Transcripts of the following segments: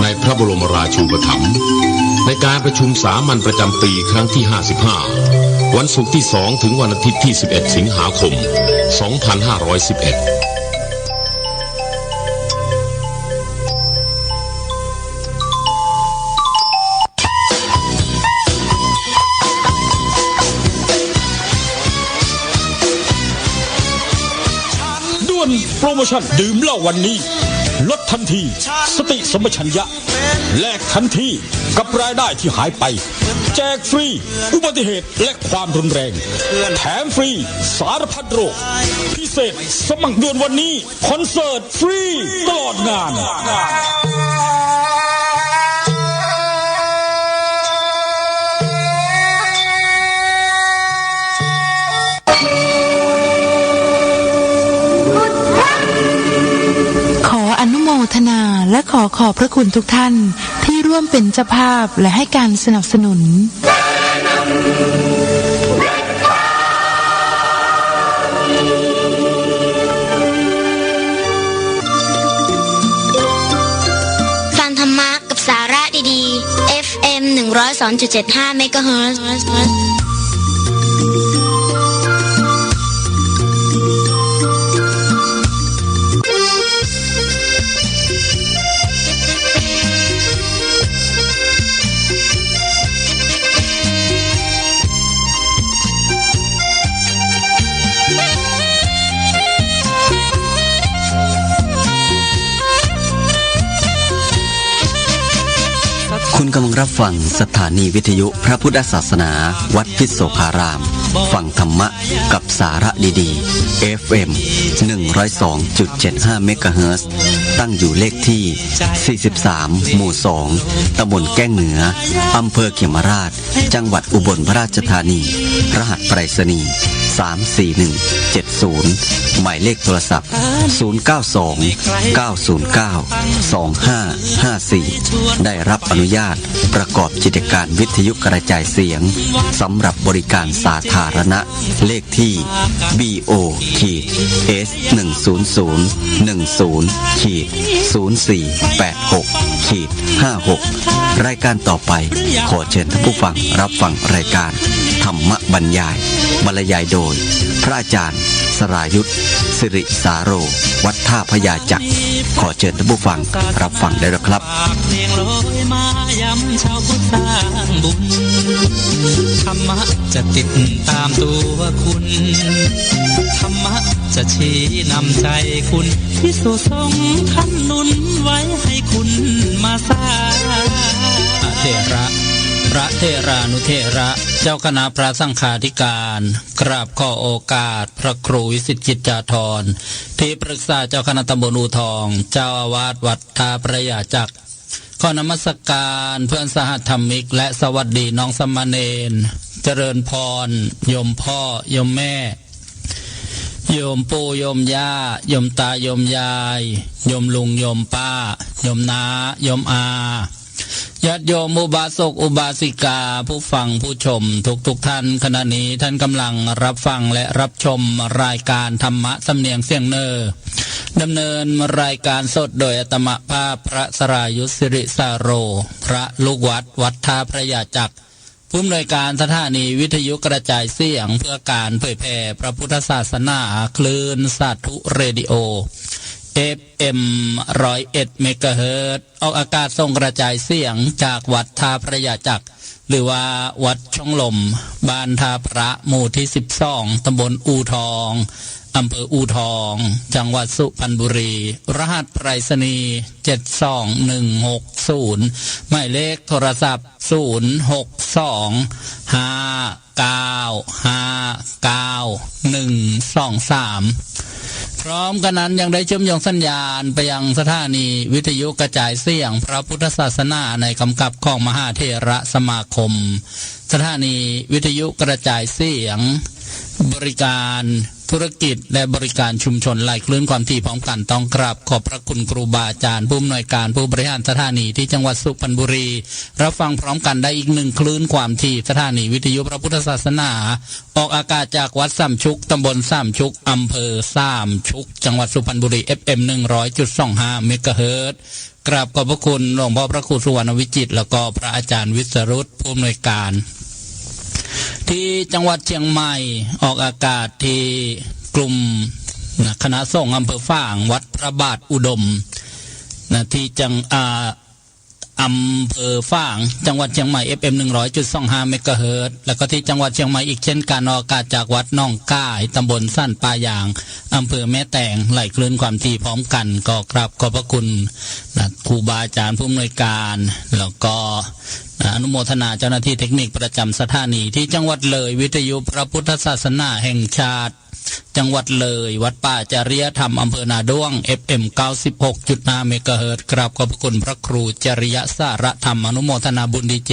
ในพระบรมราชูปถัมภ์ในการประชุมสามัญประจำปีครั้งที่ 55 วันศุกร์ที่ 2 ถึงวันอาทิตย์ที่ 11 สิงหาคม 2511โปรโมชั่นดื่มเหล้าวันนี้ลดทันทีสติสัมปชัญญะแลกทันทีกับรายได้ที่หายไปแจกฟรีอุบัติเหตุและความรุนแรงแถมฟรีสารพัดโรคพิเศษสมัครด่วนวันนี้คอนเสิร์ตฟรีตลอดงานอนุโมทนาและขอบพระคุณทุกท่านที่ร่วมเป็นเจ้าภาพและให้การสนับสนุนฟังธรรมะกับสาระดีๆ FM 102.75 เมกะเฮิรตซ์คุณกำลังรับฟังสถานีวิทยุพระพุทธศาสนาวัดพิษโสภารามฟังธรรมะกับสาระดีๆ FM 102.75 เมกะเฮิรตซ์ตั้งอยู่เลขที่ 43 หมู่ 2 ตำบลแก้งเหนือ อำเภอเขมราช จังหวัดอุบลราชธานี รหัสไปรษณีย์ 34170 หมายเลขโทรศัพท์ 092-909-2554 ได้รับอนุญาตประกอบกิจการวิทยุกระจายเสียงสำหรับบริการสาธารณะเลขที่ BO-S10-04-0486-56 รายการต่อไปขอเชิญท่านผู้ฟังรับฟังรายการธรรมบรรยายบรรยายโดยพระอาจารย์สรายุทธสิริสาโรวัดท่าพญาจักรขอเชิญท่านผู้ฟังรับฟังได้แล้วครับธรรมะจะติดตามตัวคุณธรรมะจะชี้นำใจคุณพิสุทรงท่านหนุนไว้ให้คุณมาสร้างเถระพระเถรานุเถระเจ้าคณะพระสังฆาธิการกราบขอโอกาสพระครูวิสิทธิกิจจาธรที่ปรึกษาเจ้าคณะตำบลอูทองเจ้าอาวาสวัดท่าพระยาจักรขอนมัสการเพื่อนสหธรรมิกและสวัสดีน้องสมณเณรเจริญพรโยมพ่อโยมแม่โยมปู่โยมย่าโยมตาโยมยายโยมลุงโยมป้าโยมน้าโยมอาญาติโยมอุบาสกอุบาสิกาผู้ฟังผู้ชมทุกท่านขณะนี้ท่านกำลังรับฟังและรับชมรายการธรรมะสำเนียงเสียงเนอดำเนินรายการสดโดยอาตมาภาพพระสรายุทธสิริสาโรพระลูกวัดวัดท่าพระยาจักรผู้อำนวยการสถานีวิทยุกระจายเสียงเพื่อการเผยแผ่พระพุทธศาสนาคลื่นสาธุเรดิโอFM 101 เมกะเฮิรตซ์ออกอากาศส่งกระจายเสียงจากวัดท่าพระยาจักรหรือว่าวัดช่องลมบ้านท่าพระหมู่ที่12ตำบลอูทองอำเภออูทองจังหวัดสุพรรณบุรีรหัสไปรษณีย์72160หมายเลขโทรศัพท์0625959123พร้อมกันนั้นยังได้เชื่อมโยงสัญญาณไปยังสถานีวิทยุกระจายเสียงพระพุทธศาสนาในกำกับของมหาเถระสมาคมสถานีวิทยุกระจายเสียงบริการธุรกิจและบริการชุมชนหลายคลื่นความถี่พร้อมกันต้องกราบขอบพระคุณครูบาอาจารย์ผู้อำนวยการผู้บริหารสถานีที่จังหวัดสุพรรณบุรีรับฟังพร้อมกันได้อีกหนึ่งคลื่นความถี่สถานีวิทยุพระพุทธศาสนาออกอากาศจากวัดสามชุกตำบลสามชุกอำเภอสามชุกจังหวัดสุพรรณบุรี FM 100.25 เมกะเฮิรตซ์ กราบขอบพระคุณหลวงพ่อพระครูสุวรรณวิจิตรแล้วก็พระอาจารย์วิศรุตผู้อำนวยการที่จังหวัดเชียงใหม่ออกอากาศที่กลุ่มคณะสงฆ์อำเภอฝางวัดพระบาทอุดมที่อำเภอฝางจังหวัดเชียงใหม่ FM 100.25 เมกะเฮิรตซ์แล้วก็ที่จังหวัดเชียงใหม่อีกเช่นกันออกอากาศจากวัดหนองก้ายตำบลสั้นปายางอำเภอแม่แตงไหลคลื่นความถี่พร้อมกันก็กราบขอบพระคุณครูบาอาจารย์ผู้อำนวยการแล้วก็อนุโมทนาเจ้าหน้าที่เทคนิคประจำสถานีที่จังหวัดเลยวิทยุพระพุทธศาสนาแห่งชาติจังหวัดเลยวัดป่าจริยธรรมอำเภอนาด้วง FM 96.5 เมกะเฮิรตซ์กราบขอบพระคุณพระครูจริยสารธรรมอนุโมทนาบุญดีเจ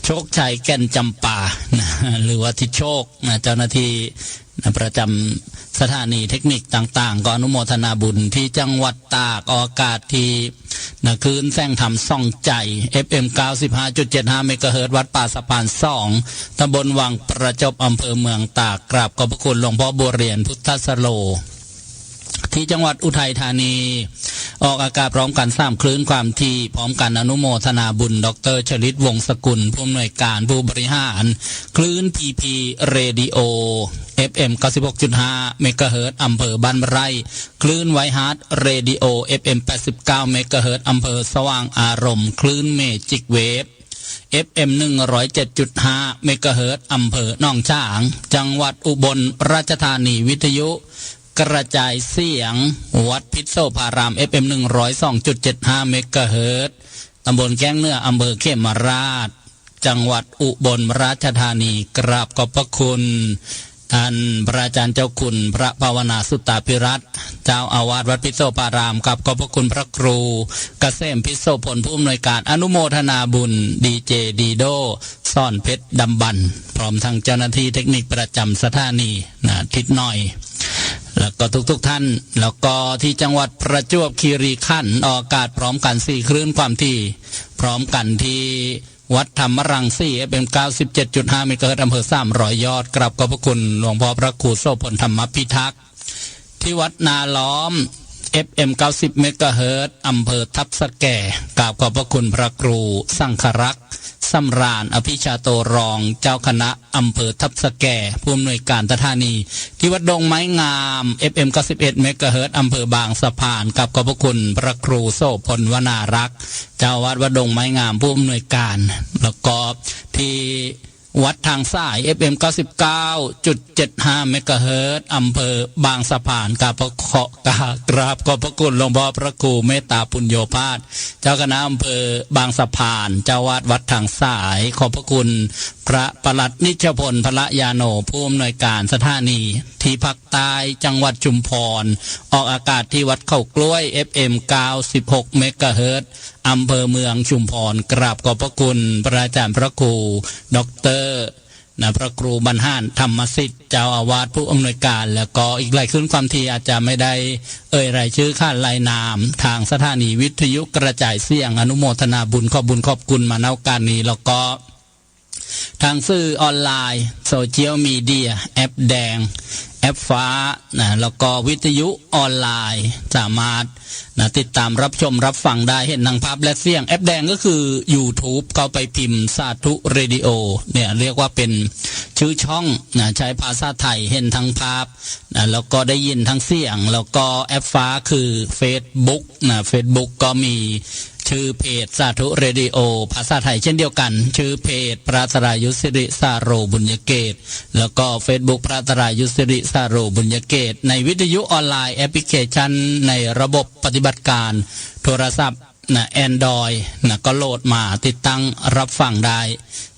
โชคชัยแก่นจำปาหรือว่าทิศโชคเจ้าหน้าที่ประจำสถานีเทคนิคต่างๆก็อนุโมทนาบุญที่จังหวัดตากออกอากาศที่คืนแสงธรรมส่องใจ FM 95.75 เมกะเฮิรตซ์วัดป่าสะพาน2ตำบลวังประจบอำเภอเมืองตากกราบขอบพระคุณหลวงพ่อบัวเรียนพุทธสโลที่จังหวัดอุทัยธานีออกอากาศพร้อมกัน3คลื่นความถี่พร้อมกันอนุโมทนาบุญดร.ชลิตวงศ์สกุลผู้อำนวยการผู้บริหารคลื่น PP Radio FM 96.5 เมกะเฮิรตซ์อำเภอบ้านไร่คลื่นไวฮาร์ทเรดิโอ FM 89 เมกะเฮิรตซ์อำเภอสว่างอารมณ์คลื่นเมจิกเวฟ FM 107.5 เมกะเฮิรตซ์อำเภอหนองฉางจังหวัดอุบลราชธานีวิทยุกระจายเสียงวัดพิษโสภาราม FM 102.75 เมกะเฮิรตซ์ตำบลแก้งเนื้ออำเภอเขมราชจังหวัดอุบลราชธานีกราบขอบพระคุณท่านพระอาจารย์เจ้าคุณพระภาวนาสุตตาภิรัตน์เจ้าอาวาสวัดพิษโสภารามกับขอบพระคุณพระครูเกษมพิษโสพลผู้อำนวยการอนุโมทนาบุญดีเจดีโดซ่อนเพชรดำบันพร้อมทั้งเจ้าหน้าที่เทคนิคประจำสถานีทิศหน่อยแล้วก็ทุกท่านแล้วก็ที่จังหวัดประจวบคีรีขันธ์ออกอากาศพร้อมกัน4คลื่นความถี่พร้อมกันที่วัดธรรมรังสี FM 97.5 เมกะเฮิรตซ์อำเภอ300 ยอดกราบขอบพระคุณหลวงพ่อพระครูโสพลธรรมพิทักษ์ที่วัดนาล้อม FM 90 เมกะเฮิรตซ์อำเภอทับสแก่กราบขอบพระคุณพระครูสังฆรักษ์สำราญอภิชาโตรองเจ้าคณะอำเภอทับสแก่ผู้อำนวยการสถานีที่วัดดงไม้งาม FM 91 เมกะเฮิรตซ์อำเภอบางสะพานกับขอบพระคุณพระครูโสพลวนารักษ์เจ้าวัดวัดดงไม้งามผู้อำนวยการแล้วก็ที่วัดทางสาย FM 99.75 เมกะเฮิรตซ์อำเภอบางสะพานกับกราบขอบพระคุณหลวงพ่อพระครูเมตตาปุญโญภาสเจ้าคณะอำเภอบางสะพานเจ้าวาดวัดทางสายขอบพระคุณพระปลัดนิชพลพระยาโนผู้อำนวยการสถานีที่ภาคใต้จังหวัดชุมพรออกอากาศที่วัดเขากล้วย FM 96 เมกะเฮิรตซ์อำเภอเมืองชุมพรกราบขอบพระคุณพระอาจารย์พระครูดร.พระครูบรรหารธรรมสิทธิ์เจ้าอาวาสผู้อำนวยการแล้วก็อีกหลายคลื่นความถี่อาจจะไม่ได้รายชื่อข้านรายนามทางสถานีวิทยุกระจายเสียงอนุโมทนาบุญขอบคุณมาณโอกาสนี้แล้วก็ทางสื่อออนไลน์โซเชียลมีเดียแอปแดงแอปฟ้าแล้วก็วิทยุออนไลน์สามารถติดตามรับชมรับฟังได้เห็นทั้งภาพและเสียงแอปแดงก็คือ YouTube เข้าไปพิมพ์สาธุเรดิโอเนี่ยเรียกว่าเป็นชื่อช่องใช้ภาษาไทยเห็นทั้งภาพแล้วก็ได้ยินทั้งเสียงแล้วก็แอปฟ้าคือ Facebook Facebook ก็มีชื่อเพจสาธุเรดิโอภาษาไทยเช่นเดียวกันชื่อเพจพระสรายุทธสิริสาโรบุญญเกตแล้วก็ Facebook พระสรายุทธสิริสาโรบุญญเกตในวิทยุออนไลน์แอปพลิเคชันในระบบปฏิบัติการโทรศัพท์Android ก็โหลดมาติดตั้งรับฟังได้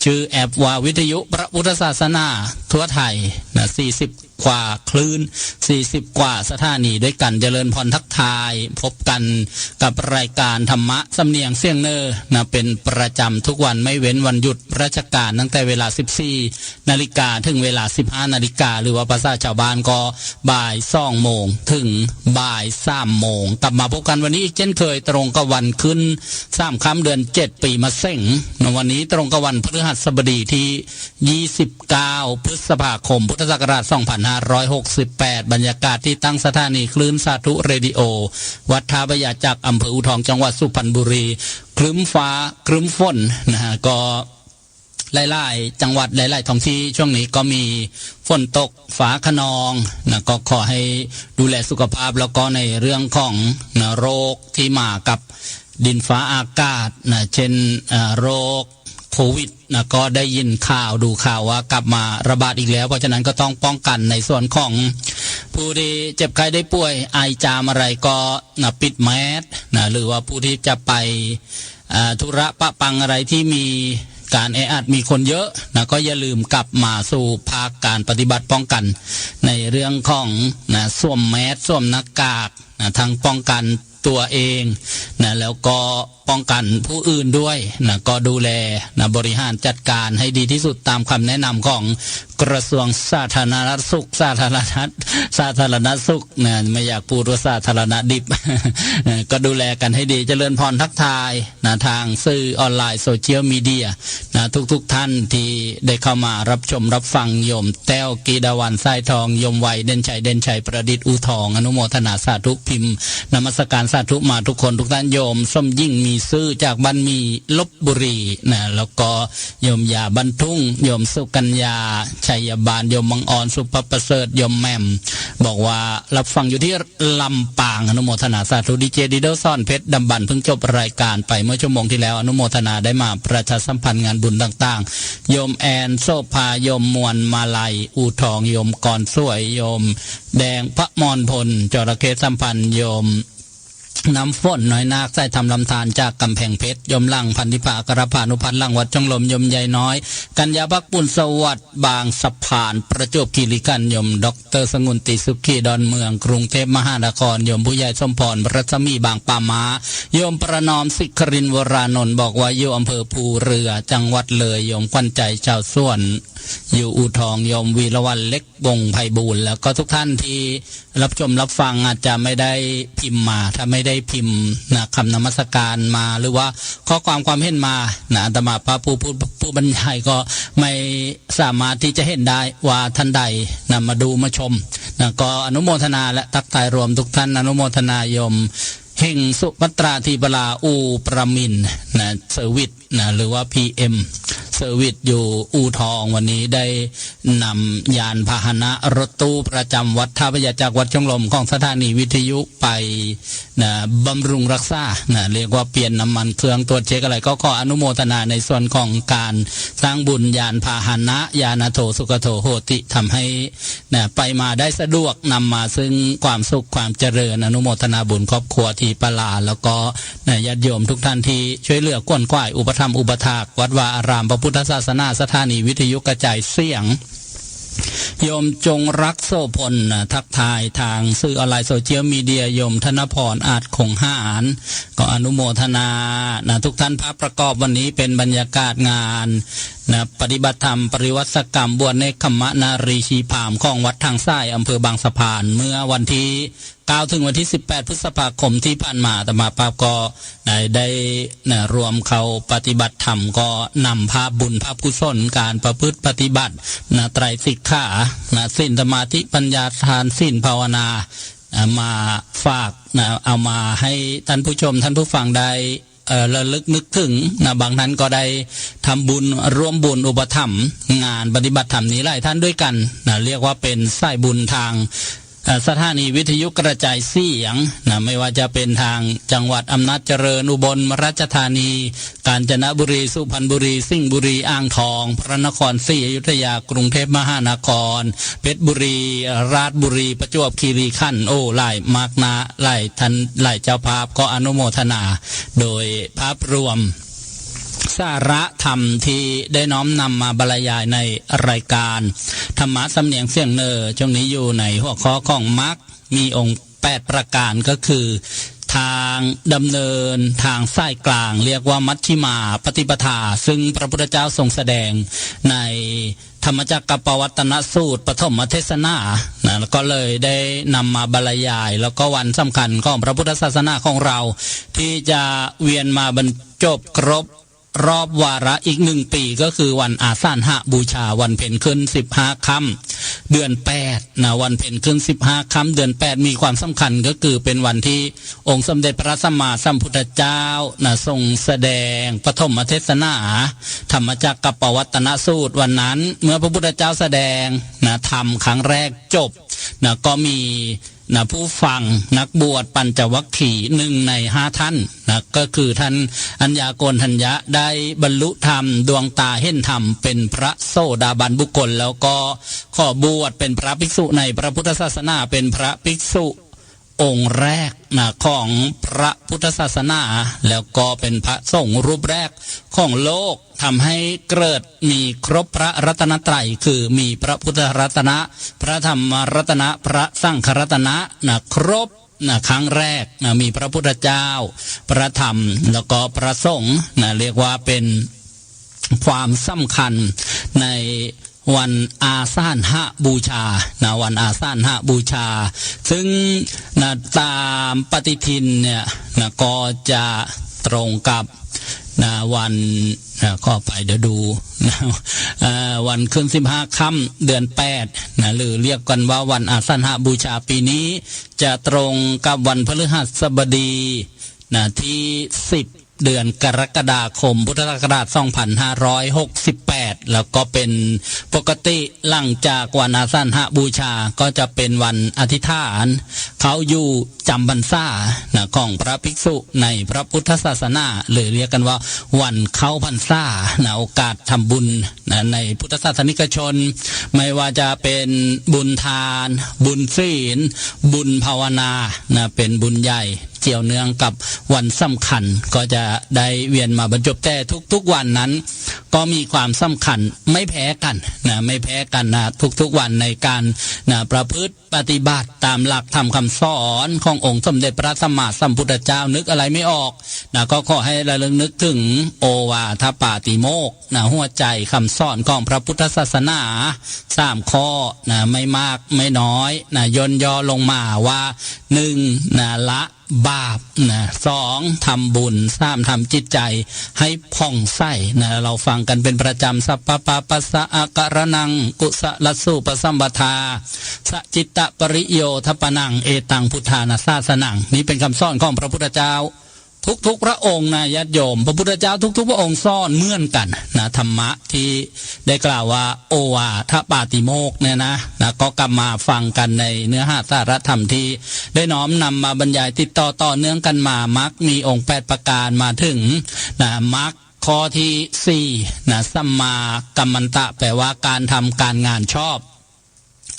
ชื่อแอปว่าวิทยุพระพุทธศาสนาทั่วไทย40 กว่าคลื่น40 กว่าสถานีด้วยกันเจริญพรทักทายพบกันกับรายการธรรมะสำเนียงเสียงเนอเป็นประจำทุกวันไม่เว้นวันหยุดราชการตั้งแต่เวลา 14 นาฬิกาถึงเวลา 15 นาฬิกาหรือว่าภาษาชาวบ้านก็บ่าย 2 โมงถึงบ่าย 3 โมงกลับมาพบกันวันนี้อีกเช่นเคยตรงกับวันขึ้น3 ค่ำเดือน 7 ปีมะเส็งวันนี้ตรงกับวันพฤหั หัสบดีที่29พฤษภาคมพุทธศักราช2568บรรยากาศที่ตั้งสถานีคลื่นสาธุเรดิโอวัดท่าพระยาจากอำเภออู่ทองจังหวัดสุพรรณบุรีครึ้มฟ้าครึ้มฝนนะฮะก็หลายๆจังหวัดหลายๆท้องที่ช่วงนี้ก็มีฝนตกฟ้าคะนองนะก็ขอให้ดูแลสุขภาพแล้วก็ในเรื่องของนะโรคที่มากับดินฟ้าอากาศนะเช่นโรคโควิดนะก็ได้ยินข่าวดูข่าวว่ากลับมาระบาดอีกแล้วเพราะฉะนั้นก็ต้องป้องกันในส่วนของผู้ที่เจ็บไข้ได้ป่วยไอจามอะไรก็นะปิดแมสนะหรือว่าผู้ที่จะไปธุระปะปังอะไรที่มีการแออัดมีคนเยอะนะก็อย่าลืมกลับมาสู่ภาคการปฏิบัติป้องกันในเรื่องของนะสวมแมสสวมหน้ากากนะทั้งป้องกันตัวเองนะแล้วก็ป้องกันผู้อื่นด้วยนะก็ดูแลนะบริหารจัดการให้ดีที่สุดตามคำแนะนำของกระทรวงสาธารณสุขสาธารณสุขนะไม่อยากพูดว่าสาธารณดิบ ก็ดูแลกันให้ดีเจริญพรทักทายนะทางสื่อออนไลน์โซเชียลมีเดียนะทุกท่านที่ได้เข้ามารับชมรับฟังโยมแต้วกีดาวันสายทองโยมไวเด่นชัยประดิษฐ์อูทองอนุโมทนาสาธุพิมพ์นมัสการสาธุมาทุกคนทุกท่านโยมส้มยิ่งมีซื่อจากบ้านมีลพบุรีนะแล้วก็โยมยาบรรทุงโยมสุกัญญาชัยบาลโยมมังออนสุภประเสริฐโยมแหม่มบอกว่ารับฟังอยู่ที่ลำปางอนุโมทนาสาธุดีเจดิโดซ่อนเพชรดำบันเพิ่งจบรายการไปเมื่อชั่วโมงที่แล้วอนุโมทนาได้มาประชาสัมพันธ์งานบุญต่างๆโยมแอนโซภาโยมมวลมาลัยอูทองโยมกรสวยโยมแดงพระมรพลจระเข้สัมพันธ์โยมน้ำฝนน้อยนาคใส่ทำลำธารจากกำแพงเพชรยมลังพันธิภากระพานุพันธ์ลังวัดช่องลมยมใหญ่น้อยกัญญาภักปุณสวัสดิ์บางสะพานประจวบคีรีขันธ์ยมดรสงุนติสุขีดอนเมืองกรุงเทพมหานครยมผู้ใหญ่สมพรรัศมีบางป่าม้าโยมประนอมสิครินทร์วรานนท์บอกว่าอยู่อำเภอภูเรือจังหวัดเลยโยมขวัญใจชาวส่วนอยู่อู่ทองโยมวีรวันเล็กวงไพบูลย์แล้วก็ทุกท่านที่รับชมรับฟังอาจจะไม่ได้พิมพ์มาถ้าไม่ได้พิมพ์นะคำนมัสการมาหรือว่าข้อความเห็นมานะอาตมาพระผู้บรรยายก็ไม่สามารถที่จะเห็นได้ว่าท่านใดนำมาดูมาชมนะก็อนุโมทนาและทักทายรวมทุกท่านอนุโมทนาโยมเฮงสุภัตราธีปลาอูประมินนะเซอร์วิสนะหรือว่า PM เซอร์วิสอยู่อู่ทองวันนี้ได้นำยานพาหนะรถตู้ประจำวัดท่าพระยาจากวัดช่องลมของสถานีวิทยุไปนะบำรุงรักษานะเรียกว่าเปลี่ยนน้ำมันเครื่องตรวจเช็คอะไรก็ขออนุโมทนาในส่วนของการสร้างบุญยานพาหนะยานาโถสุขโถโหติทำให้นะไปมาได้สะดวกนำมาซึ่งความสุขความเจริญอนุโมทนาบุญครอบครัวที่ปลาแล้วก็ญาติโยมทุกท่านที่ช่วยเหลือกวนกว้ายอุปถัมภ์อุปถากวัดวาอารามพระพุทธศาสนาสถานีวิทยุกระจายเสียงโยมจงรักโสพลทักทายทางสื่อออนไลน์โซเชียลมีเดียโยมธนพรอาจคงหารก็อนุโมทนาทุกท่านภาพประกอบวันนี้เป็นบรรยากาศงานปฏิบัติธรรมปริวัติกรรมบวชเนกขมนารีชีพามของวัดทางซ้ายอำเภอบางสะพานเมื่อวันที่9ถึงวันที่18พฤษภาคมที่ผ่านมาอาตมาภาพก็ได้รวมเขาปฏิบัติธรรมก็นำภาพบุญภาพกุศลการประพฤติปฏิบัติไตรสิกขาศีลสมาธิปัญญาทานศีลภาวนามาฝากเอามาให้ท่านผู้ชมท่านผู้ฟังได้ระลึกนึกถึงบางท่านก็ได้ทำบุญร่วมบุญอุปถัมภ์งานปฏิบัติธรรมนี้หลายท่านด้วยกันเรียกว่าเป็นสายบุญทางสถานีวิทยุกระจายเสียงไม่ว่าจะเป็นทางจังหวัดอำนาจเจริญอุบลราชธานีกาญจนบุรีสุพรรณบุรีสิงห์บุรีอ่างทองพระนครศรีอยุธยากรุงเทพมหานครเพชรบุรีราชบุรีประจวบคีรีขันธ์หลายมากนะหลายเจ้าภาพก็อนุโมทนาโดยภาพรวมสาระธรรมที่ได้น้อมนำมาบรรยายในรายการธรรมะสำเนียงเสียงเนอช่วงนี้อยู่ในหัวข้อของมรรคมีองค์8ประการก็คือทางดำเนินทางสายกลางเรียกว่ามัชฌิมาปฏิปทาซึ่งพระพุทธเจ้าทรงแสดงในธรรมจักรปวัตตนสูตรปฐมเทศนาแล้วก็เลยได้นำมาบรรยายแล้วก็วันสำคัญของพระพุทธศาสนาของเราที่จะเวียนมาบรรจบครบ รอบวาระอีก1 ปีก็คือวันอาสาฬหบูชาวันเพ็ญขึ้น15 ค่ำเดือน8นะวันเพ็ญขึ้น15 ค่ำเดือน8มีความสำคัญก็คือเป็นวันที่องค์สมเด็จพระสัมมาสัมพุทธเจ้านะทรงแสดงปฐมเทศนาธรรมจักรปวัตตนสูตรวันนั้นเมื่อพระพุทธเจ้าแสดงนะธรรมครั้งแรกจบนะก็มีนะผู้ฟังนักบวชปัญจวัคคีย์1 ใน 5ท่านนะก็คือท่านอัญญาโกณฑัญญะได้บรรลุธรรมดวงตาเห็นธรรมเป็นพระโสดาบันบุคคลแล้วก็ขอบวชเป็นพระภิกษุในพระพุทธศาสนาเป็นพระภิกษุองค์แรกนะของพระพุทธศาสนาแล้วก็เป็นพระสงฆ์รูปแรกของโลกทำให้เกิดมีครบพระรัตนตรัยคือมีพระพุทธรัตนะพระธรรมรัตนะพระสังฆรัตนะนะครบนะครั้งแรกนะมีพระพุทธเจ้าพระธรรมแล้วก็พระสงฆ์นะเรียกว่าเป็นความสำคัญในวันอาสาฬหบูชานะวันอาสาฬหบูชาซึ่งนะตามปฏิทินเนี่ยนะก็จะตรงกับนะวันก็ไปเดี๋ยวดูนะวันขึ้น15 ค่ำเดือน8นะหรือเรียกกันว่าวันอาสาฬหบูชาปีนี้จะตรงกับวันพฤหัสบดีนะที่10เดือนกรกฎาคมพุทธศักราช2568แล้วก็เป็นปกติหลังจากวันอาสาฬหบูชาก็จะเป็นวันอธิษฐานเขาอยู่จำพรรษานะของพระภิกษุในพระพุทธศาสนาหรือเรียกกันว่าวันเข้าพรรษานะโอกาสทำบุญนะในพุทธศาสนิกชนไม่ว่าจะเป็นบุญทานบุญศีลบุญภาวนานะเป็นบุญใหญ่เกี่ยวเนื่องกับวันสำคัญก็จะได้เวียนมาบรรจบแต่ทุกๆวันนั้นก็มีความสำคัญไม่แพ้กันนะไม่แพ้กันนะทุกๆวันในการนะประพฤติปฏิบัติตามหลักธรรมคำสอนขององค์สมเด็จพระสัมมาสัมพุทธเจ้านึกอะไรไม่ออกนะก็ขอให้ระลึกนึกถึงโอวาทปาติโมกข์นะหัวใจคำสอนของพระพุทธศาสนา3 ข้อนะไม่มากไม่น้อยนะย่นย่อลงมาว่า1นะละบาปนะ2ทำบุญ3ทำจิตใจให้ผ่องใสนะเราฟังกันเป็นประจำสัพพะปัสสะอาการนังกุสลสุปสัมปทาสจิตตปริโยทัปปนังเอตังพุทธานาสาสนังนี่เป็นคำสอนของพระพุทธเจ้าทุกพระองค์นะญาติโยมพระพุทธเจ้าทุกพระองค์สอนเหมือนกันนะธรรมะที่ได้กล่าวว่าโอวาทปาติโมกข์เนี่ยนะก็กลับมาฟังกันในเนื้อหาสาระธรรมที่ได้น้อมนำมาบรรยายติดต่อเนื่องกันมามรรคมีองค์8ประการมาถึงนะมรรคข้อที่4นะสัมมากัมมันตะแปลว่าการทำการงานชอบ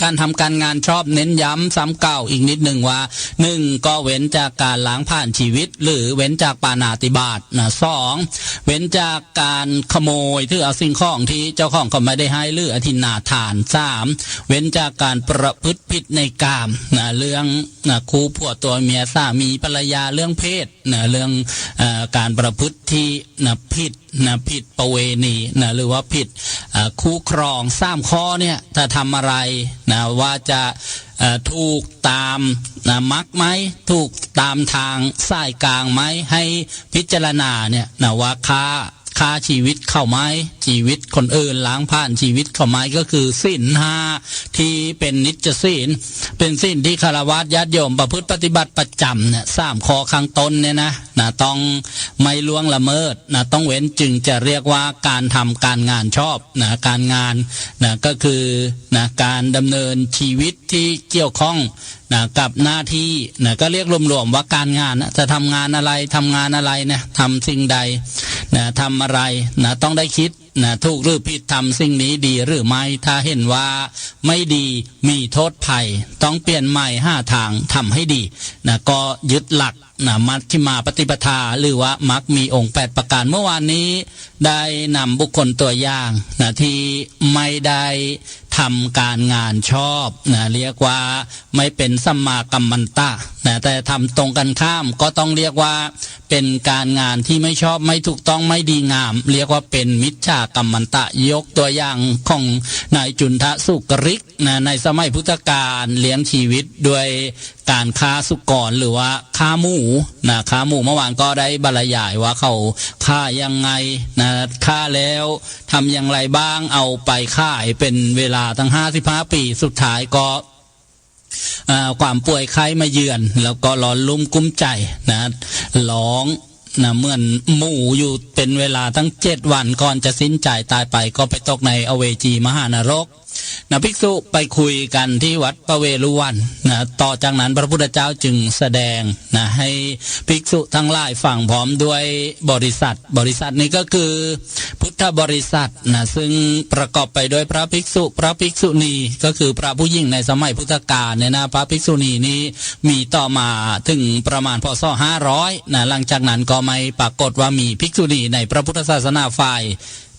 การทำการงานชอบเน้นย้ำซ้ำเก่าอีกนิดหนึ่งว่า1ก็เว้นจากการล้างผ่านชีวิตหรือเว้นจากปาณาติบาตนะ2เว้นจากการขโมยถือเอาสิ่งของที่เจ้าของเขาไม่ได้ให้หรืออธินาทาน3เว้นจากการประพฤติผิดในกามนะเรื่องนะคู่ผัวตัวเมียสามีภรรยาเรื่องเพศนะเรื่องการประพฤติที่นะผิดประเวณีนะหรือว่าผิดคู่ครอง3ข้อเนี่ยถ้าทำอะไรนะว่าจะถูกตามมรรคไหมถูกตามทางสายกลางไหมให้พิจารณาเนี่ยนะว่าค่าชีวิตเข้าไหมชีวิตคนอื่นล้างผ่านชีวิตเข้าไหมก็คือศีล5ที่เป็นนิจศีลเป็นศีลที่ฆราวาสญาติโยมประพฤติปฏิบัติประจำเนี่ย3ข้อข้างต้นเนี่ยนะต้องไม่ล่วงละเมิดนะต้องเว้นจึงจะเรียกว่าการทำการงานชอบนะการงานนะก็คือนะการดำเนินชีวิตที่เกี่ยวข้องนะกับหน้าที่นะก็เรียกรวมๆว่าการงานนะจะทำงานอะไรนะทำสิ่งใดนะทำอะไรนะต้องได้คิดนะถูกหรือผิดทำสิ่งนี้ดีหรือไม่ถ้าเห็นว่าไม่ดีมีโทษภัยต้องเปลี่ยนใหม่5ทางทำให้ดีนะก็ยึดหลักนะมัชฌิมาปฏิปทาหรือว่ามรรคมีองค์8ประการเมื่อวานนี้ได้นำบุคคลตัวอย่างนะที่ไม่ได้ทำการงานชอบนะเรียกว่าไม่เป็นสัมมากัมมันตะนะแต่ทำตรงกันข้ามก็ต้องเรียกว่า เป็นการงานที่ไม่ชอบไม่ถูกต้องไม่ดีงามเรียกว่าเป็นมิจฉากัมมันตะยกตัวอย่างของนายจุนทะสุกริกนะในสมัยพุทธกาลเลี้ยงชีวิตด้วยการฆ่าสุกรหรือว่าฆ่าหมูนะฆ่าหมูเมื่อวานก็ได้บรรยายว่าเขาฆ่ายังไงนะฆ่าแล้วทำอย่างไรบ้างเอาไปฆ่าเป็นเวลาตั้ง55 ปีสุดท้ายก็ความป่วยไข้มาเยือนแล้วก็ร้อนลุ่มกุ้มใจนะร้องนะเหมือนหมูอยู่เป็นเวลาตั้ง7 วันก่อนจะสิ้นใจตายไปก็ไปตกในอเวจีมหานรกนะภิกษุไปคุยกันที่วัดปเวรุวันนะต่อจากนั้นพระพุทธเจ้าจึงแสดงนะให้ภิกษุทั้งหลายฟังพร้อมด้วยบริษัทนี้ก็คือพุทธบริษัทนะซึ่งประกอบไปด้วยพระภิกษุพระภิกษุณีก็คือพระผู้หญิงในสมัยพุทธกาลเนี่ยนะพระภิกษุณีนี้มีต่อมาถึงประมาณพ.ศ. 500นะหลังจากนั้นก็ไม่ปรากฏว่ามีภิกษุณีในพระพุทธศาสนาฝ่าย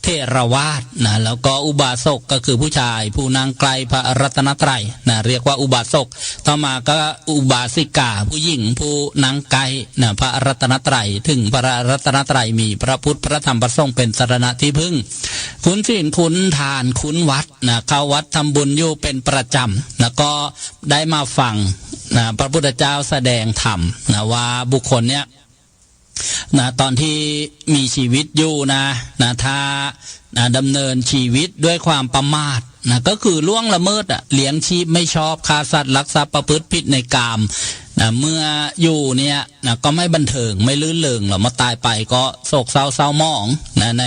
เทรวาสนะแล้วก็อุบาสกก็คือผู้ชายผู้นั่งไกลพระรัตนตรัยนะเรียกว่าอุบาสกต่อมาก็อุบาสิกาผู้หญิงผู้นั่งไกลนะพระรัตนตรัยถึงพระรัตนตรัยมีพระพุทธพระธรรมพระสงฆ์เป็นสรณะที่พึ่งคุณศีลคุณทานคุณวัดนะเข้าวัดทำบุญอยู่เป็นประจำแล้วก็ได้มาฟังนะพระพุทธเจ้าแสดงธรรมนะว่าบุคคลเนี้ยนะตอนที่มีชีวิตอยู่นะถ้าดำเนินชีวิตด้วยความประมาทนะก็คือล่วงละเมิดเลี้ยงชีพไม่ชอบฆ่าสัตว์ลักทรัพย์ประพฤติผิดในกามนะเมื่ออยู่เนี่ยนะก็ไม่บันเทิงไม่ลื่นเริงหรอกมาตายไปก็โศกเศร้าหมองนะใ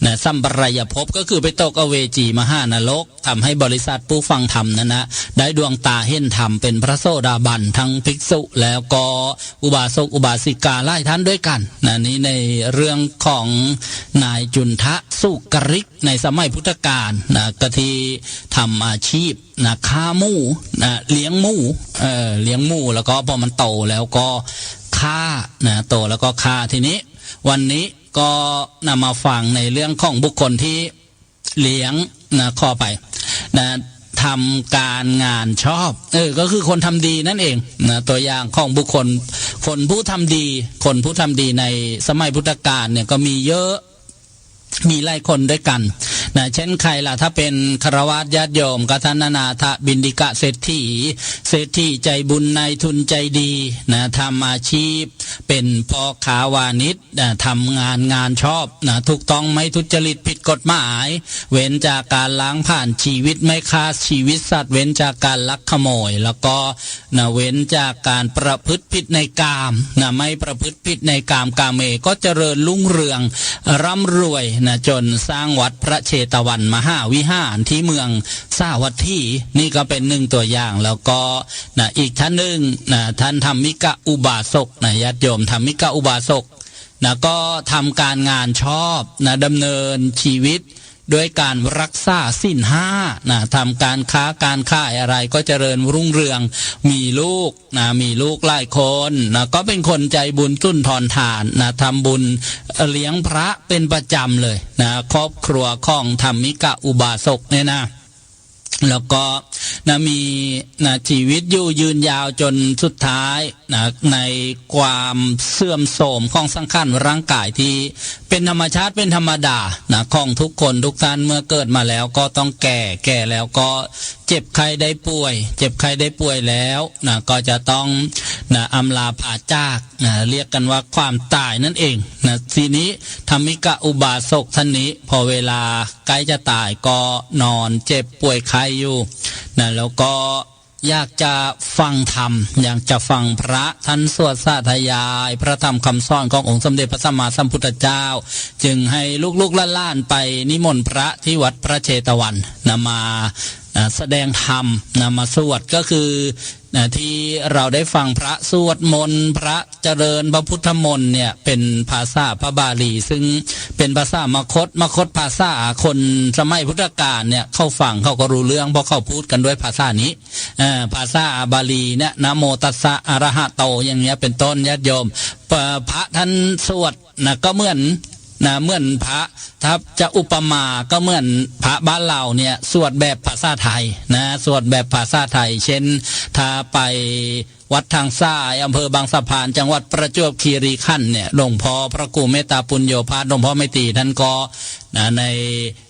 นสัมปรายภพก็คือไปตกอเวจีมหานรกทำให้บริษัทผู้ฟังธรรมนั้นนะได้ดวงตาเห็นธรรมเป็นพระโสดาบันทั้งภิกษุแล้วก็อุบาสกอุบาสิกาหลายท่านด้วยกันนะนี้ในเรื่องของนายจุนทะสุกริกในสมัยพุทธกาลนะกะที่ทำอาชีพนะฆ่าหมูนะเลี้ยงหมูแล้วก็พอมันโตแล้วก็ฆ่านะโตแล้วก็ฆ่าทีนี้วันนี้ก็นำมาฟังในเรื่องของบุคคลที่เลี้ยงนะข้อไปนะทำการงานชอบก็คือคนทำดีนั่นเองนะตัวอย่างของบุคคลคนผู้ทำดีในสมัยพุทธกาลเนี่ยก็มีเยอะมีหลายคนด้วยกันนะเช่นใครล่ะถ้าเป็นฆราวาสญาติโยมก็ท่านนาถบิณฑิกะเศรษฐีใจบุญนายทุนใจดีนะทำอาชีพเป็นพ่อค้าวานิชนะทำงานชอบนะถูกต้องไม่ทุจริตผิดกฎหมายเว้นจากการล้างผ่านชีวิตไม่ฆ่าชีวิตสัตว์เว้นจากการลักขโมยแล้วก็นะเว้นจากการประพฤติผิดในกามนะไม่ประพฤติผิดในกามกาเมก็เจริญรุ่งเรืองร่ำรวยนะจนสร้างวัดพระเชตวันมหาวิหารที่เมืองสาวัตถีนี่ก็เป็นหนึ่งตัวอย่างแล้วก็นะอีกท่านหนึ่งนะท่านธรรมิกะอุบาสกนะญาติโยมธรรมิกะอุบาสกนะก็ทำการงานชอบนะดำเนินชีวิตด้วยการรักษาศีล 5นะทำการค้าการขายอะไรก็เจริญรุ่งเรืองมีลูกหลายคนนะก็เป็นคนใจบุญสุนทรทานนะทำบุญเลี้ยงพระเป็นประจำเลยนะครอบครัวของธรรมิกะอุบาสกเนี่ยนะแล้วก็นะมีนะชีวิตอยู่ยืนยาวจนสุดท้ายนะในความเสื่อมโทรมของสังขารร่างกายที่เป็นธรรมชาติเป็นธรรมดานะของทุกคนทุกท่านเมื่อเกิดมาแล้วก็ต้องแก่แล้วก็เจ็บไข้ได้ป่วยแล้วนะก็จะต้องนะอำลาพาจากนะเรียกกันว่าความตายนั่นเองนะทีนี้ธรรมิกะอุบาสกท่านนี้พอเวลาใกล้จะตายก็นอนเจ็บป่วยไข้อยู่นะแล้วก็อยากจะฟังธรรมอยากจะฟังพระท่านสวดสาธยายพระธรรมคำสอนขององค์สมเด็จพระสัมมาสัมพุทธเจ้าจึงให้ลูกๆหล้านๆไปนิมนต์พระที่วัดพระเชตวันนำมาแสดงธรรมนำมาสวดก็คือที่เราได้ฟังพระสวดมนต์พระเจริญพระพุทธมนต์เนี่ยเป็นภาษาพระบาลีซึ่งเป็นภาษามคตภาษาคนสมัยพุทธกาลเนี่ยเข้าฟังเขาก็รู้เรื่องเพราะเขาพูดกันด้วยภาษานี้ภาษาบาลีเนี่ยนะโมตัสสะอะระหะโตอย่างเงี้ยเป็นต้นญาติโยมพระท่านสวดนะก็เหมือนพระถ้าจะอุปมาก็เหมือนพระบ้านเราเนี่ยสวดแบบภาษาไทยนะสวดแบบภาษาไทยเช่นถ้าไป วัดทางซ้ายอำเภอบางสะพานจังหวัดประจวบคีรีขันธ์เนี่ยหลวงพ่อพระครูเมตตาปุญโญภาสหลวงพ่อไม่ตีท่านก็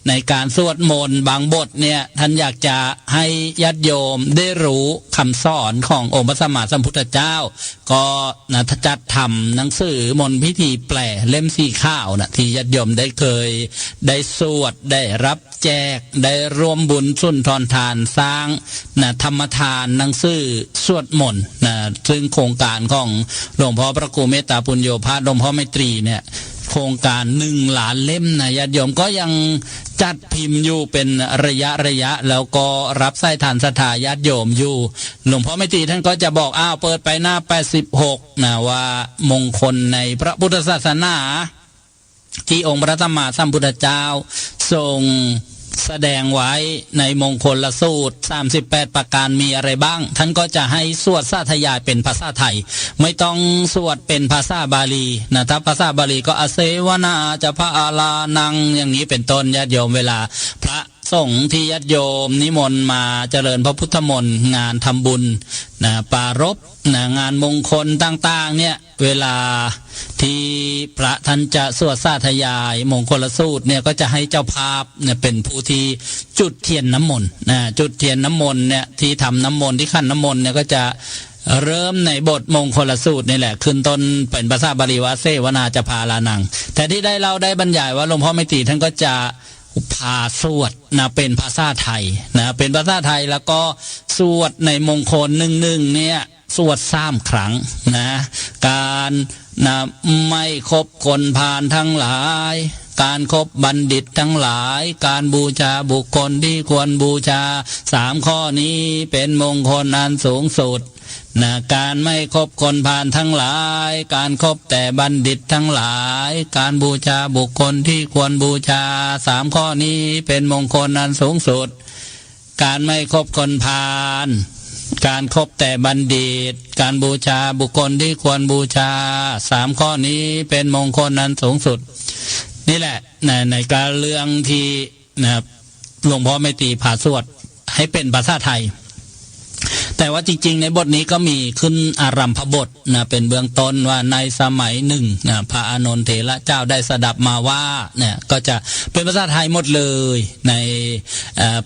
ในการสวดมนต์บางบทเนี่ยท่านอยากจะให้ญาติโยมได้รู้คำสอนขององค์พระสัมมาสัมพุทธเจ้าก็จัดทำหนังสือมนต์พิธีแปลเล่มสีข้าวนะที่ญาติโยมได้เคยได้สวดได้รับแจกได้ร่วมบุญสุนทรทานสร้างธรรมทานหนังสือสวดมนต์ซึ่งโครงการของหลวงพ่อพระครูเมตตาปุญโญภาสหลวงพ่อไมตรีเนี่ยโครงการ1 ล้านเล่มนะญาติโยมก็ยังจัดพิมพ์อยู่เป็นระยะแล้วก็รับใส่ฐานศรัทธาญาติโยมอยู่หลวงพ่อไมตรีท่านก็จะบอกเปิดไปหน้า86นะว่ามงคลในพระพุทธศาสนาที่องค์พระสัมมาสัมพุทธเจ้าทรงแสดงไว้ในมงคลละสูตร38ประการมีอะไรบ้างท่านก็จะให้สวดสาธยายเป็นภาษาไทยไม่ต้องสวดเป็นภาษาบาลีนะถ้าภาษาบาลีก็อเสวนาจะพระอาลานังอย่างนี้เป็นต้นญาติโยมเวลาพระสงฆ์ที่ญาติโยมนิมนต์มาเจริญพระพุทธมนต์งานทำบุญปารภงานมงคลต่างๆเนี่ยเวลาที่พระท่านจะสวดสาธยายมงคลสูตรเนี่ยก็จะให้เจ้าภาพเนี่ยเป็นผู้ที่จุดเทียนน้ำมนต์จุดเทียนน้ำมนต์เนี่ยที่ทำน้ำมนต์ที่ขั้นน้ำมนต์เนี่ยก็จะเริ่มในบทมงคลสูตรนี่แหละขึ้นต้นเป็นภาษาบาลีว่าเสวนาจะพาลานังแต่ที่ได้บรรยายว่าหลวงพ่อไม่ตีท่านก็จะพาสวดเป็นภาษาไทยเป็นภาษาไทยแล้วก็สวดในมงคลหนึ่งเนี่ยสวด3 ครั้งการไม่คบคนพาลทั้งหลายการคบบัณฑิตทั้งหลายการบูชาบุคคลที่ควรบูชา3 ข้อนี้เป็นมงคลอันสูงสุดการไม่คบคนพาลทั้งหลายการคบแต่บัณฑิตทั้งหลายการบูชาบุคคลที่ควรบูชา3 ข้อนี้เป็นมงคลอันสูงสุดการไม่คบคนพาลการคบแต่บัณฑิตการบูชาบุคคลที่ควรบูชา3 ข้อนี้เป็นมงคลอันสูงสุดนี่แหละในการเรื่องที่หลวงพ่อไม่ตีผ่าสวดให้เป็นภาษาไทยแต่ว่าจริงๆในบทนี้ก็มีขึ้นอารัมภบทเป็นเบื้องต้นว่าในสมัยหนึ่งพระอานนท์เถระเจ้าได้สดับมาว่าเนี่ยก็จะเป็นภาษาไทยหมดเลยใน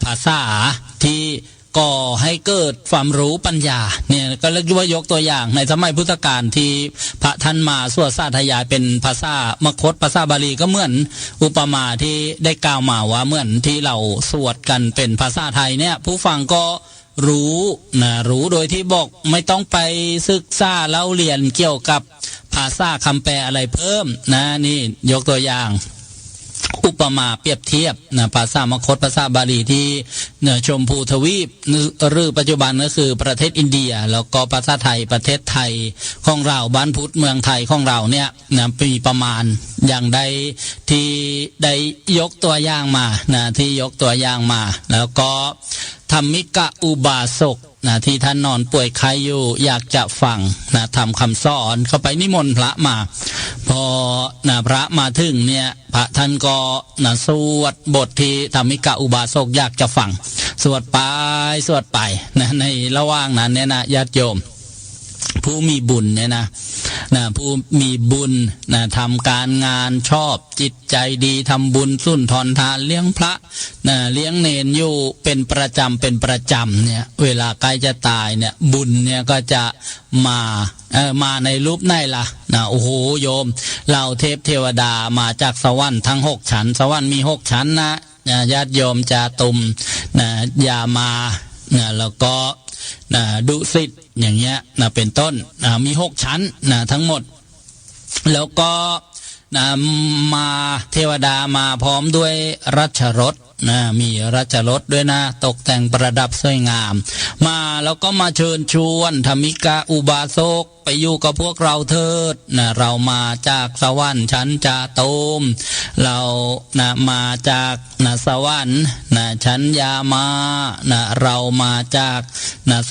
ภาษาที่ก่อให้เกิดความรู้ปัญญาเนี่ยก็เรียกว่ายกตัวอย่างในสมัยพุทธกาลที่พระท่านมาสวดสาธยายเป็นภาษามคธภาษาบาลีก็เหมือนอุปมาที่ได้กล่าวมาว่าเหมือนที่เราสวดกันเป็นภาษาไทยเนี่ยผู้ฟังก็รู้โดยที่บอกไม่ต้องไปศึกษาเล่าเรียนเกี่ยวกับภาษาคำแปลอะไรเพิ่มนี่ยกตัวอย่างอุปมาเปรียบเทียบภาษามคธภาษาบาลีที่ชมพูทวีปหรือปัจจุบันก็คือประเทศอินเดียแล้วก็ภาษาไทยประเทศไทยของเราบ้านพุทธเมืองไทยของเราเนี่ยมีประมาณอย่างใดที่ได้ยกตัวอย่างมาที่ยกตัวอย่างมาแล้วก็ธรรมิกะอุบาสกที่ท่านนอนป่วยไข้อยู่อยากจะฟังทำคำสอนเข้าไปนิมนต์พระมาพอพระมาถึงเนี่ยพระท่านก็สวดบทที่ธรรมิกะอุบาสกอยากจะฟังสวดไปในระหว่างนั้นเนี่ยญาติโยมผู้มีบุญเนี่ยผู้มีบุญทำการงานชอบจิตใจดีทำบุญสุนทรทานเลี้ยงพระเลี้ยงเนรอยู่เป็นประจำเนี่ยเวลาใกล้จะตายเนี่ยบุญเนี่ยก็จะมาในรูปไหนล่ะโอ้โหโยมเราเทพเทวดามาจากสวรรค์ทั้ง6 ชั้นสวรรค์มี6 ชั้นญาติโยมจะตุมอย่ามาแล้วก็ดุสิตอย่างเงี้ยเป็นต้นมี6 ชั้นทั้งหมดแล้วก็มาเทวดามาพร้อมด้วยราชรถมีราชรถด้วยตกแต่งประดับสวยงามมาแล้วก็มาเชิญชวนธรรมิกะอุบาสกไปอยู่กับพวกเราเถิดเรามาจากสวรรค์ชั้นจาตุมเรามาจากสวรรค์ชั้นยามาเรามาจาก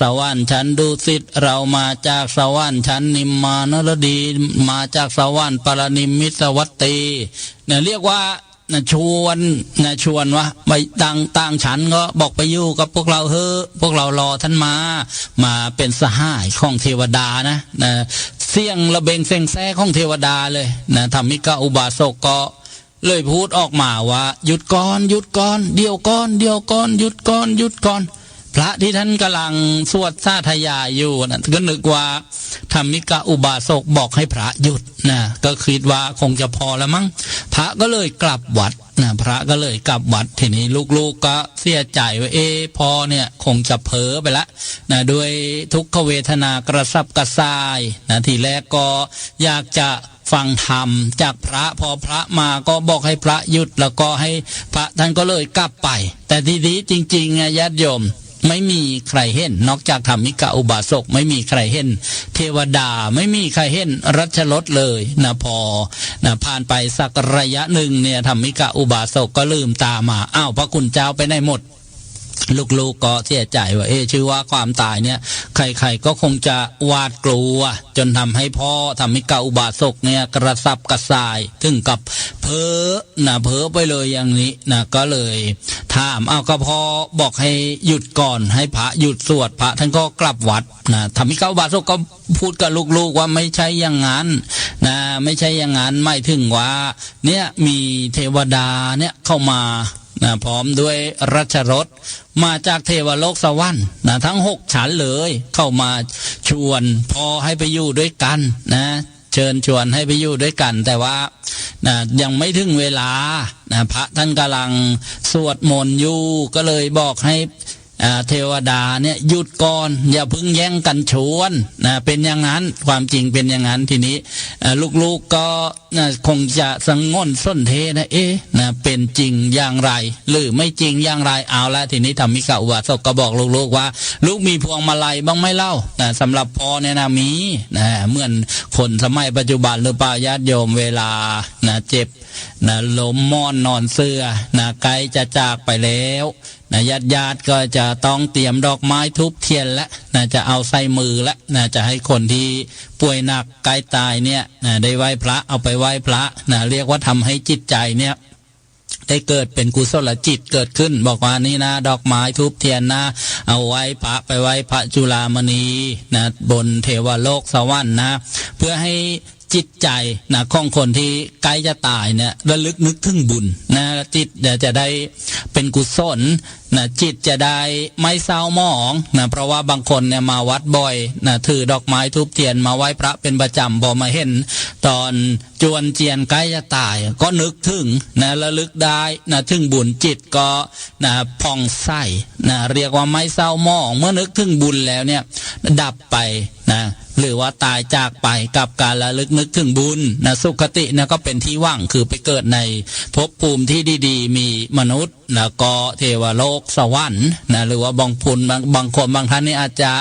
สวรรค์ชั้นดุสิตเรามาจากสวรรค์ชั้นนิมมานรดีมาจากสวรรค์ปรนิมมิตวัตตีเรียกว่า ชวนว่าไปต่างฉันก็บอกไปอยู่กับพวกเราเฮ้อพวกเรารอท่านมาเป็นสหายของเทวดานะเสียงระเบงเซ็งแซ่ของเทวดาเลยนะธรรมิกาอุบาสกก็เลยพูดออกมาว่าหยุดก่อนเดี๋ยวก่อนหยุดก่อนพระที่ท่านกำลังสวดสาธยายอยู่นะก็นึกว่าธรรมิกาอุบาสกบอกให้พระหยุดนะก็คิดว่าคงจะพอแล้วมั้งพระก็เลยกลับวัดนะพระก็เลยกลับวัดทีนี้ลูกๆก็เสียใจว่าพอเนี่ยคงจะเผลอไปละนะด้วยทุกขเวทนากระสับกระส่ายนะทีแรกก็อยากจะฟังธรรมจากพระพอพระมาก็บอกให้พระหยุดแล้วก็ให้พระท่านก็เลยกลับไปแต่ทีนี้จริงๆญาติโยมไม่มีใครเห็นนอกจากธรรมิกาอุบาสกไม่มีใครเห็นเทวดาไม่มีใครเห็นรัชรสเลยนะพอนะผ่านไปสักระยะหนึ่งเนี่ยธรรมิกาอุบาสกก็ลืมตามาอ้าวพระคุณเจ้าไปไหนหมดลูกๆก็เสียใจว่าชื่อว่าความตายเนี่ยใครๆก็คงจะหวาดกลัวจนทำให้พ่อธรรมิกาอุบาสกเนี่ยกระสับกระส่ายถึงกับเพ้อไปเลยอย่างนี้นะก็เลยถามก็พอบอกให้หยุดก่อนให้พระหยุดสวดพระท่านก็กลับวัดนะธรรมิกาอุบาสกก็พูดกับลูกๆว่าไม่ใช่อย่างนั้นนะไม่ใช่อย่างนั้นไม่ถึงว่าเนี่ยมีเทวดาเนี่ยเข้ามานะพร้อมด้วยรัชรสมาจากเทวโลกสวรรค์นะทั้ง6ชั้นเลยเข้ามาชวนพอให้ไปอยู่ด้วยกันนะเชิญชวนให้ไปอยู่ด้วยกันแต่ว่านะยังไม่ถึงเวลานะพระท่านกำลังสวดมนต์อยู่ก็เลยบอกให้เทวดาเนี่ยหยุดก่อนอย่าเพิ่งแย่งกันชวนนะเป็นอย่างนั้นความจริงเป็นอย่างนั้นทีนี้ลูกๆก็คงจะสังงนส้นเทนะนะเป็นจริงอย่างไรหรือไม่จริงอย่างไรเอาละทีนี้ธรรมิกาอุบาสกก็บอกลูกๆว่าลูกมีพวงมาลัยบ้างไหมเล่านะสำหรับพ่อเนี่ยนะมีนะเหมือนคนสมัยปัจจุบันหรือเปล่าญาติโยมเวลานะเจ็บนะล้มม่อนนอนเสื่อนะใกล้จะจากไปแล้วนะญาติก็จะต้องเตรียมดอกไม้ทุบเทียนและนะจะเอาใส่มือและนะจะให้คนที่ป่วยหนักใกล้ตายเนี่ยนะได้ไหว้พระเอาไปไหว้พระนะเรียกว่าทำให้จิตใจเนี่ยได้เกิดเป็นกุศลจิตเกิดขึ้นบอกว่านี่นะดอกไม้ทุบเทียนนะเอาไว้พระไปไว้พระจุฬามณีนะบนเทวโลกสวรรค์นะเพื่อให้จิตใจนะของคนที่ใกล้จะตายเนี่ยระลึกนึกถึงบุญนะจิตจะได้เป็นกุศลนะจิตจะได้ไม่เศร้าหมองนะเพราะว่าบางคนเนี่ยมาวัดบ่อยนะถือดอกไม้ทุบเทียนมาไหว้พระเป็นประจำพอมาเห็นตอนจวนเจียนใกล้จะตายก็นึกถึงนะระลึกได้นะถึงบุญจิตก็นะผ่องใสนะเรียกว่าไม่เศร้าหมองเมื่อนึกถึงบุญแล้วเนี่ยดับไปนะหรือว่าตายจากไปกับการระลึกนึกถึงบุญนะสุคติเนี่ยก็เป็นที่ว่างคือไปเกิดในภพภูมิที่ดีๆมีมนุษย์แล้วก็เทวโลกสวรรค์นะหรือว่าบางคนบางท่านนี่อาจจะ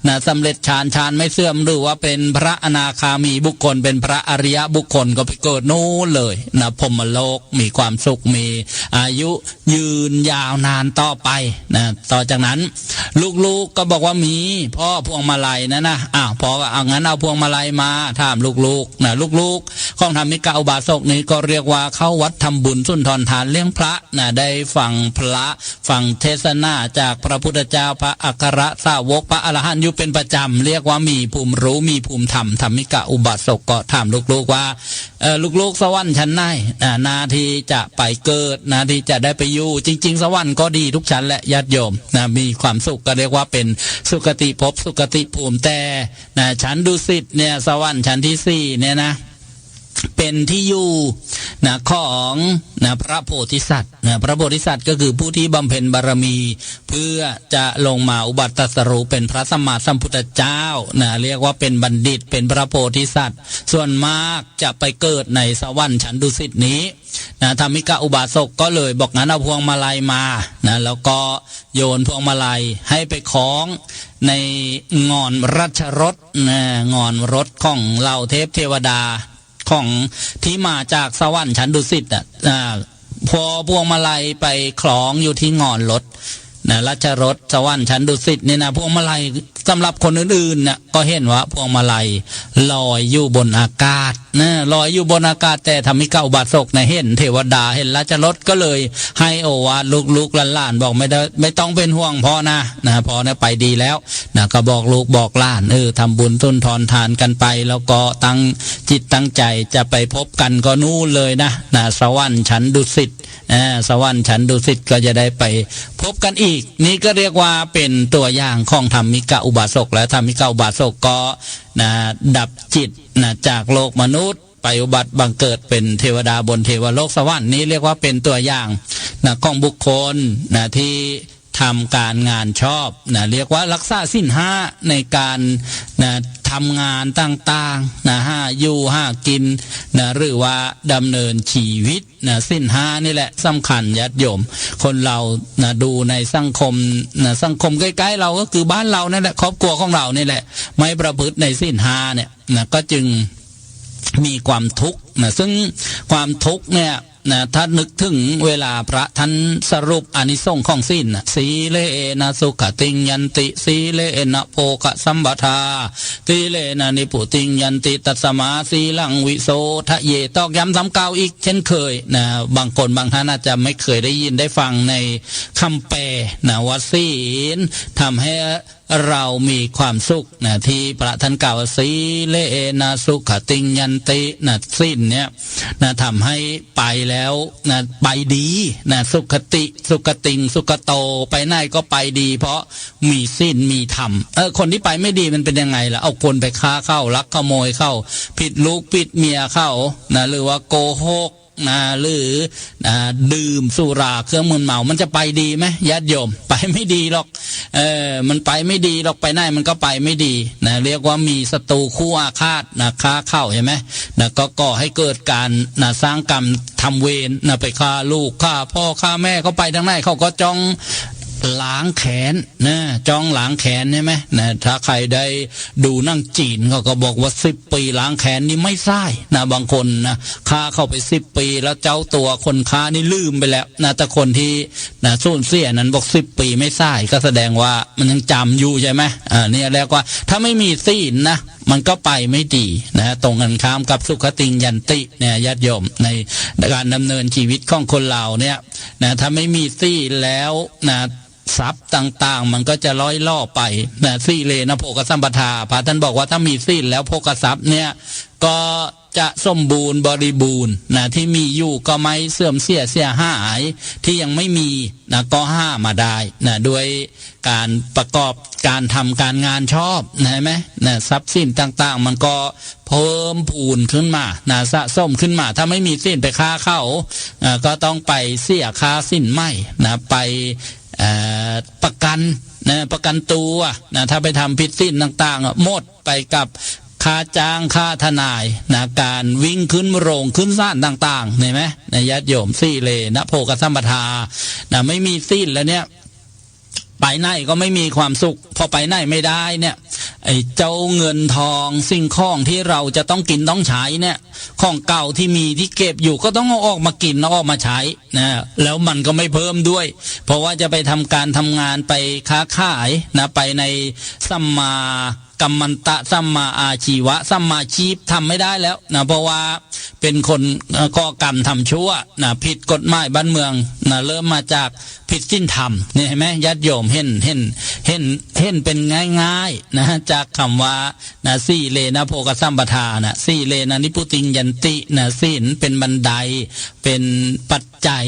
นะสำเร็จฌานไม่เสื่อมหรือว่าเป็นพระอนาคามีบุคคลเป็นพระอริยบุคคลก็ไปเกิดนู้นเลยนะพรหมโลกมีความสุขมีอายุยืนยาวนานต่อไปนะต่อจากนั้นลูกๆก็บอกว่ามีพ่อพวงมาลัยนะพอเอางั้นเอาพวงมาลัยมาถามลูกๆนะลูกๆของธรรมิกาอุบาสกนี้ก็เรียกว่าเข้าวัดทำบุญสุนทรทานเลี้ยงพระนะได้ฟังพระฟังเทศนาจากพระพุทธเจ้าพระอัครสาวกพระอรหันต์อยู่เป็นประจำเรียกว่ามีภูมิรู้มีภูมิธรรมธรรมิกาอุบาสกก็ถามลูกๆว่าลูกๆสวรรค์ชั้นไหนนาทีจะไปเกิดนาทีจะได้ไปอยู่จริงๆสวรรค์ก็ดีทุกชั้นและญาติโยมนะมีความสุขก็เรียกว่าเป็นสุคติภพสุคติภูมิแต่นะชั้นดุสิตเนี่ยสวรรค์ชั้นที่4เนี่ยนะเป็นที่อยู่นะของนะพระโพธิสัตว์นะพระโพธิสัตว์ก็คือผู้ที่บำเพ็ญบารมีเพื่อจะลงมาอุบัติตรัสรู้เป็นพระสัมมาสัมพุทธเจ้านะเรียกว่าเป็นบัณฑิตเป็นพระโพธิสัตว์ส่วนมากจะไปเกิดในสวรรค์ชั้นดุสิตนี้นะธรรมิกาอุบาสกก็เลยบอกงั้นเอาพวงมาลัยมานะแล้วก็โยนพวงมาลัยให้ไปคล้องในงอนราชรถนะงอนรถของเหล่าเทพเทวดาของที่มาจากสวรรค์ชั้นดุสิตพอพวงมาลัยไปคล้องอยู่ที่งอนรถนะราชรถสวรรค์ชั้นดุสิตเนี่ยนะพวงมาลัย สำหรับคนอื่นๆเนี่ยก็เห็นว่าพวงมาลัยลอยอยู่บนอากาศนะลอยอยู่บนอากาศแต่ธรรมิกาอุบาสกเนี่ยเห็นเทวดาเห็นราชรถก็เลยให้โอวาทลูกๆหลานๆบอกไม่ต้องเป็นห่วงพ่อนะพ่อเนี่ยไปดีแล้วนะก็บอกลูกบอกหลานทำบุญทุนทอนทานกันไปแล้วก็ตั้งจิตตั้งใจจะไปพบกันก็นู่นเลยนะสวรรค์ชั้นดุสิตสวรรค์ชั้นดุสิตก็จะได้ไปพบกันอีกนี่ก็เรียกว่าเป็นตัวอย่างของธรรมิกาอุบาสกและธรรมิกาอุบาสกก็ดับจิตจากโลกมนุษย์ไปอุบัติบังเกิดเป็นเทวดาบนเทวโลกสวรรค์นี้เรียกว่าเป็นตัวอย่างของบุคคลที่ทำการงานชอบเรียกว่ารักษาศีลห้าในการทำงานต่างๆห้าอยู่ห้ากินหรือว่าดำเนินชีวิตศีลห้านี่แหละสำคัญญาติโยมคนเราดูในสังคมใกล้ๆเราก็คือบ้านเรานั่นแหละครอบครัวของเรานี่แหละไม่ประพฤติในศีลห้าเนี่ยก็จึงมีความทุกข์ซึ่งความทุกข์เนี่ยถ้านึกถึงเวลาพระท่านสรุปอานิสงส์ของศีลสีเลนะสุขติงยันติสีเลนะโภคสัมปทาสีเลนะนิพุติงยันติตัสมาสีลังวิโสทะเยตอกย้ำซ้ำเก่าอีกเช่นเคยบางคนบางท่านอาจจะไม่เคยได้ยินได้ฟังในคำแปลว่าศีลทำให้เรามีความสุขที่พระท่านกล่าวสีเลนะสุขติงยันติศีลเนี่ยทำให้ไปแล้วไปดีสุขติสุขติงสุขโตไปไหนก็ไปดีเพราะมีศีลมีธรรมคนที่ไปไม่ดีมันเป็นยังไงล่ะเอาคนไปฆ่าเข้าลักขโมยเข้าผิดลูกผิดเมียเข้าหรือว่าโกหกหรือดื่มสุราเครื่องมึนเมามันจะไปดีไหมญาติโยมไปไม่ดีหรอกมันไปไม่ดีหรอกไปไหนมันก็ไปไม่ดีเรียกว่ามีศัตรูคู่อาฆาตฆ่าเข้าเห็นไหมก็ก่อให้เกิดการสร้างกรรมทำเวรไปฆ่าลูกฆ่าพ่อฆ่าแม่เขาไปทางไหนเขาก็จ้องล้างแขนจ้องล้างแขนใช่ไหมถ้าใครได้ดูนั่งจีนเขาก็บอกว่า10 ปีล้างแขนนี่ไม่ใช่บางคนฆ่าเข้าไป10 ปีแล้วเจ้าตัวคนฆ่านี่ลืมไปแล้วแต่คนที่สูญเสียนั้นบอก10 ปีไม่ใช่ก็แสดงว่ามันยังจำอยู่ใช่ไหมนี่เรียกว่าถ้าไม่มีศีลมันก็ไปไม่ดีตรงกันข้ามกับสุขติงยันติญาติโยมในการดำเนินชีวิตของคนเราเนี่ยถ้าไม่มีศีลแล้วทรัพย์ต่างๆมันก็จะล่อยล่อไปศีเลนะโภคสัมปทาพระท่านบอกว่าถ้ามีศีลแล้วโภคทรัพย์เนี่ยก็จะสมบูรณ์บริบูรณ์ที่มีอยู่ก็ไม่เสื่อมเสียหายที่ยังไม่มีก็ห้ามาได้ด้วยการประกอบการทำการงานชอบเห็นไหมทรัพย์สินต่างๆมันก็เพิ่มพูนขึ้นมาสะสมขึ้นมาถ้าไม่มีสินไปค้าเข้าก็ต้องไปเสียค่าสินใหม่ไปประกันตัวถ้าไปทำผิดสินต่างๆหมดไปกับค่าจ้างค่าทนายการวิ่งขึ้นโรงขึ้นศาลต่างๆเห็นไหมญาติโยมศีเลนะโภคสัมปทาไม่มีศีลแล้วเนี่ยไปไหนก็ไม่มีความสุขพอไปไหนไม่ได้เนี่ยไอ้เจ้าเงินทองสิ่งของที่เราจะต้องกินต้องใช้เนี่ยของเก่าที่มีที่เก็บอยู่ก็ต้องเอาออกมากินเอาออกมาใช้แล้วมันก็ไม่เพิ่มด้วยเพราะว่าจะไปทำการทำงานไปค้าขายไปในสัมมากัมมันตะสัมมาอาชีวะสัมมาชีพทำไม่ได้แล้วเพราะว่าเป็นคนก่อกรรมทำชั่วผิดกฎหมายบ้านเมืองเริ่มมาจากผิดศีลธรรมนี่เห็นไหมญาติโยมเห็นเป็นง่ายๆจากคำว่าสีเลนะโภคสัมปทาสีเลนะนิพุติงยันติศีลเป็นบันไดเป็นปัจจัย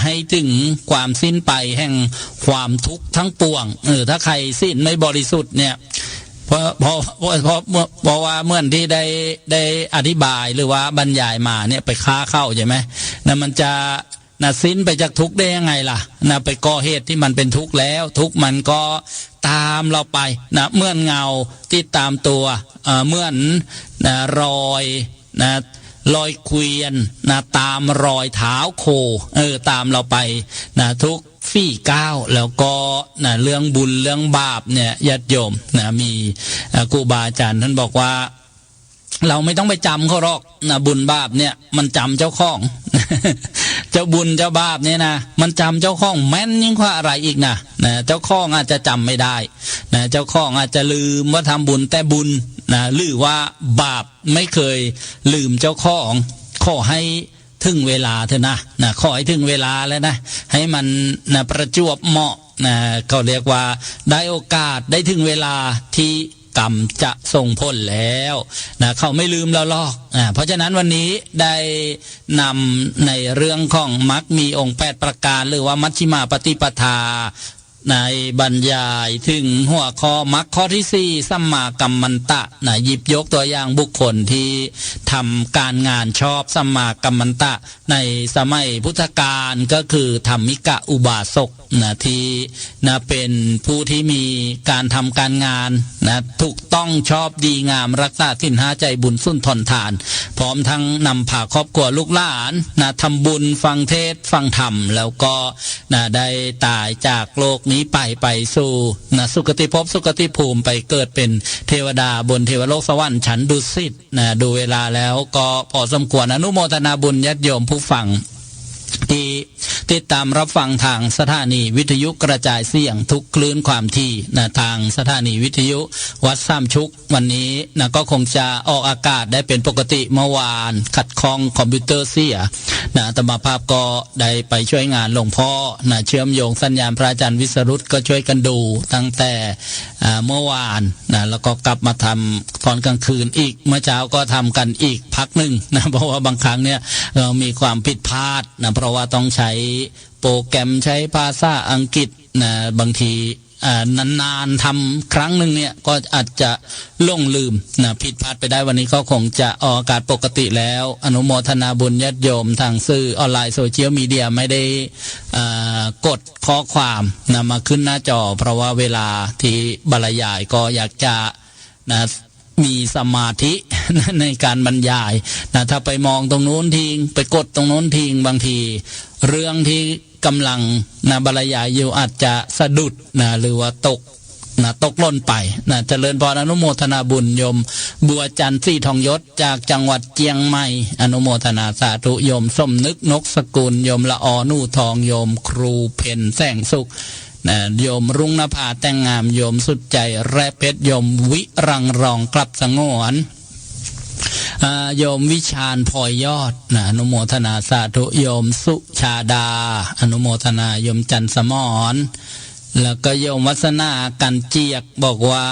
ให้ถึงความสิ้นไปแห่งความทุกข์ทั้งปวงถ้าใครศีลไม่บริสุทธิ์เนี่ยเพราะว่าเมื่อที่ได้อธิบายหรือว่าบรรยายมาเนี่ยไปค้าเข้าใช่ไหมมันจะสิ้นไปจากทุกข์ได้ยังไงล่ะไปก่อเหตุที่มันเป็นทุกข์แล้วทุกข์มันก็ตามเราไปเหมือนเงาที่ตามตัวเหมือนรอยเกวียนตามรอยเท้าโคตามเราไปทุกฟี่ก้าวแล้วก็เรื่องบุญเรื่องบาปเนี่ยญาติโยมมีครูบาอาจารย์ท่านบอกว่าเราไม่ต้องไปจำเขาหรอกบุญบาปเนี่ยมันจำเจ้าของ จ้าบุญเจ้าบาปเนี่ยนะมันจำเจ้าของแม่นยิ่งกว่าอะไรอีกนะเจ้าของอาจจะจำไม่ได้นะเจ้าของอาจจะลืมว่าทำบุญแต่บุญนะหรือว่าบาปไม่เคยลืมเจ้าของขอให้ถึงเวลาเถอะนะขอให้ถึงเวลาแล้วนะให้มันนะประจวบเหมาะนะเขาเรียกว่าได้โอกาสได้ถึงเวลาที่กรรมจะส่งผลแล้วนะเขาไม่ลืมเราหรอกเพราะฉะนั้นวันนี้ได้นำในเรื่องของมรรคมีองค์8ประการหรือว่ามัชฌิมาปฏิปทาในบรรยายถึงหัวข้อมรรคข้อที่4สัมมากัมมันตะหยิบยกตัวอย่างบุคคลที่ทำการงานชอบสัมมากัมมันตะในสมัยพุทธกาลก็คือธรรมิกะอุบาสกที่เป็นผู้ที่มีการทำการงานถูกต้องชอบดีงามรักษาศีล5ใจบุญสุนทรทานพร้อมทั้งนำพาครอบครัวลูกหลานทำบุญฟังเทศน์ฟังธรรมแล้วก็ได้ตายจากโลกนี้ไปสู่สุคติภพสุคติภูมิไปเกิดเป็นเทวดาบนเทวโลกสวรรค์ชั้นดุสิตดูเวลาแล้วก็พอสมควรอนุโมทนาบุญญาติโยมผู้ฟังที่ติดตามรับฟังทางสถานีวิทยุกระจายเสียงทุกคลื่นความถี่ทางสถานีวิทยุวัดสามชุกวันนี้ก็คงจะออกอากาศได้เป็นปกติเมื่อวานขัดข้องคอมพิวเตอร์เสียอาตมาภาพก็ได้ไปช่วยงานหลวงพ่อเชื่อมโยงสัญญาณพระอาจารย์วิสรุตก็ช่วยกันดูตั้งแต่เมื่อวานแล้วก็กลับมาทำตอนกลางคืนอีกเมื่อเช้าก็ทำกันอีกพักหนึ่งเพราะว่าบางครั้งเนี่ยเรามีความผิดพลาดเพราะว่าต้องใช้โปรแกรมใช้ภาษาอังกฤษบางทีนานๆทำครั้งหนึ่งเนี่ยก็อาจจะหลงลืมผิดพลาดไปได้วันนี้ก็คงจะออกอากาศปกติแล้วอนุโมทนาบุญญาติโยมทางสื่อออนไลน์โซเชียลมีเดียไม่ได้กดข้อความมาขึ้นหน้าจอเพราะว่าเวลาที่บรรยายก็อยากจะมีสมาธิในการบรรยายถ้าไปมองตรงนู้นทิ้งไปกดตรงนู้นทิ้งบางทีเรื่องที่กำลังบรรยายอยู่อาจจะสะดุดหรือว่าตกหล่นไปเจริญพรอนุโมทนาบุญโยมบัวจันทร์สี่ทองยศจากจังหวัดเจียงใหม่อนุโมทนาสาธุโยมสมนึกนกสกุลโยมละออนู่ทองโยมครูเพ็ญแสงสุขโยมรุ่งนภาแต่งงามโยมสุดใจแร่เพชรโยมวิรังรองกลับสงวนโยมวิชาญพลอยยอดอนุโมทนาสาธุโยมสุชาดาอนุโมทนาโยมจันทร์สมรแล้วก็โยมวัฒนากันเจียกบอกว่า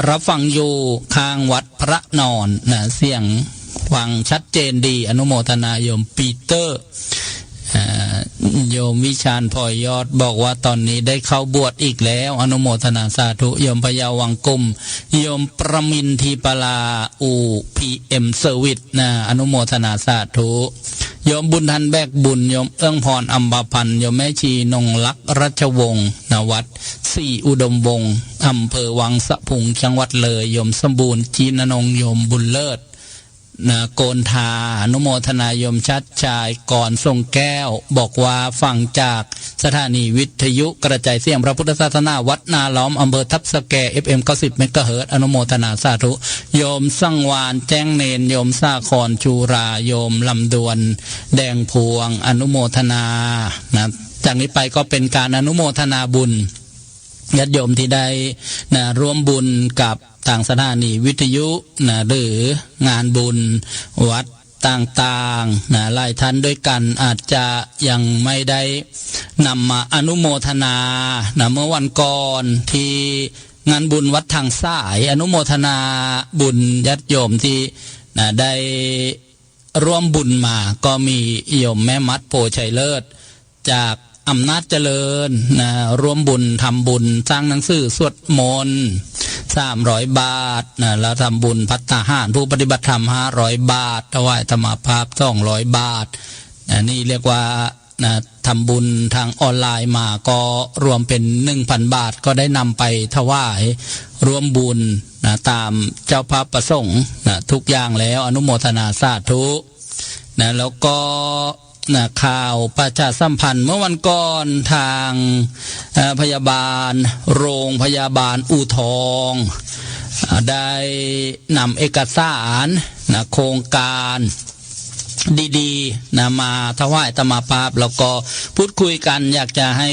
รับฟังอยู่ข้างวัดพระนอนเสียงฟังชัดเจนดีอนุโมทนาโยมปีเตอร์โยมวิชาญพลอยยอดบอกว่าตอนนี้ได้เข้าบวชอีกแล้วอนุโมทนาสาธุโยมพยาวังกุมโยมประมินทีปลาอูPMเซอร์วิสอนุโมทนาสาธุโยมบุญทันแบกบุญโยมเอื้องพรอัมบาพันธ์โยมแม่ชีนงลักษณ์รัชวงศ์วัดสี่อุดมวงศ์อำเภอวังสะพุงจังหวัดเลยโยมสมบูรณ์จีนนงโยมบุญเลิศโกนทาอนุโมทนายมชัดชายก่อนทรงแก้วบอกว่าฟังจากสถานีวิทยุกระจายเสียงพระพุทธศาสนาวัดนาล้อมอำเภอทับสแก FM 90 เมกะเฮิรตซ์อนุโมทนาสาธุโยมสังวานแจ้งเนนโยมสาครชูราโยมลำดวนแดงพวงอนุโมทนาจากนี้ไปก็เป็นการอนุโมทนาบุญญาติโยมที่ได้ร่วมบุญกับทางสถานีวิทยุหรืองานบุญวัดต่างๆหลายท่านด้วยกันอาจจะยังไม่ได้นำมาอนุโมทนาเมื่อวันก่อนที่งานบุญวัดทางสายอนุโมทนาบุญญาติโยมที่ได้ร่วมบุญมาก็มีโยมแม่มัดโพชัยเลิศจากอำนาจเจริญร่วมบุญทำบุญสร้างหนังสือสวดมนต์300 บาทแล้วทำบุญภัตตาหารผู้ปฏิบัติธรรม500 บาทถวายธรรมภาพ200 บาทนี่เรียกว่าทำบุญทางออนไลน์มาก็รวมเป็น 1,000 บาทก็ได้นำไปถวายร่วมบุญตามเจ้าภาพประสงค์ทุกอย่างแล้วอนุโมทนาสาธุแล้วก็ข่าวประชาสัมพันธ์เมื่อวันก่อนทางพยาบาลโรงพยาบาลอู่ทองได้นำเอกสารโครงการ ดีๆนะมาถวายอาตมาภาพแล้วก็พูดคุยกันอยากจะให้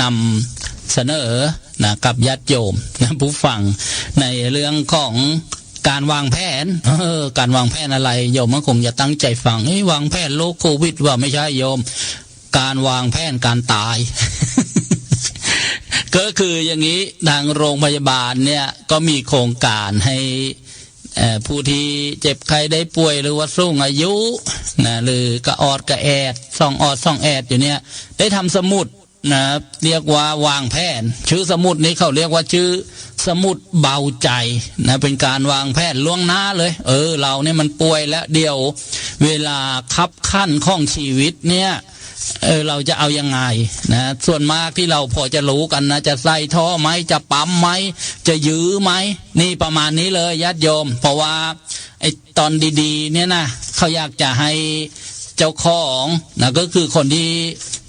นำเสนอนะกับญาติโยมนะผู้ฟังในเรื่องของการวางแผนการวางแผนอะไรโยมมันคงจะตั้งใจฟังวางแผนโรคโควิดว่าไม่ใช่โยมการวางแผนการตาย ก็คืออย่างนี้ทางโรงพยาบาลเนี่ยก็มีโครงการให้ผู้ที่เจ็บไข้ได้ป่วยหรือว่าสูงอายุนะหรือกระออดกระแอดส่องแอดอยู่เนี่ยได้ทำสมุดนะเรียกว่าวางแผนชื่อสมุดนี้เขาเรียกว่าชื่อสมุดเบาใจนะเป็นการวางแผนล่วงหน้าเลยเราเนี่ยมันป่วยแล้วเดี๋ยวเวลาคับขั้นของชีวิตเนี่ยเราจะเอายังไงนะส่วนมากที่เราพอจะรู้กันนะจะใส่ท่อไหมจะปั๊มไหมจะยื้อไหมนี่ประมาณนี้เลยญาติโยมเพราะว่าไอ้ตอนดีๆเนี่ยนะเขาอยากจะให้เจ้าของนะก็คือคนที่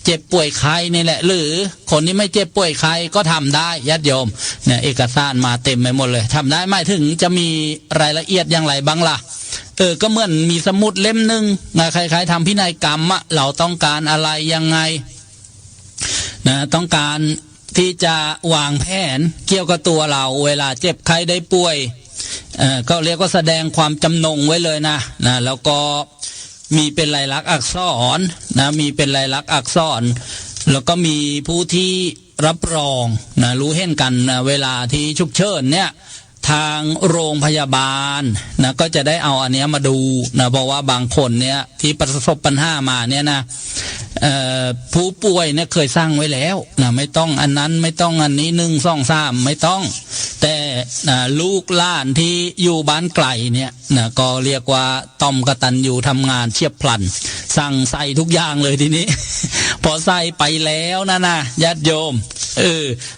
เจ็บป่วยไข้นี่แหละหรือคนที่ไม่เจ็บป่วยไข้ก็ทำได้ญาติโยมเนี่ยเอกสารมาเต็มไปหมดเลยทำได้ไม่ถึงจะมีรายละเอียดอย่างไรบ้างล่ะก็เหมือนมีสมุดเล่มหนึ่งนะคล้ายๆทำพินัยกรรมอะเราต้องการอะไรยังไงนะต้องการที่จะวางแผนเกี่ยวกับตัวเราเวลาเจ็บไข้ได้ป่วยก็เรียกว่าแสดงความจำนงไว้เลยนะแล้วก็มีเป็นลายลักษณ์อักษรนะมีเป็นลายลักษณ์อักษรแล้วก็มีผู้ที่รับรองนะรู้เห็นกันนะเวลาที่ฉุกเฉินเนี่ยทางโรงพยาบาลนะก็จะได้เอาอันเนี้ยมาดูนะเพราะว่าบางคนเนี่ยที่ประสบปัญหามาเนี่ยนะผู้ป่วยเนี่ยเคยสร้างไว้แล้วนะไม่ต้องอันนั้นไม่ต้องอันนี้1 2 3ไม่ต้องแต่ลูกหลานที่อยู่บ้านไกลเนี่ยนะก็เรียกว่าต้อมกตัญญูทำงานเฉียบพลันสั่งใส่ทุกอย่างเลยทีนี้ พอใส่ไปแล้วนะญาติโยม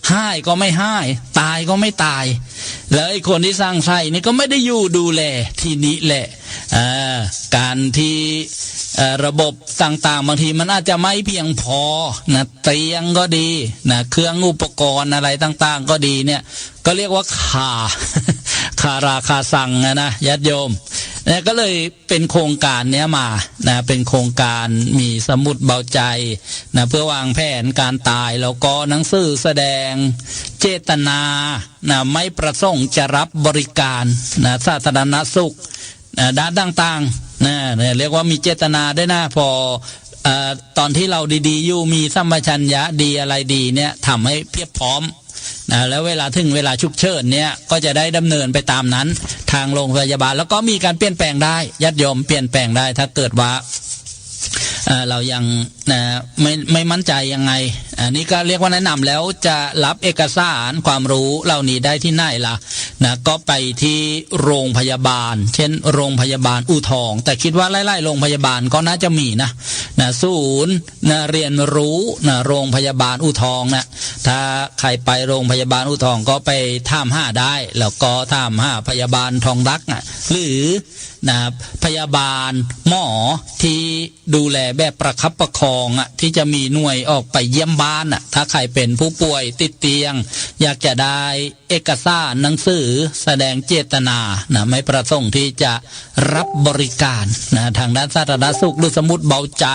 ให้ก็ไม่ให้ตายก็ไม่ตายแล้วไอ้คนที่สร้างไส้นี่ก็ไม่ได้อยู่ดูแลทีนี้แหละการที่ระบบต่างๆบางทีมันอาจจะไม่เพียงพอนะเตียงก็ดีนะเครื่องอุปกรณ์อะไรต่างๆก็ดีเนี่ยก็เรียกว่าค่าราคาสั่งนะญาติโยมเนี่ยก็เลยเป็นโครงการเนี้ยมานะเป็นโครงการมีสมุดเบาใจนะเพื่อวางแผนการตายแล้วก็หนังสือแสดงเจตนานะไม่ประสงค์จะรับบริการนะสาธารณสุขด้านต่างๆนะเรียกว่ามีเจตนาด้วยนะพอตอนที่เราดีๆอยู่มีสัมปชัญญะดีอะไรดีเนี่ยทำให้เพียบพร้อมแล้วเวลาถึงเวลาฉุกเฉินเนี่ยก็จะได้ดำเนินไปตามนั้นทางโรงพยาบาลแล้วก็มีการเปลี่ยนแปลงได้ญาติโยมเปลี่ยนแปลงได้ถ้าเกิดว่าเรายังไม่มั่นใจยังไงอันนี้ก็เรียกว่าแนะนำแล้วจะรับเอกสารความรู้เหล่านี้ได้ที่ไหนล่ะนะก็ไปที่โรงพยาบาลเช่นโรงพยาบาลอู่ทองแต่คิดว่าไล่ๆโรงพยาบาลก็น่าจะมีนะศูนย์เรียนรู้โรงพยาบาลอู่ทองนะถ้าใครไปโรงพยาบาลอู่ทองก็ไปถามหาได้แล้วก็ถามหาพยาบาลทองรักหรือพยาบาลหมอที่ดูแลแบบประคับประคองที่จะมีหน่วยออกไปเยี่ยมบ้านถ้าใครเป็นผู้ป่วยติดเตียงอยากจะได้เอกสารหนังสือแสดงเจตนาไม่ประสงค์ที่จะรับบริการทางด้านสาธารณสุขหรือสมุดเบาใจ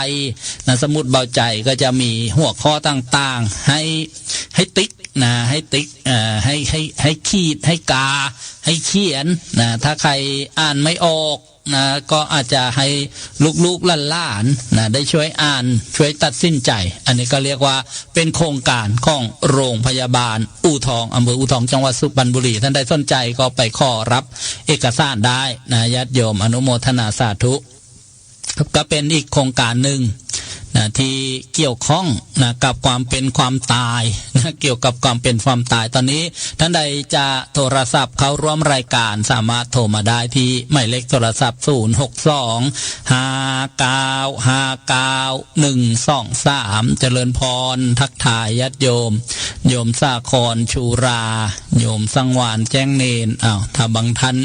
สมุดเบาใจก็จะมีหัวข้อต่างๆให้ติ๊กให้ติ๊กให้ขีดให้กาให้เขียนถ้าใครอ่านไม่ออกก็อาจจะให้ลูกๆหลานๆได้ช่วยอ่านช่วยตัดสินใจอันนี้ก็เรียกว่าเป็นโครงการของโรงพยาบาลอู่ทองอำเภออู่ทองจังหวัดสุพรรณบุรีท่านใดสนใจก็ไปขอรับเอกสารได้ญาติโยมอนุโมทนาสาธุก็เป็นอีกโครงการหนึ่งที่เกี่ยวข้องกับความเป็นความตายเกี่ยวกับความเป็นความตายตอนนี้ท่านใดจะโทรศัพท์เข้าร่วมรายการสามารถโทรมาได้ที่หมายเลขโทรศัพท์062-5959123เจริญพรทักทายญาติโยมโยมสาครชูราโยมสังวานแจ้งเนนถ้าบางท่าน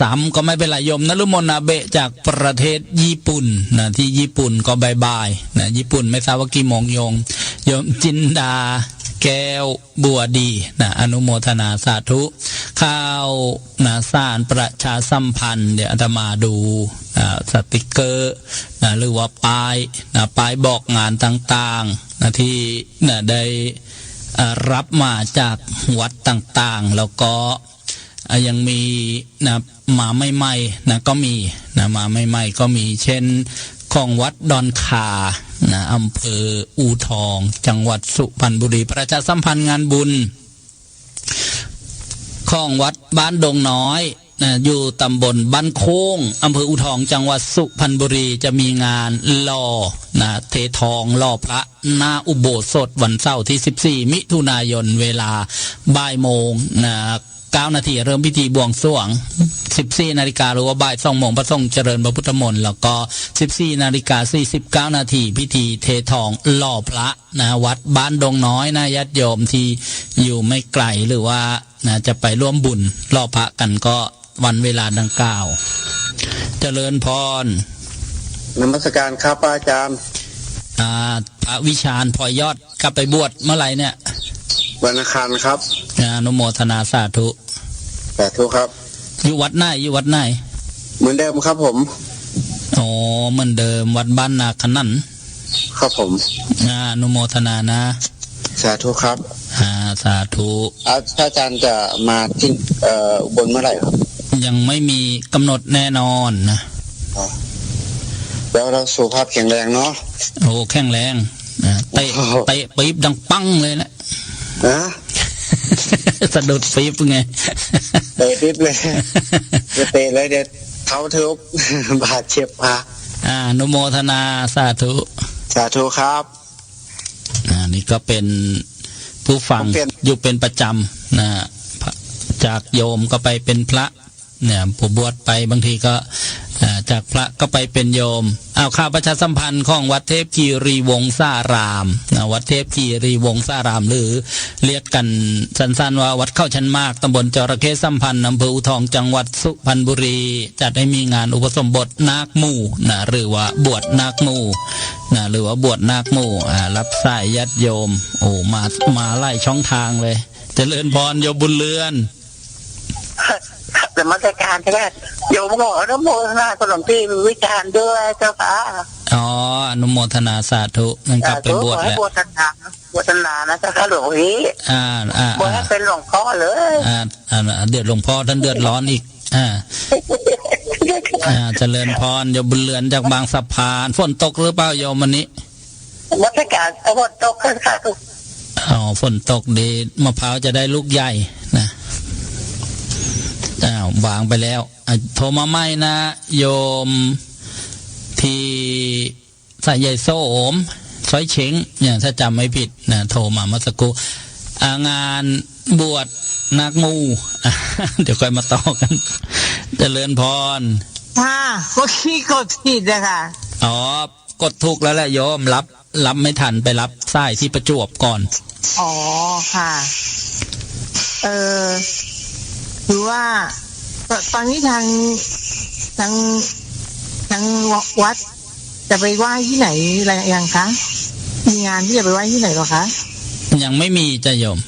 ซ้ำก็ไม่เป็นไรโยมนฤมลอาเบะจากประเทศญี่ปุ่นที่ญี่ปุ่นก็บายๆญี่ปุ่นไม่ทราบว่ากี่โมงโยมจินดา แก้วบัวดีนะอนุโมทนาสาธุข่าวนะสารประชาสัมพันธ์เดี๋ยวอาตมาดูสติกเกอร์นะหรือว่าป้ายบอกงานต่างๆนะที่นะได้รับมาจากวัดต่างๆแล้วก็ยังมีนะมาใหม่ๆนะก็มีนะมาใหม่ๆก็มีเช่นของวัดดอนคานะอำเภออู่ทองจังหวัดสุพรรณบุรีประชาสัมพันธ์งานบุญของวัดบ้านดงน้อยนะอยู่ตำบลบ้านโค้งอำเภออู่ทองจังหวัดสุพรรณบุรีจะมีงานล่อนะเททองล่อพระหน้าอุโบสถวันเสาร์ที่14มิถุนายนเวลาบ่ายโมงนะ9 นาทีเริ่มพิธีบวงสรวง14 นาฬิกาหรือว่าบ่าย2 โมงพระสงฆ์เจริญพระพุทธมนต์แล้วก็14 นาฬิกา 49 นาทีพิธีเททองหล่อพระนะวัดบ้านดงน้อยนะญาติโยมที่อยู่ไม่ไกลหรือว่านะจะไปร่วมบุญหล่อพระกันก็วันเวลาดังกล่าวเจริญพรนมัสการครับอาจารย์พระวิชาญพอยอดกลับไปบวชเมื่อไหร่เนี่ยวันอังคารครับอนุโมทนาสาธุครับอยู่วัดไหนเหมือนเดิมครับผมอ๋อเหมือนเดิมวัดบ้านนาขนันครับผมอนุโมทนานะสาธุครับสาธุอาจารย์จะมาที่บนเมื่อไหร่ครับยังไม่มีกำหนดแน่นอนนะแล้วเราสุขภาพแข็งแรงเนาะโอ้แข็งแรงเตะปี๊บดังปังเลยนะสะดุดปี๊บไงเตะปี๊บเลยจะเตะเลยเดี๋ยวเท้าทุบบาดเจ็บอนุโมทนาสาธุครับนี่ก็เป็นผู้ฟังอยู่เป็นประจำนะจากโยมก็ไปเป็นพระเนี่ยผู้บวชไปบางทีก็จากพระก็ไปเป็นโยมข่าวประชาสัมพันธ์ของวัดเทพคีรีวงศารามวัดเทพคีรีวงศารามหรือเรียกกันสั้นๆว่าวัดเข้าชันมากตำบลจระเข้สัมพันธ์อำเภออู่ทองจังหวัดสุพรรณบุรีจัดให้มีงานอุปสมบทนาคหมู่นะหรือว่าบวชนาคหมู่นะหรือว่าบวชนาคหมู่รับสายญาติโยมมาไล่ช่องทางเลยเจริญพรโยมบุญเรือนแต่มาตรการใช่ไหมโยมก็อนุโมทนาขนมพี่วิจารณ์ด้วยเจ้าค่ะอนุโมทนาสาธุนั่นกลับไปบวชแล้วบวชนานะเจ้าค่ะหลวงพี่บวชให้เป็นหลวงพ่อเลยเดือดหลวงพ่อท่านเดือดร้อนอีกเจริญพรโยมบุญเรือนจากบางสะพานฝนตกหรือเปล่าโยมวันนี้มาตรการฝนตกค่ะฝนตกดีมะพร้าวจะได้ลูกใหญ่นะวางไปแล้วโทรมาใหม่นะโยมที่สายใหญ่โสมซอยเช้งเนี่ยถ้าจำไม่ผิดนะโทรมาเมื่อสักครู่งานบวชนาคหมู่เดี๋ยวค่อยมาต่อกันเจริญพรก็ขี้กดผิดนะคะกดถูกแล้วแหละโยมรับไม่ทันไปรับสายที่ประจวบก่อนค่ะคือว่าตอนนี้ทางวัดจะไปไหว้ที่ไหนอะไรยังคะมีงานที่จะไปไหว้ที่ไหนหรอคะยังไม่มีจะโยม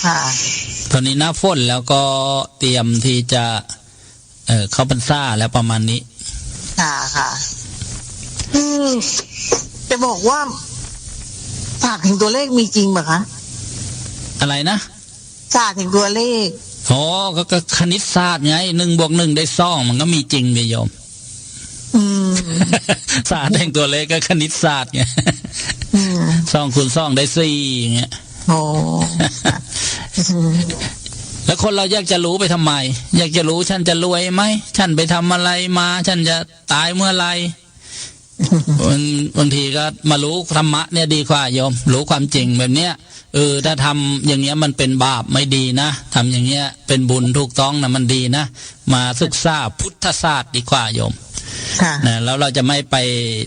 ค่ะตอนนี้หน้าฝนแล้วก็เตรียมที่จะเข้าพรรษาแล้วประมาณนี้ค่ะจะบอกว่าศาสตร์แห่งตัวเลขมีจริงไหมคะอะไรนะศาสตร์แห่งตัวเลขก็คณิตศาสตร์ไง1+1ได้2มันก็มีจริงไปโยมศาสตร์แห่งตัวเลขก็คณิตศาสตร์ไง2 คูณ 2ได้4อย่างเงี้ยแล้วคนเราอยากจะรู้ไปทำไมอยากจะรู้ฉันจะรวยไหมฉันไปทำอะไรมาฉันจะตายเมื่อไรบางทีก็มารู้ธรรมะเนี่ยดีกว่าโยมรู้ความจริงแบบเนี้ยถ้าทำอย่างเงี้ยมันเป็นบาปไม่ดีนะทำอย่างเงี้ยเป็นบุญถูกต้องนะมันดีนะมาศึกษาพุทธศาสตร์ดีกว่าโยมนะแล้วเราจะไม่ไป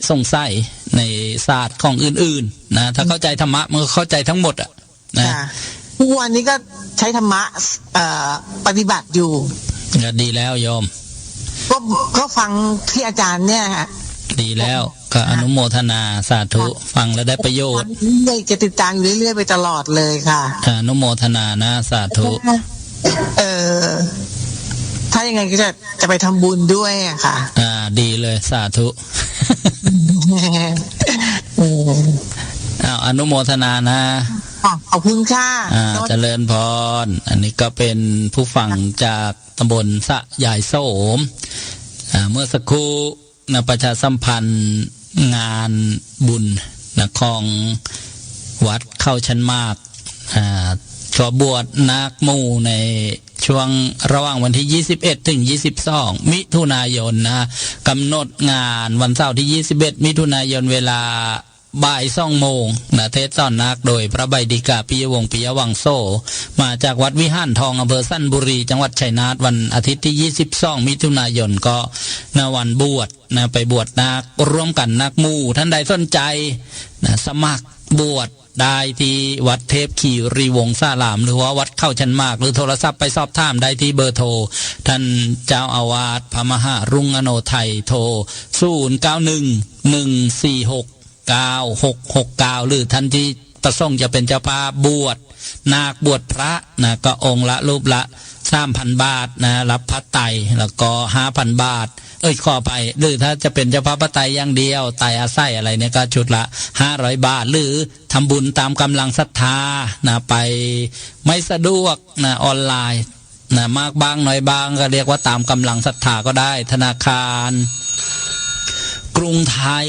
สงสัยในศาสตร์ของอื่นๆนะถ้าเข้าใจธรรมะมันก็เข้าใจทั้งหมดอ่ะนะทุกวันนี้ก็ใช้ธรรมะปฏิบัติอยู่ก็ดีแล้วโยมก็ฟังที่อาจารย์เนี่ยดีแล้ว ก็อนุโมทนาสาธุฟังแล้วได้ประโยชน์จะติดตามอยู่เรื่อยๆไปตลอดเลยค่ะอนุโมทนานะสาธุถ้ายังไงก็จะไปทำบุญด้วยอะค่ะดีเลยสาธุอนุโมทนานะขอบคุณค่ะเจริญพรอันนี้ก็เป็นผู้ฟังจากตำบลสะยายโสมเมื่อสักครู่ประชาสัมพันธ์งานบุญของวัดเข้าชั้นมากขอบวชนาคหมู่ในช่วงระหว่างวันที่21ถึง22มิถุนายนนะกำหนดงานวันเสาร์ที่21มิถุนายนเวลาบ่าย2 โมงนะเทศสอนนาคโดยพระใบดิกาปิยวงศ์ปิยวังโสมาจากวัดวิหารทองอำเภอสันบุรีจังหวัดชัยนาทวันอาทิตย์ที่22มิถุนายนก็ในวันบวชนะไปบวชนาคร่วมกันนาคหมู่ท่านใดสนใจนะสมัครบวชได้ที่วัดเทพคีรีวงศ์สารามหรือว่าวัดเข้าชั้นมากหรือโทรศัพท์ไปสอบถามได้ที่เบอร์โทรท่านเจ้าอาวาสพระมหารุ่งอโนไทยโทร0911469669หรือท่านที่ประสงค์จะเป็นเจ้าภาพบวชนาคบวชพระนะก็องค์ละรูปละ 3,000 บาทนะรับพระไตรแล้วก็ 5,000 บาทขอไปหรือถ้าจะเป็นเจ้าพระพระไตรอย่างเดียวไตรอาศัยอะไรเนี่ยก็ชุดละ500 บาทหรือทำบุญตามกำลังศรัทธานะไปไม่สะดวกนะออนไลน์นะมากบ้างน้อยบ้างก็เรียกว่าตามกำลังศรัทธาก็ได้ธนาคารกรุงไทย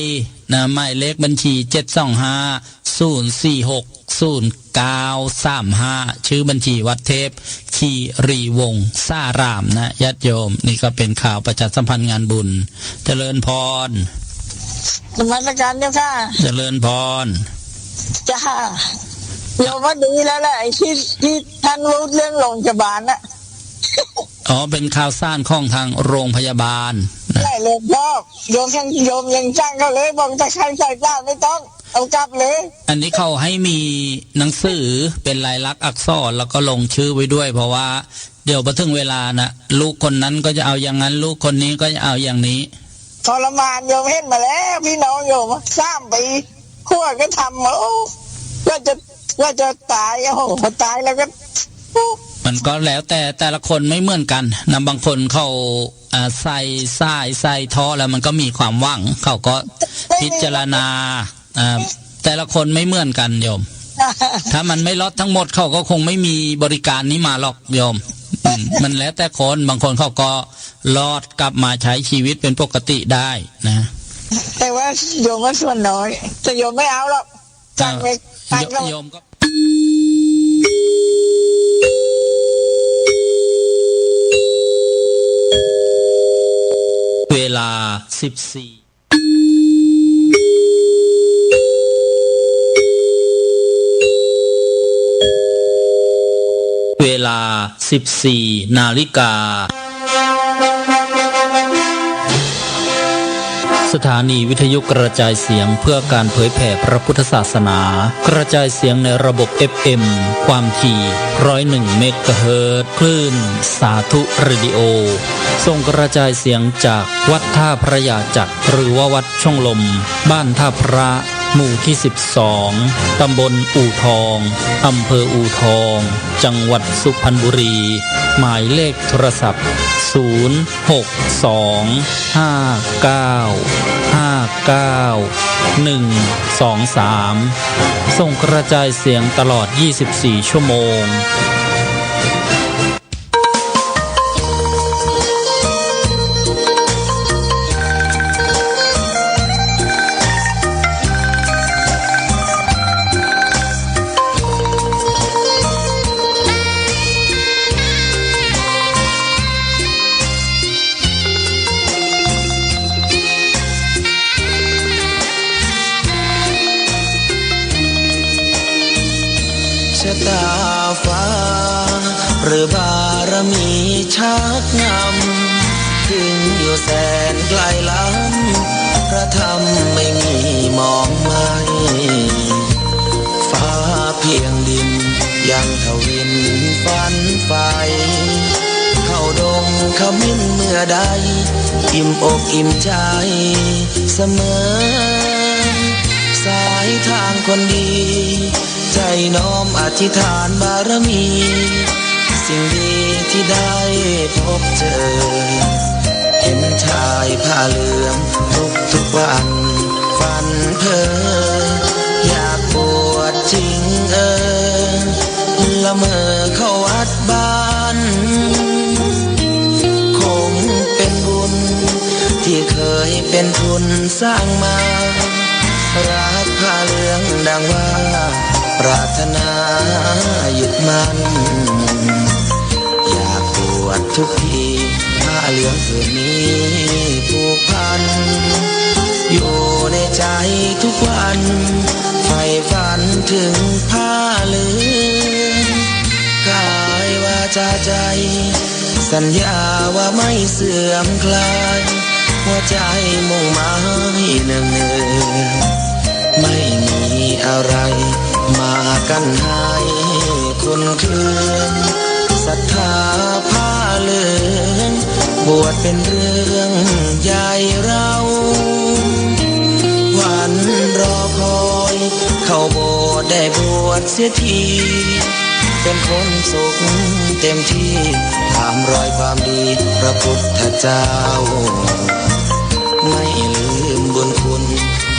นะหมายเลขบัญชี725-046-0935ชื่อบัญชีวัดเทพคีรีวงศ์สารามนะญาติโยมนี่ก็เป็นข่าวประชาสัมพันธ์งานบุญเจริญพรนมัสการเจ้าค่ะเจริญพรจ้าโยมว่าดีแล้วแหละที่ท่านรู้เรื่องโรงพยาบาลน่ะเป็นข่าวสารของทางโรงพยาบาลได้เลยพ่อโยมยังจ้างเขาเลยบอกจะใครใส่บ้านไม่ต้องเอากลับเลยอันนี้เขาให้มีหนังสือเป็นลายลักษณ์อักษรแล้วก็ลงชื่อไว้ด้วยเพราะว่าเดี๋ยวพอถึงเวลานะลูกคนนั้นก็จะเอาอย่างนั้นลูกคนนี้ก็จะเอาอย่างนี้ทรมานโยมเห็นมาแล้วพี่น้องโยม3 ปีขั้วก็ทำว่าจะตายพอตายแล้วก็มันก็แล้วแต่ละคนไม่เหมือนกันนะบางคนเขาใส่ท้อแล้วมันก็มีความหวังเขาก็พิจารณาแต่ละคนไม่เหมือนกันโยมถ้ามันไม่ลดทั้งหมดเขาก็คงไม่มีบริการนี้มาหรอกโยมมันแล้วแต่คนบางคนเขาก็รอดกลับมาใช้ชีวิตเป็นปกติได้นะแต่ว่าโยมว่าส่วนน้อยแต่โยมไม่เอาหรอกจังเลยโยมก็เวลา 14 เวลา 14 นาฬิกาสถานีวิทยุกระจายเสียงเพื่อการเผยแผ่พระพุทธศาสนากระจายเสียงในระบบ FM ความถี่101 เมกะเฮิรตซ์คลื่นสาธุเรดิโอส่งกระจายเสียงจากวัดท่าพระยาจักรหรือว่าวัดช่องลมบ้านท่าพระหมู่ที่12ตำบลอู่ทองอำเภออู่ทองจังหวัดสุพรรณบุรีหมายเลขโทรศัพท์06259592123ส่งกระจายเสียงตลอด24 ชั่วโมงหรือบารมีชักนำถึงอยู่แสนไกลล้ำพระธรรมไม่มีมองไม่ฟ้าเพียงดินยังทวินฝันไฟเข้าดงขมิ้นเมื่อใด อิ่มอกอิ่มใจเสมอสายทางคนดีใจน้อมอธิษฐานบารมีสิ่งดีที่ได้พบเจอเห็นชายผ้าเหลืองทุกวันฝันเพ้ออยากบวชจริงละเมอเข้าวัดบ้านคงเป็นบุญที่เคยเป็นทุนสร้างมารักผ้าเหลืองดังว่าปรารถนายึดมั่นอยากบวชทุกทีผ้าเหลืองผืนนี้ผูกพันอยู่ในใจทุกวันใฝ่ฝันถึงผ้าเหลืองกายวาจาใจสัญญาว่าไม่เสื่อมคลายหัวใจมุ่งหมายเนืองไม่มีอะไรมากันให้คุณคืนศรัทธาผ้าเหลืองบวชเป็นเรื่องใหญ่เราวันรอคอยเข้าโบสถ์ได้บวชเสียทีเป็นคนสุขเต็มที่ตามรอยความดีพระพุทธเจ้าไม่ลืมบุญคุณ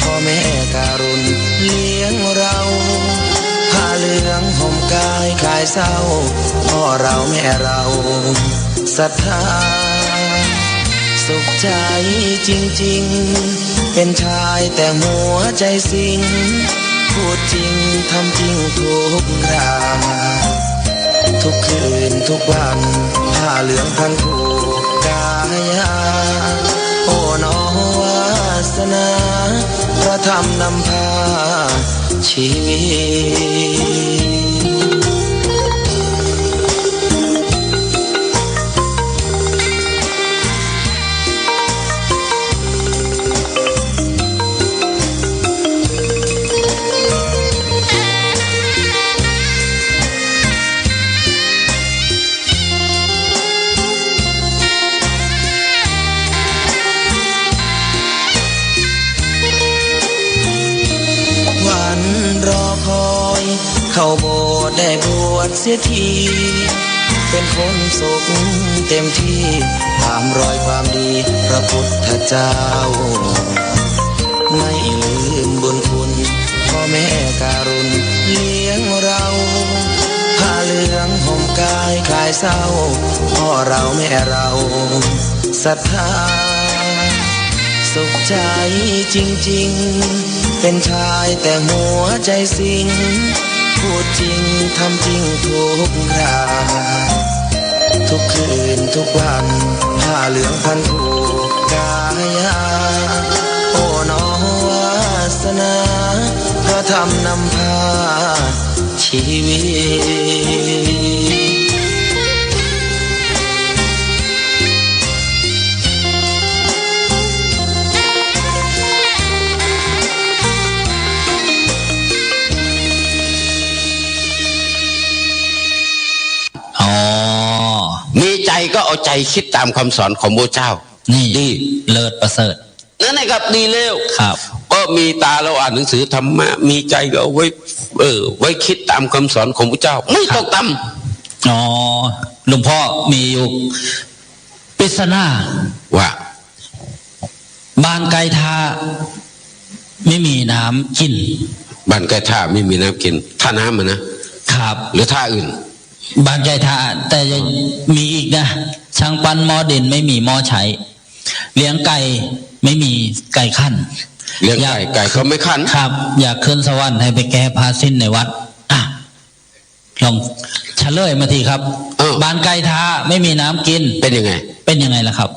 พ่อแม่การุณเลี้ยงเราผ้าเหลืองห่มกายกายเศร้าพ่อเราแม่เราศรัทธาสุขใจจริงๆเป็นชายแต่หัวใจสิงพูดจริงทำจริงทุกคราทุกคืนทุกวันผ้าเหลืองพันผูกกายาโอ้น้อวาสนาพระธรรมนำพาชีวิตเข้าโบสถ์ได้บวชเสียทีเป็นคนสุขเต็มที่ตามรอยความดีพระพุทธเจ้าไม่ลืมบุญคุณพ่อแม่การุณเลี้ยงเราผ้าเหลืองห่มกายคลายเศร้าพ่อเราแม่เราศรัทธาสุขใจจริงๆเป็นชายแต่หัวใจสิงพูดจริงทำจริงทุกคราทุกคืนทุกวันผ้าเหลืองพันผูกกายาโอ้น้อวาสนาพระธรรมนำพาชีวิตมีใจก็เอาใจคิดตามคำสอนของพระเจ้านี่ดีเลิศประเสริฐนั่นนะครับดีเร็วครับก็มีตาเราอ่านหนังสือธรรมะมีใจก็เอาไว้ไว้คิดตามคำสอนของพระเจ้าไม่ตกต่ำอ๋อหลวงพ่อมีอยู่ปริศนาว่าบ้านไก่ทาไม่มีน้ำกินบ้านไก่ท่าไม่มีน้ำกินท่าน้ำมันนะครับหรือท่าอื่นบางใจท่าแต่ยังมีอีกนะช่างปั้นหม้อดินไม่มีหม้อใช้เลี้ยงไก่ไม่มีไก่ขั้นเลี้ยงไก่ก็ไม่ขั้นครับอยากขึ้นสวรรค์ให้ไปแก้ผ้าสิ้นในวัดลองเฉลยมาทีครับบ้านไก่ท่าไม่มีน้ำกินเป็นยังไงล่ะครับ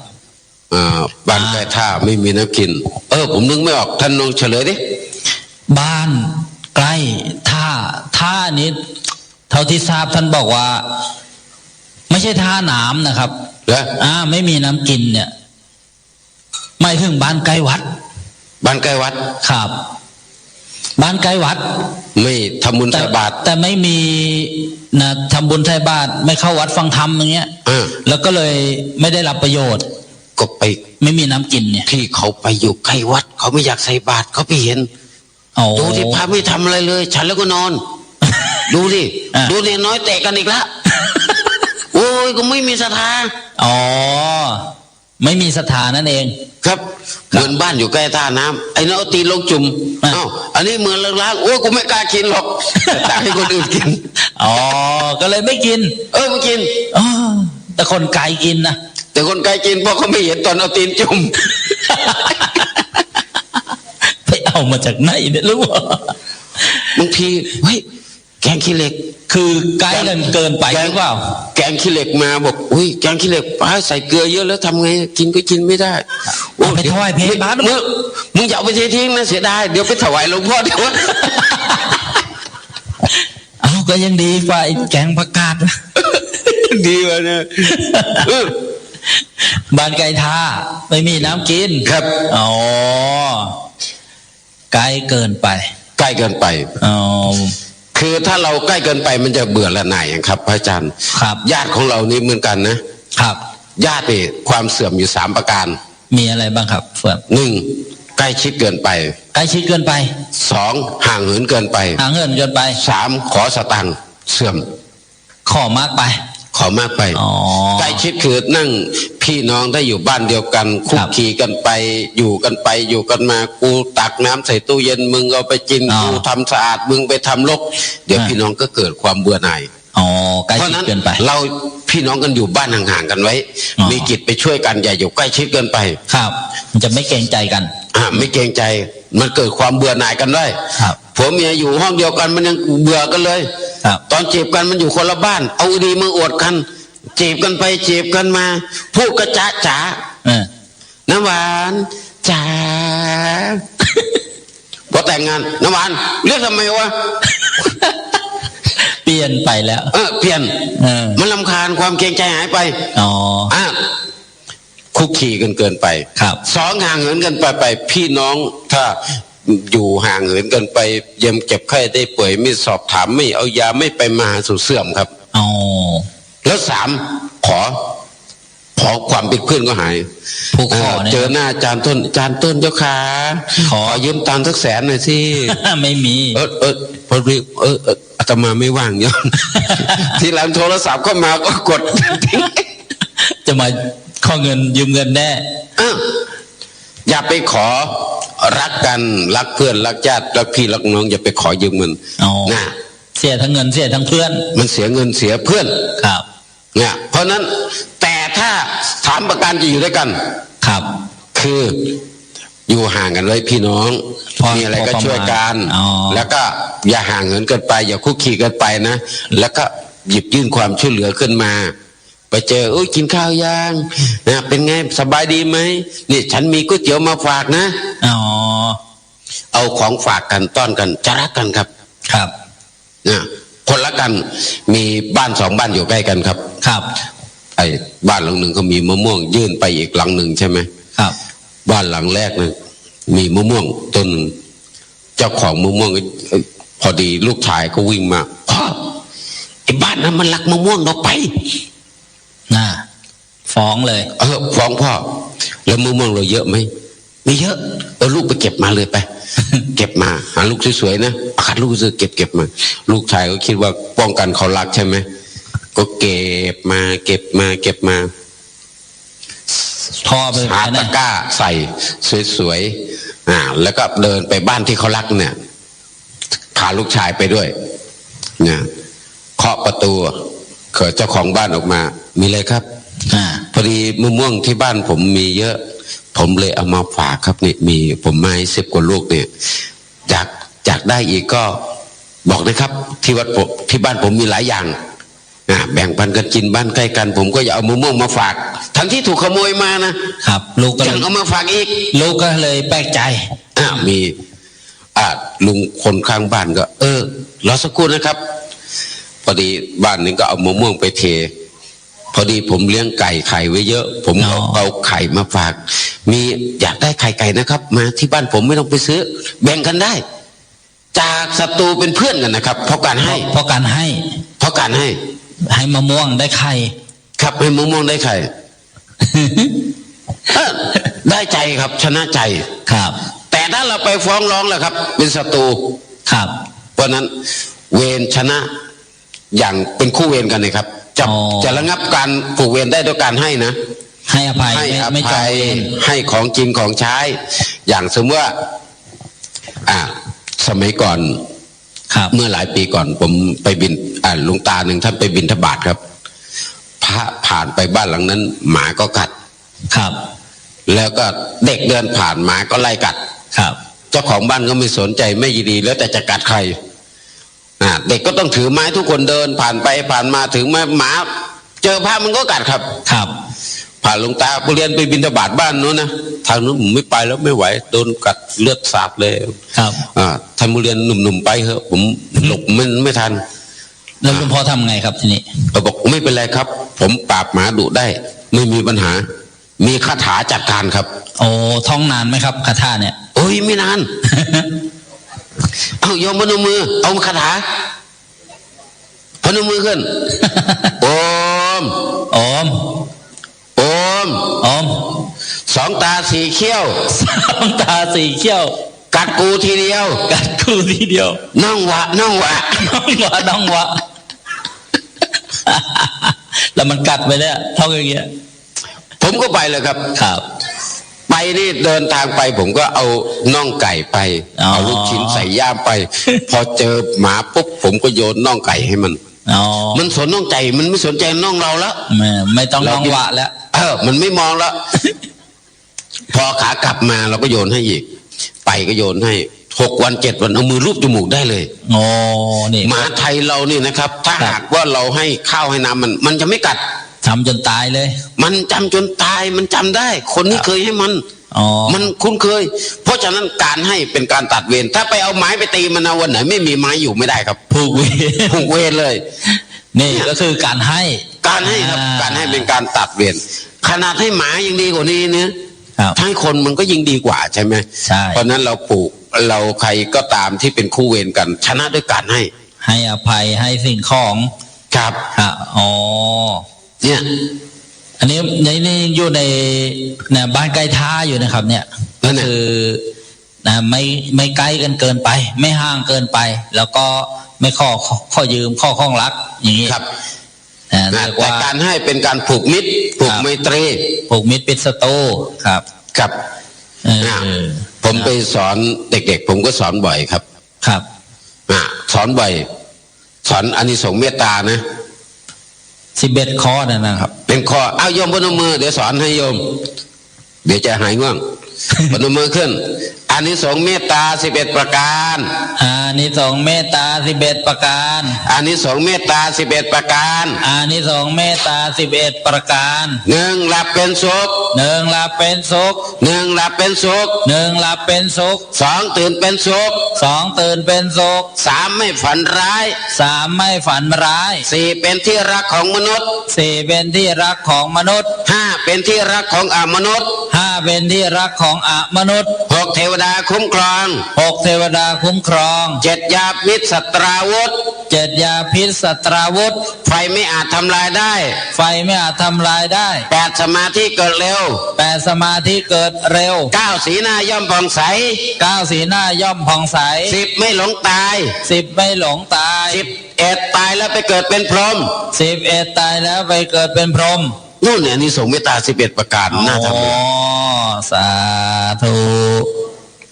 บ้านไก่ท่าไม่มีน้ำกินผมนึกไม่ออกท่านลองเฉลยดิบ้านไก่ท่านี้เท่าที่ทราบท่านบอกว่าไม่ใช่ท่าน้ำนะครับไม่มีน้ำกินเนี่ยไม่ถึงบ้านใกล้วัดครับบ้านใกล้วัดไม่ทำบุญใส่บาตรแต่ไม่มีนะทำบุญใส่บาตรไม่เข้าวัดฟังธรรมอย่างเงี้ยแล้วก็เลยไม่ได้รับประโยชน์ ก็ไป ไม่มีน้ำกินเนี่ยที่เขาไปอยู่ใกล้วัดเขาไม่อยากใส่บาตรเขาไปเห็นดูที่พระไม่ทำอะไรเลยฉันแล้วก็นอน ดูดิดูเนี่ยน้อยแตกกันอีกแล้ว โอ้ยก็ไม่มีศรัทธาอ๋อไม่มีศรัทธานั่นเองครับเหมือนบ้านอยู่ใกล้ท่าน้ำไอ้น้องตีลงจุ่มอันนี้เหมือนล้างโอ้ยกูไม่กล้ากินหรอกแต่ให้คนอื่นกินอ๋อก็เลยไม่กินไม่กินอ๋อแต่คนไกลกินนะแต่คนไกลกินเพราะเขาไม่เห็นตอนเอาตีนจุ่ม ไปเอามาจากไหนเนี่ยรู้ป่ะบางทีเฮ้ยแกงขี้เหล็กคือไกลกันเกินไปหรือเปล่าแกงขี้เหล็กมาบอกอุ้ยแกงขี้เหล็กป้าใส่เกลือเยอะแล้วทำไงกินก็กินไม่ได้ไปถวายเพลบ้านมึงอย่าเอาไปทิ้งนะเสียดายเดี๋ยวไปถวายหลวงพ่อเดี๋ยวเอาก็ยังดีกว่าแกงผักกาดดีกว่าเนี่ยบ้านไก่ท่าไม่มีน้ำกินครับอ๋อไกลเกินไปใกล้เกินไปอ๋อคือถ้าเราใกล้เกินไปมันจะเบื่อละหน่ายครับพระอาจารย์ครับญาติของเรานี่เหมือนกันนะครับญาติความเสื่อมอยู่3ประการมีอะไรบ้างครับเฟื่อง1ใกล้ชิดเกินไปใกล้ชิดเกินไป2ห่างเหินเกินไปห่างเหินเกินไป3ขอสตังค์เสื่อมขอมากไปใกล้ชิดคือนั่งพี่น้องถ้าอยู่บ้านเดียวกันคุกคีกันไปอยู่กันมากูตักน้ำใส่ตู้เย็นมึงเอาไปกินกูทำสะอาดมึงไปทำรกเดี๋ยวพี่น้องก็เกิดความเบื่อหน่ายเพราะนั้นเราพี่น้องกันอยู่บ้านห่างๆกันไว้มีกิจไปช่วยกันอย่าอยู่ใกล้ชิดเกินไปครับมันจะไม่เกรงใจกันไม่เกรงใจมันเกิดความเบื่อหน่ายกันได้ผัวเมียอยู่ห้องเดียวกันมันยังเบื่อกันเลยตอนจีบกันมันอยู่คนละบ้านเอาดีมืออวดกันจีบกันไปจีบกันมาพูดกระจ๊ะจ๋าน้ำหวานจ๋าพอแต่งงานน้ำหวานเรียกทำไมวะเปลี่ยนไปแล้วเปลี่ยนมันรำคาญความเกรงใจหายไปคุกคีกันเกินไปครับ2ห่างเหินกันไปพี่น้องถ้าอยู่ห่างเหินกันไปเยี่ยมเจ็บไข้ได้ป่วยไม่สอบถามไม่เอายาไม่ไปมาหาสู่เสื่อมครับแล้ว3ขอความเป็นเพื่อนก็หายเจอหน้าอาจารย์ต้นเจ้าขาขอยืมตังค์สัก100,000หน่อยสิไม่มีพอดีอาตมาไม่ว่างย้อนทีหลังโทรศัพท์เข้ามาก็กดจะมาขอเงินยืมเงินแน่อย่าไปขอรักกันรักเพื่อนรักญาติรักพี่รักน้องอย่าไปขอยืมเงินนะเสียทั้งเงินเสียทั้งเพื่อนมันเสียเงินเสียเพื่อนครับเนี่ยเพราะนั้นแต่ถ้า3ประการจะอยู่ด้วยกันครับคืออยู่ห่างกันไว้พี่น้องมีอะไรก็ช่วยกันแล้วก็อย่าห่างเหินเกินไปอย่าคุกคีกันไปนะแล้วก็หยิบยื่นความช่วยเหลือขึ้นมาไปเจอกินข้าวยังนะเป็นไงสบายดีไหมนี่ฉันมีก๋วยเตี๋ยวมาฝากนะเอาของฝากกันต้อนกันจะรักกันครับครับนะคนละกันมีบ้าน2บ้านอยู่ใกล้กันครับครับไอ้บ้านหลังหนึ่งก็มีมะม่วงยื่นไปอีกหลังหนึ่งใช่ไหมครับบ้านหลังแรกนะมีมะม่วงต้นเจ้าของมะม่วงพอดีลูกชายก็วิ่งมาพ่อไอ้บ้านนั้นมันลักมะม่วงเราไปฟ้องเลยฟ้องพ่อแล้วมะม่วงเราเยอะไหมไม่เยอะลูกไปเก็บมาเลยไป เก็บมาหาลูกสวยๆนะขัดลูกซื้อเก็บมาลูกชายก็คิดว่าป้องกันเขารักใช่ไหมก็เก็บมาทอไปหาตะกร้าใส่สวยๆแล้วก็เดินไปบ้านที่เขารักเนี่ยพาลูกชายไปด้วยเนี่ยเคาะประตูเจ้าของบ้านออกมามีอะไรครับพอดีมะม่วงที่บ้านผมมีเยอะผมเลยเอามาฝากครับนี่มีผมมาให้10 กว่าลูกเนี่ยอยากได้อีกก็บอกนะครับที่วัดผมที่บ้านผมมีหลายอย่างแบ่งปันกันกินบ้านใกล้กันผมก็อยากเอามะม่วงมาฝากทั้งที่ถูกขโมยมานะครับลูกก็ยังเอามาฝากอีกลูกก็เลยแปลกใจมีลุงคนข้างบ้านก็รอสักครู่นะครับพอดีบ้านนึงก็เอามะม่วงไปเทพอดีผมเลี้ยงไข่ไว้เยอะผมเอาไข่มาฝากมีอยากได้ไข่นะครับมาที่บ้านผมไม่ต้องไปซื้อแบ่งกันได้จากศัตรูเป็นเพื่อนกันนะครับเพราะการให้ให้มะม่วงได้ไข่ครับให้มะม่วงได้ไข่ ได้ใจครับชนะใจครับแต่ถ้าเราไปฟ้องร้องแล้วครับเป็นศัตรูครับเพราะนั้นเวรชนะอย่างเป็นคู่เวรกันเลยครับจะระงับการผูกเวรได้ด้วยการให้นะให้อภัยไม่จองเวรให้ของกินของใช้อย่างสมมติว่าสมัยก่อนเมื่อหลายปีก่อนผมไปบินหลวงตาหนึ่งท่านไปบิณฑบาตครับพระผ่านไปบ้านหลังนั้นหมาก็กัดครับแล้วก็เด็กเดินผ่านหมาก็ไล่กัดครับเจ้าของบ้านก็ไม่สนใจไม่ยินดีแล้วแต่จะกัดใครเด็กก็ต้องถือไม้ทุกคนเดินผ่านไปผ่านมาถึงแม้หมาเจอพระมันก็กัดครับครับผ่านหลวงตาไปเรียนไปบิณฑบาตบ้านนู้นนะทางนู้นผมไม่ไปแล้วไม่ไหวโดนกัดเลือดสาดเลยครับท่านบุเรียนหนุ่มๆไปเถอะผมหลบไม่ทันแล้วหลวงพ่อทำไงครับทีนี้บอกไม่เป็นไรครับผมปราบหมาดุได้ไม่มีปัญหามีคาถาจัดการครับโอ้ท่องนานไหมครับคาถาเนี่ยโอ้ยไม่นาน เอาโยมพนมมือเอาคาถาพนมมือขึ้น โอมสองตาสี่เขี้ยวกัดกูทีเดียวน้องวะแล้วมันกัดไปเนี่ยท่องอย่างเงี้ยผมก็ไปเลยครับไปนี่เดินทางไปผมก็เอาน่องไก่ไปเอาลูกชิ้นใส่ย่ามไป พอเจอหมาปุ๊บผมก็โยนน่องไก่ให้มันมันสนน่องไก่มันไม่สนใจน่องเราแล้วไม่ต้องน่องวะแล้วมันไม่มองแล้ว พอขากลับมาเราก็โยนให้อีกไปก็โยนให้6 วัน 7 วันเอามือลูบจมูกได้เลยนี่หมาไทยเรานี่นะครับถ้าหากว่าเราให้ข้าวให้น้ำมันจะไม่กัดจำจนตายเลยมันจำจนตายมันจำได้คนนี้เคยให้มันคุ้นเคยเพราะฉะนั้นการให้เป็นการตัดเวรถ้าไปเอาไม้ไปตีมันเอาวันไหนไม่มีไม้อยู่ไม่ได้ครับผูกเวรเลยนี่ก็คือการให้ครับการให้เป็นการตัดเวรขนาดให้หมายังดีกว่านี้เนี่ยถ้าให้คนมันก็ยิ่งดีกว่าใช่ไหมใช่เพราะนั้นเราปลูกเราใครก็ตามที่เป็นคู่เวรกันชนะด้วยการให้อภัยให้สิ่งของครับเนี่ยอันนี้อยู่ในบ้านใกล้ท่าอยู่นะครับเนี่ยก็คือไม่ใกล้กันเกินไปไม่ห่างเกินไปแล้วก็ไม่ข้อยืมข้อข้องรักอย่างนี้ครับแต่การให้เป็นการผูกมิตรผูกไมตรีผูกมิตรปิดศัตรูครับผมไปสอนเด็กๆผมก็สอนบ่อยครับสอนบ่อยสอนอานิสงส์เมตตานะ11 ข้อนะครับเป็นข้อเอาโยมพนมมือเดี๋ยวสอนให้โยมเดี๋ยวจะหายง่วงพนมมือขึ้นอานิสงส์เมตตา11 ประการอานิสงส์เมตตา11 ประการอานิสงส์เมตตา11 ประการอานิสงส์เมตตา11 ประการ 1. หลับเป็นสุข 1. หลับเป็นสุข 1. หลับเป็นสุข 1. หลับเป็นสุข 2. ตื่นเป็นสุข 2. ตื่นเป็นสุข 3. ไม่ฝันร้าย 3. ไม่ฝันร้าย 4. เป็นที่รักของมนุษย์ 4. เป็นที่รักของมนุษย์ 5. เป็นที่รักของอมนุษย์ 5. เป็นที่รักของอมนุษย์ 6. เทวดาคุ้มครอง 6. เทวดาคุ้มครอง 7. ยาพิษสัตราวุธ 7. ยาพิษสัตราวุธ ไฟไม่อาจทำลายได้ ไฟไม่อาจทำลายได้ 8. สมาธิเกิดเร็ว 8. สมาธิเกิดเร็ว 9. สีหน้าย่อมผ่องใส 9. สีหน้าย่อมผ่องใส 10. ไม่หลงตาย 10. ไม่หลงตาย 11. ตายแล้วไปเกิดเป็นพรหม 11. ตายแล้วไปเกิดเป็นพรหมนู่นเนี่ยอานิสงส์เมตตา11 ประการน่าทำสาธุ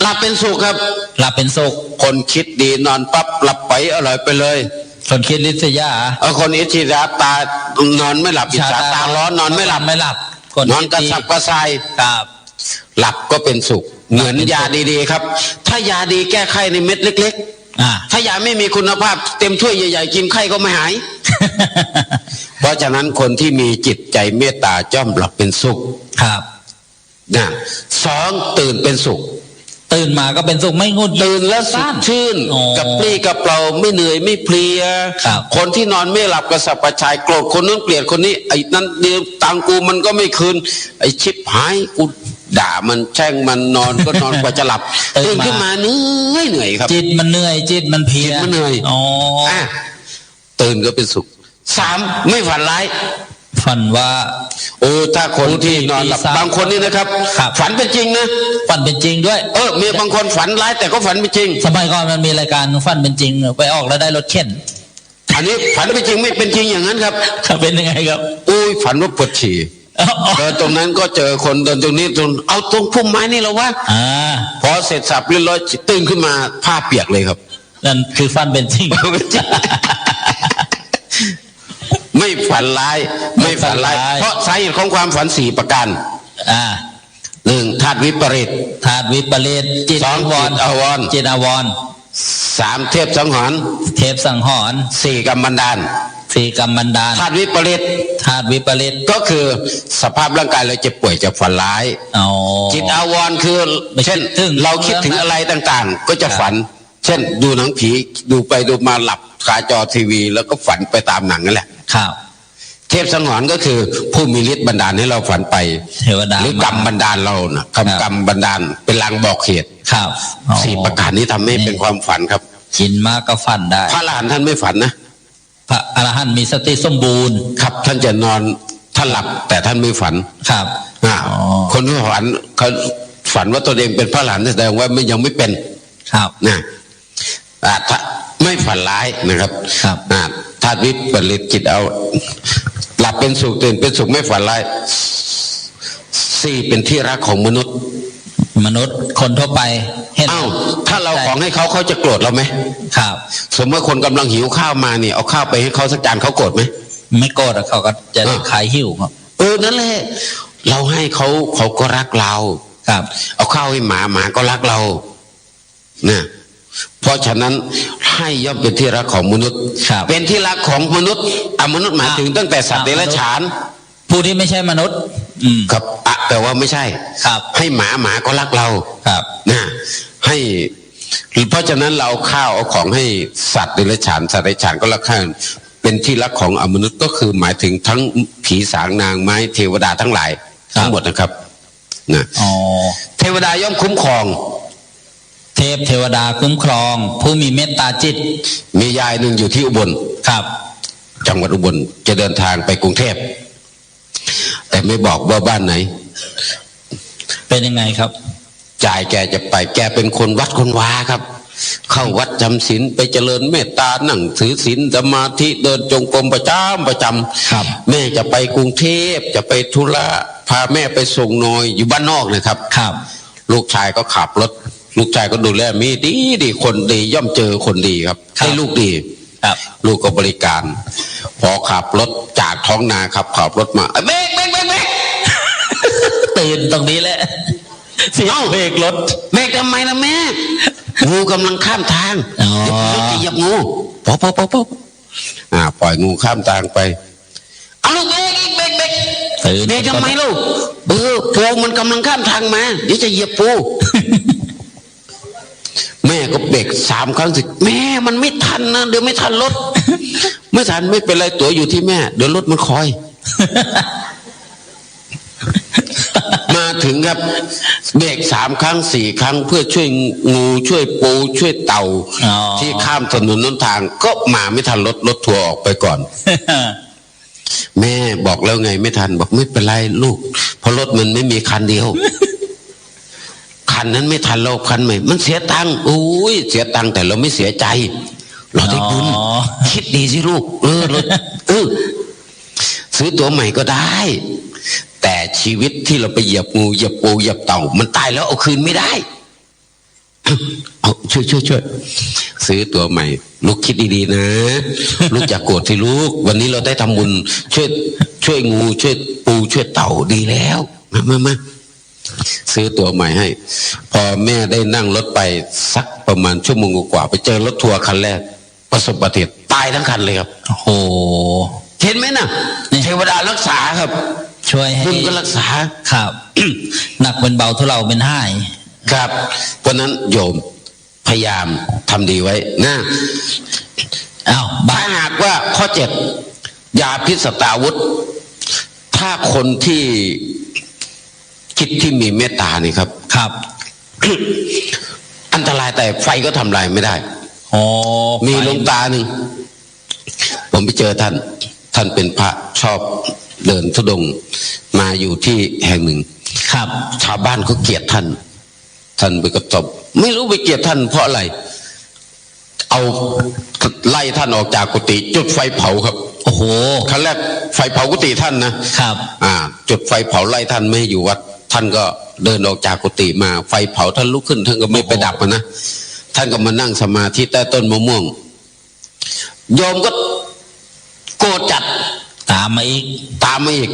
หลับเป็นสุขครับหลับเป็นสุขคนคิดดีนอนปั๊บหลับไปอร่อยไปเลยคนคิดลิษยาคนอิจฉาตานอนไม่หลับอิจฉาตาร้อนนอนไม่หลับนอนกระสับกระส่ายหลับก็เป็นสุขเหมือนยาดีๆครับถ้ายาดีแก้ไข้ในเม็ดเล็กๆถ้ายาไม่มีคุณภาพเต็มถ้วยใหญ่ๆกินไข้ก็ไม่หาย เพราะฉะนั้นคนที่มีจิตใจเมตตาย่อมหลับเป็นสุขครับ2. ตื่นเป็นสุขตื่นมาก็เป็นสุขไม่งุดตื่นแล้วสดชื่นกับปรี้กับเปล่าไม่เหนื่อยไม่เพลียคนที่นอนไม่หลับกระสับกระส่ายโกรธคนนู้นเกลียดคนนี้ไอ้นั้นเดี๋ยวตังกูมันก็ไม่คืนไอ้ชิบหายกูด่ามันแช่งมันนอนก็นอนกว่าจะหลับตื่นขึ้นมาเหนื่อยครับจิตมันเหนื่อยจิตมันเพลียมันเหนื่อยตื่นก็เป็นสุข 3. ไม่ฝันร้าย ฝันว่าถ้าคนที่นอนหลับบางคนนี่นะครับฝันเป็นจริงนะฝันเป็นจริงด้วยมีบางคนฝันร้ายแต่ก็ฝันเป็นจริงสมัยก่อนมันมีรายการฝันเป็นจริงไปออกแล้วได้รถเข็นอันนี้ฝันเป็นจริงไม่เป็นจริงอย่างนั้นครับเป็นยังไงครับฝันว่าปวดฉี่เดินตรงนั้นก็เจอคนเดินตรงนี้เอาตรงพุ่มไม้นี่เราว่าพอเสร็จสับเรียบร้อยตื่นขึ้นมาผ้าเปียกเลยครับนั่นคือฝันเป็นจริงไม่ฝันร้ายไม่ฝันร้ายเพราะสาเหตุของความฝัน4ประการ1ธาตุวิปริตจิตอวร3เทพสังหรณ์4กรรมบันดาลธาตุวิปริตก็คือสภาพร่างกายเราเจ็บป่วยจะฝันร้ายจิตอาวรณ์คือเช่นเราคิดถึงอะไรต่างๆก็จะฝันเช่นดูหนังผีดูไปดูมาหลับคาจอทีวีแล้วก็ฝันไปตามหนังนั่นแหละเทพสังหรณ์ก็คือผู้มีฤทธิ์บันดาลให้เราฝันไปเทวดาหรือกรรมบันดาลเรานะกรรมบันดาลเป็นลางบอกเหตุ4ประการนี้ทำให้เป็นความฝันครับกินมากก็ฝันได้พระอรหันต์ท่านไม่ฝันนะพระอรหันต์มีสติสมบูรณ์ครับท่านจะนอนท่านหลับแต่ท่านไม่ฝันครับคนที่ฝันเขาฝันว่าตัวเองเป็นพระอรหันต์แสดงว่ายังไม่เป็นครับนะไม่ฝันร้ายนะครับธาตุวิปริตจิตเอาหลับเป็นสุขตื่นเป็นสุขไม่ฝันร้าย4เป็นที่รักของมนุษย์คนทั่วไปเห็นถ้าเราของให้เขาจะโกรธเราไหมครับสมมติคนกำลังหิวข้าวมาเนี่ยเอาข้าวไปให้เขาสักจานเขาโกรธไหมไม่โกรธเขาก็จะขายหิวครับนั่นแหละเราให้เขาก็รักเราครับเอาข้าวให้หมาก็รักเราเนี่ยเพราะฉะนั้นให้ย่อมเป็นที่รักของมนุษย์เป็นที่รักของมนุษย์มนุษย์หมายถึงตั้งแต่สัตว์เดรัจฉานผู้ที่ไม่ใช่มนุษย์ครับแต่ว่าไม่ใช่ครับให้หมาก็รักเราครับนะให้เพราะฉะนั้นเราข้าวเอาของให้สัตว์เดรัจฉานก็รักข้าเป็นที่รักของมนุษย์ก็คือหมายถึงทั้งผีสางนางไม้เทวดาทั้งหลายทั้งหมดนะครับนะเทวดาย่อมคุ้มครองเทวดาคุ้มครองผู้มีเมตตาจิตมียายหนึ่งอยู่ที่อุบลครับจังหวัดอุบลจะเดินทางไปกรุงเทพแต่ไม่บอกว่าบ้านไหนเป็นยังไงครับจ่ายแกจะไปแกเป็นคนวัดคนวาครับเข้าวัดจำศีลไปเจริญเมตตานั่งถือศีลสมาธิเดินจงกรมประจำครับแม่จะไปกรุงเทพจะไปธุระพาแม่ไปส่งหน่อยอยู่บ้านนอกนะครับครับลูกชายก็ขับรถลูกชายก็ดูแลมีดีคนดีย่อมเจอคนดีครับให้ลูกดีครับลูกก็บริการพอขับรถจากท้องนาขับรถมาเบรกตื่นตรงนี้แหละเสียเบรกรถเบรกทำไมล่ะแม่งูกำลังข้ามทางเดี๋ยวรถจะเหยียบงูปล่อยงูข้ามทางไปเอาลูกเบรกทำไมลูกปูมันกำลังข้ามทางมาเดี๋ยวจะเหยียบปูแม่ก็เบรก3 ครั้งสิแม่มันไม่ทันนะเดี๋ยวไม่ทันรถไม่ทันไม่เป็นไรตัวอยู่ที่แม่เดี๋ยวรถมันคอยมาถึงครับเบรก3 ครั้ง4 ครั้งเพื่อช่วยงูช่วยปูช่วยเต่าที่ข้ามถนนน้นทางก็มาไม่ทันรถทัวร์ออกไปก่อนแม่บอกแล้วไงไม่ทันบอกไม่เป็นไรลูกเพราะรถมันไม่มีคันเดียวคันนั้นไม่ทันเราคันใหม่มันเสียตังค์เสียตังค์แต่เราไม่เสียใจเราได้บุญคิดดีสิลูกซื้อตัวใหม่ก็ได้แต่ชีวิตที่เราไปเหยียบงูเหยียบปูเหยียบเต่ามันตายแล้วเอาคืนไม่ได้เอาช่วยซื้อตัวใหม่ลูกคิดดีๆนะลูกอย่าโกรธที่ลูกวันนี้เราได้ทำบุญช่วยงูช่วยปูช่วยเต่าดีแล้วมาซื้อตัวใหม่ให้พอแม่ได้นั่งรถไปสักประมาณ1 ชั่วโมงกว่าไปเจอรถทัวร์คันแรกประสบอุบัติเหตุตายทั้งคันเลยครับโอ้โหเห็นไหมนะเทวดารักษาครับช่วยให้คุณก็รักษาครับ หนักเป็นเบาทุเลาเป็นหายครับเพราะนั้นโยมพยายามทำดีไว้นะถ้าหากว่าข้อ7ยาพิษสตาวุธถ้าคนที่คิดที่มีเมตตานี่ครับอันตรายแต่ไฟก็ทำลายไม่ได้มีหลวงตาหนึ่งผมไปเจอท่านเป็นพระชอบ เดินธุดงค์มาอยู่ที่แห่งหนึ่งครับชาวบ้านก็เกลียดท่านไปกระตบไม่รู้ไปเกลียดท่านเพราะอะไรเอาไล่ท่านออกจากกุฏิจุดไฟเผาครับโอ้โหขั้นแรกไฟเผากุฏิท่านนะครับจุดไฟเผาไล่ท่านไม่ให้อยู่วัดท่านก็เดินออกจากกุฏิมาไฟเผาท่านลุกขึ้นท่านก็ไม่ไปดับนะท่านก็มานั่งสมาธิใต้ต้นมะม่วงโยมก็โกรธจัดตามมาอีก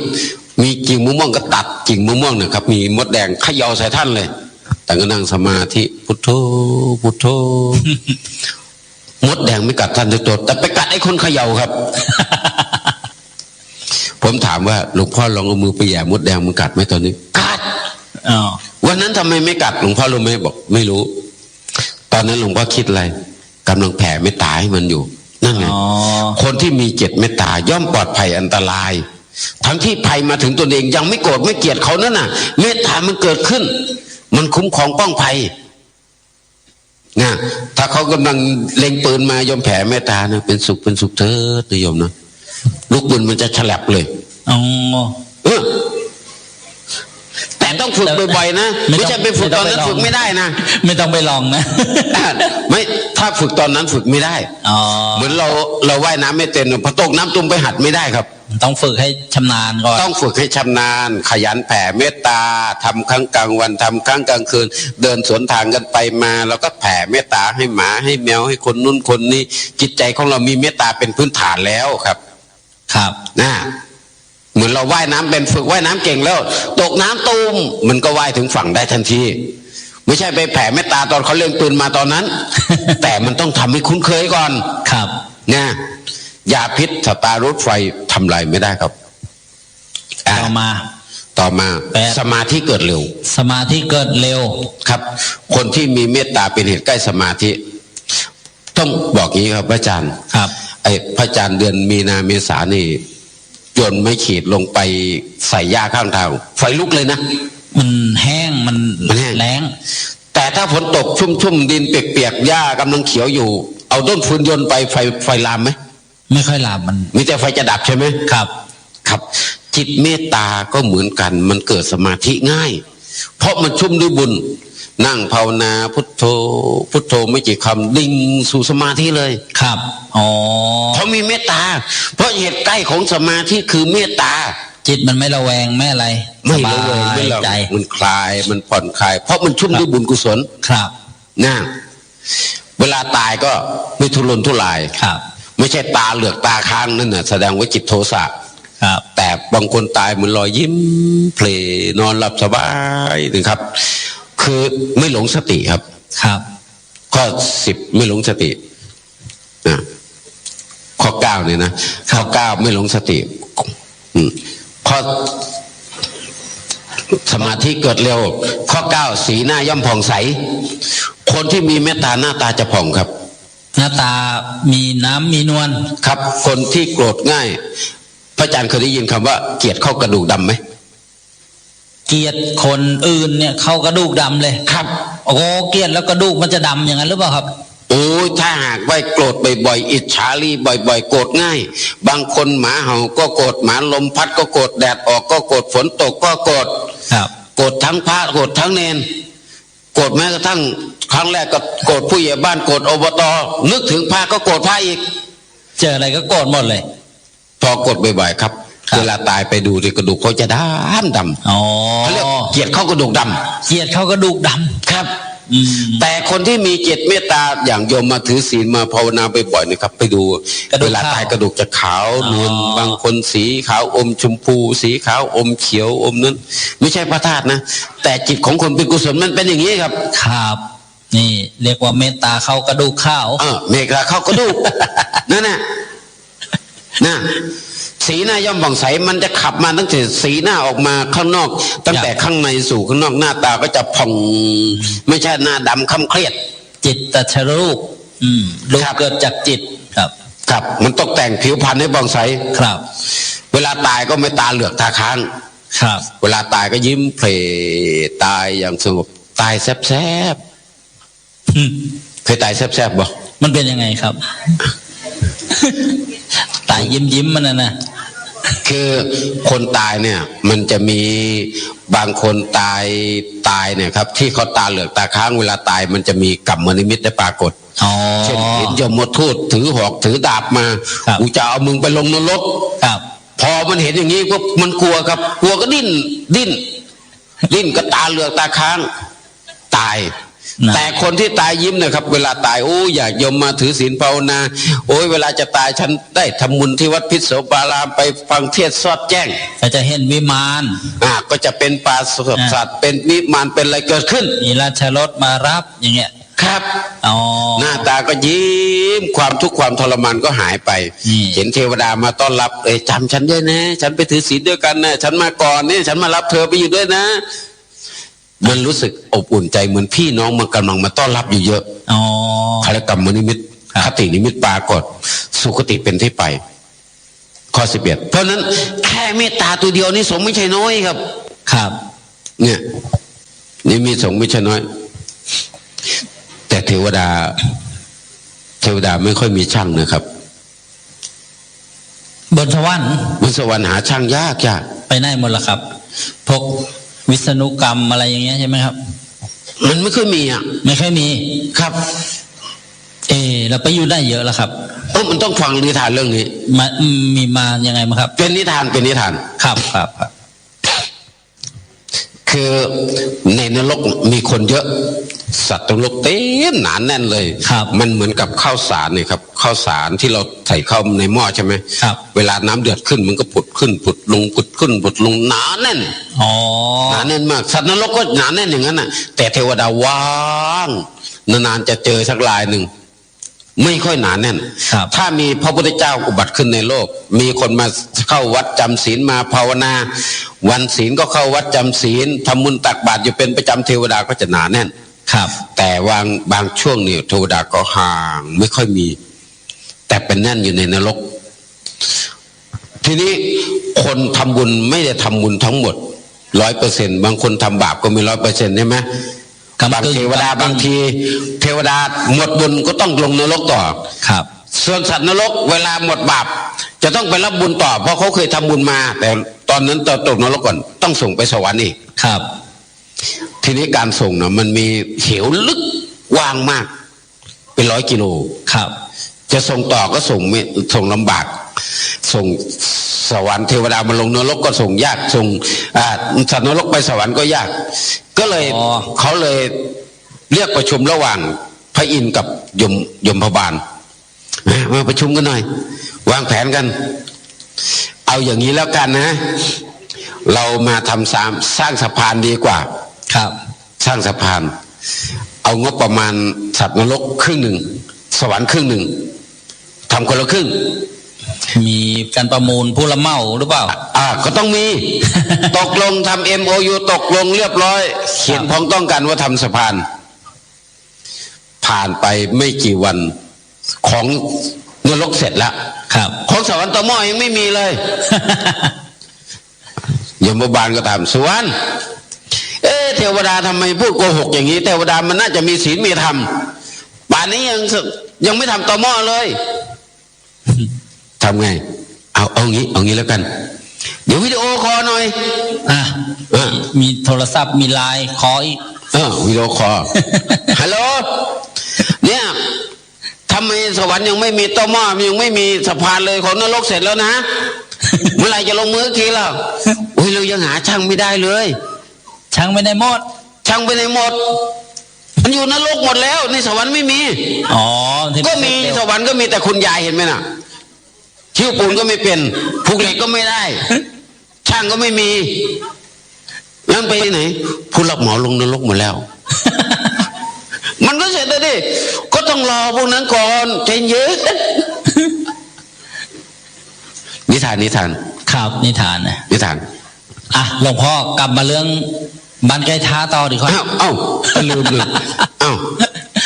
มีกิ่งมะม่วงก็ตัดกิ่งมะม่วงนะครับมีมดแดงเขย่าใส่ท่านเลยแต่ก็นั่งสมาธิพุทโธพุทโธ มดแดงไม่กัดท่านทุกตัวแต่ไปกัดไอ้คนเขย่าครับ ผมถามว่าหลวงพ่อลองเอามือไปแย่มดแดงมันกัดไหมตอนนี้กัดวันนั้นทำไมไม่กัดหลวงพ่อรู้ไหมบอกไม่รู้ตอนนั้นหลวงพ่อคิดอะไรกำลังแผ่เมตตาให้มันอยู่นั่นไงคนที่มีจิตเมตตาย่อมปลอดภัยอันตรายทั้งที่ภัยมาถึงตนเองยังไม่โกรธไม่เกลียดเขานั่นน่ะเมตตามันเกิดขึ้นมันคุ้มครองป้องภัยนะถ้าเขากำลังเล็งปืนมายอมแผ่เมตตานะเป็นสุขเถิดนะโยมนะลูกปืนมันจะฉลับเลยแต่ต้องฝึกบ่อยๆนะไม่ใช่ไปฝึกตอนนั้นฝึกไม่ได้นะไม่ต้องไปลองนะไม่ถ้าฝึกตอนนั้นฝึกไม่ได้เหมือนเราว่ายน้ำไม่เป็นพอตกน้ำตุ่มไปหัดไม่ได้ครับต้องฝึกให้ชำนาญก่อนต้องฝึกให้ชำนาญขยันแผ่เมตตาทำครั้งกลางวันทำครั้งกลางคืนเดินสวนทางกันไปมาแล้วก็แผ่เมตตาให้หมาให้แมวให้คนนู้นคนนี้จิตใจของเรามีเมตตาเป็นพื้นฐานแล้วครับนะเหมือนเราว่ายน้ำเป็นฝึกว่ายน้ำเก่งแล้วตกน้ำตูมมันก็ว่ายถึงฝั่งได้ทันทีไม่ใช่ไปแผ่เมตตาตอนเขาเล่นปืนมาตอนนั้น แต่มันต้องทำให้คุ้นเคยก่อนครับนะยาพิษสตาร์รถไฟทำลายไม่ได้ครับต่อมาสมาธิเกิดเร็วครับคนที่มีเมตตาเป็นเหตุใกล้สมาธิต้องบอกอย่างนี้ครับพระอาจารย์ครับพระอาจารย์เดือนมีนาเมษานี่โยนไม้ขีดลงไปใส่หญ้าข้างทางไฟลุกเลยนะมันแห้งมันแรงแต่ถ้าฝนตกชุ่มดินเปียกๆหญ้ากำลังเขียวอยู่เอาต้นฟืนโยนไปไฟลามไหมไม่ค่อยลามมันมีแต่ไฟจะดับใช่ไหมครับจิตเมตตาก็เหมือนกันมันเกิดสมาธิง่ายเพราะมันชุ่มด้วยบุญนั่งภาวนาพุทโธพุทโธไม่กี่คำดิ่งสู่สมาธิเลยครับเพราะมีเมตตาเพราะเหตุใกล้ของสมาธิคือเมตตาจิตมันไม่ระแวงไม่อะไรไม่ระแวงไม่ใจมันคลายมันผ่อนคลายเพราะมันชุ่มด้วยบุญกุศลครับนะเวลาตายก็ไม่ทุรนทุรายครับไม่ใช่ตาเหลือกตาค้างนั่นน่ะแสดงว่าจิตโทสะครับแต่บางคนตายเหมือนรอยยิ้มเพลนอนหลับสบายนะครับคือไม่หลงสติครับข้อ10ไม่หลงสตินะข้อ9เนี่ยนะข้อ9ไม่หลงสติข้อสมาธิเกิดเร็วข้อ9สีหน้าย่อมผ่องใสคนที่มีเมตตาหน้าตาจะผ่องครับหน้าตามีน้ำมีนวลครับคนที่โกรธง่ายพระอาจารย์เคยได้ยินคำว่าเกลียดเข้ากระดูกดำไหมเกลียดคนอื่นเนี่ยเข้ากระดูกดำเลยครับโอ้เกลียดแล้วกระดูกมันจะดำอย่างนั้นหรือเปล่าครับโอ้ยถ้าหากว่าโกรธบ่อยๆอิจฉารีบ่อยๆโกรธง่ายบางคนหมาเห่าก็โกรธหมาลมพัดก็โกรธแดดออกก็โกรธฝนตกก็โกรธครับโกรธทั้งพระโกรธทั้งเนรโกรธแม้กระทั่งครั้งแรกก็โกรธผู้ใหญ่บ้านโกรธอบตนึกถึงพระก็โกรธพระอีกเจออะไรก็โกรธหมดเลยพอโกรธบ่อยๆครับเวลาตายไปดูที่กระดูกเขาจะดำเขาเรียกเกลียดเข้ากระดูกดำเกลียดเข้ากระดูกดำครับแต่คนที่มีจิตเมตตาอย่างโยมมาถือศีลมาภาวนาบ่อยๆนะครับไปดูเวลาตายกระดูกจะขาวนวลบางคนสีขาวอมชมพูสีขาวอมเขียวอมนั้นไม่ใช่พระธาตุนะแต่จิตของคนเป็นกุศลมันเป็นอย่างนี้ครับครับนี่เรียกว่าเมตตาเข้ากระดูกข้าวเมตตาเข้ากระดูกนั่นน่ะนะสีหน้าย่อมผ่องใสมันจะขับมาตั้งแต่สีหน้าออกมาข้างนอกตั้งแต่ข้างในสู่ข้างนอกหน้าตาก็จะผ่องไม่ใช่หน้าดำคำเครียดจิตตชรูปรูปเกิดจากจิตครับมันตกแต่งผิวพรรณให้ผ่องใสครับเวลาตายก็ไม่ตาเหลือกตาค้างครับเวลาตายก็ยิ้มเพลตายอย่างสงบตายแซบเคยตายแซบบ่มันเป็นยังไงครับตายยิ้มมันนะ คือคนตายเนี่ยมันจะมีบางคนตายเนี่ยครับที่เขาตาเหลือกตาค้างเวลาตายมันจะมีกัมมนิมิตได้ปรากฏเช่นเห็นยมทูตถือหอกถือดาบมากูจะเอามึงไปลงนรกพอมันเห็นอย่างนี้ปุ๊บมันกลัวครับกลัวก็ดิ้นก็ตาเหลือกตาค้างตายแต่คนที่ตายยิ้มนะครับเวลาตายโอ้อยากยมมาถือศีลภาวนาโอ้ยเวลาจะตายฉันได้ทำบุญที่วัดพิษโสปารามไปฟังเทศน์สอดแจ้งก็จะเห็นวิมานก็จะเป็นปราสาทเป็นวิมานเป็นอะไรเกิดขึ้นมีราชรถมารับอย่างเงี้ยครับหน้าตาก็ยิ้มความทุกข์ความทรมานก็หายไปเห็นเทวดามาต้อนรับจำฉันด้วยนะฉันไปถือศีลด้วยกันนะฉันมาก่อนนี่ฉันมารับเธอไปอยู่ด้วยนะมันรู้สึกอบอุ่นใจเหมือนพี่น้องมันกำลังมาต้อนรับอยู่เยอะคารกรรมนิมิตคตินิมิตปรากฏสุคติเป็นที่ไปข้อ11เพราะนั้นแค่เมตตาตัวเดียวนี่สงไม่ใช่น้อยครับครับเนี่ยนี่มีสงไม่ใช่น้อยแต่เทวดาไม่ค่อยมีช่างนะครับบนสวรรค์หาช่างยากไปไหนหมดละครับพวกวิษณุกรรมอะไรอย่างเงี้ยใช่ไหมครับมันไม่ค่อยมีไม่ค่อยมีครับเราไปอยู่ได้เยอะแล้วครับมันต้องฟังนิทานเรื่องนี้มีมายังไงมั้งครับเป็นนิทานครับคือในนรกมีคนเยอะสัตว์นรกเต็มหนาแน่นเลยมันเหมือนกับข้าวสารเนี่ยครับข้าวสารที่เราใส่เข้าในหม้อใช่ไหมเวลาน้ำเดือดขึ้นมันก็ผุดขึ้นผุดลงผุดขึ้นผุดลงหนาแน่นหนาแน่นมากสัตว์นรกก็หนาแน่นอย่างนั้นน่ะแต่เทวดาว่างนานๆจะเจอสักรายหนึ่งไม่ค่อยหนาแน่นถ้ามีพระพุทธเจ้าอุบัติขึ้นในโลกมีคนมาเข้าวัดจำศีลมาภาวนาวันศีลก็เข้าวัดจำศีลทำบุญตักบาตรอยู่เป็นประจำเทวดาก็จะหนาแน่นแต่บางช่วงเนี่ยเทวดาก็ห่างไม่ค่อยมีแต่เป็นแน่นอยู่ในนรกทีนี้คนทำบุญไม่ได้ทำบุญทั้งหมด 100% บางคนทำบาปก็มี 100% ใช่ไหมบางเทวดาบางทีเทวดาหมดบุญก็ต้องลงนรกต่อครับส่วนสัตว์นรกเวลาหมดบาปจะต้องไปรับบุญต่อเพราะเขาเคยทำบุญมาแต่ตอนนั้นตกนรกก่อนต้องส่งไปสวรรค์อีกครับทีนี้การส่งนะมันมีเหวลึกกว้างมากเป็น100 กิโลครับจะส่งต่อก็ส่งลำบากส่งสวรรค์เทวดามาลงนรกก็ส่งยากส่งสัตว์นรกไปสวรรค์ก็ยากก็เลยเขาเลยเรียกประชุมระหว่างพระอินทร์กับยมพบาลมาประชุมกันหน่อยวางแผนกันเอาอย่างนี้แล้วกันนะเรามาทำสร้างสะพานดีกว่าครับสร้างสะพานเอางบประมาณสัตว์นรกครึ่งหนึ่งสวรรค์ครึ่งหนึ่งทำคนละครึ่งมีการประมูลผู้ละเมาหรือเปล่าก็ต้องมี ตกลงทำ MOU ตกลงเรียบร้อยเขียนพ้องต้องกันว่าทำสะพานผ่านไปไม่กี่วันของนรกเสร็จแล้วครับของสวรรค์ตะหม้อยังไม่มีเลย ยมบาลก็ถามสวรรค์เทวดาทำไมพูดโกหกอย่างนี้เทวดามันน่าจะมีศีลมีธรรมป่านนี้ยังไม่ทำตะหม้อเลยทำไงเอางี้แล้วกันเดี๋ยววิดีโอคอลหน่อยมีโทรศัพท์มีไลน์คออีกวิดีโอคอล ฮัลโหลเนี่ยทำไมสวรรค์ยังไม่มีตะหม้อยังไม่มีสะพานเลยของนรกเสร็จแล้วนะ เมื่อไหร่จะลงมือทีล่ะเรายังหาช่างไม่ได้เลยช่างไม่ได้หมดมันอยู่นรกหมดแล้วในสวรรค์ไม่มีก็มีสวรรค์ก็มีแต่คุณยายเห็นไหมน่ะคิ้วปูนก็ไม่เป็นผูกเหล็กก็ไม่ได้ช่างก็ไม่มีนั่นไปไหนผู้รับเหมาลงนรกหมดแล้ว มันก็เสร็จแล้วดิก็ต้องรอพวกนั้นก่อนใจเย็นนิทานครับนิทานหลวงพ่อกลับมาเรื่องบ้านไก่ท้าต่อดีกว่าลืม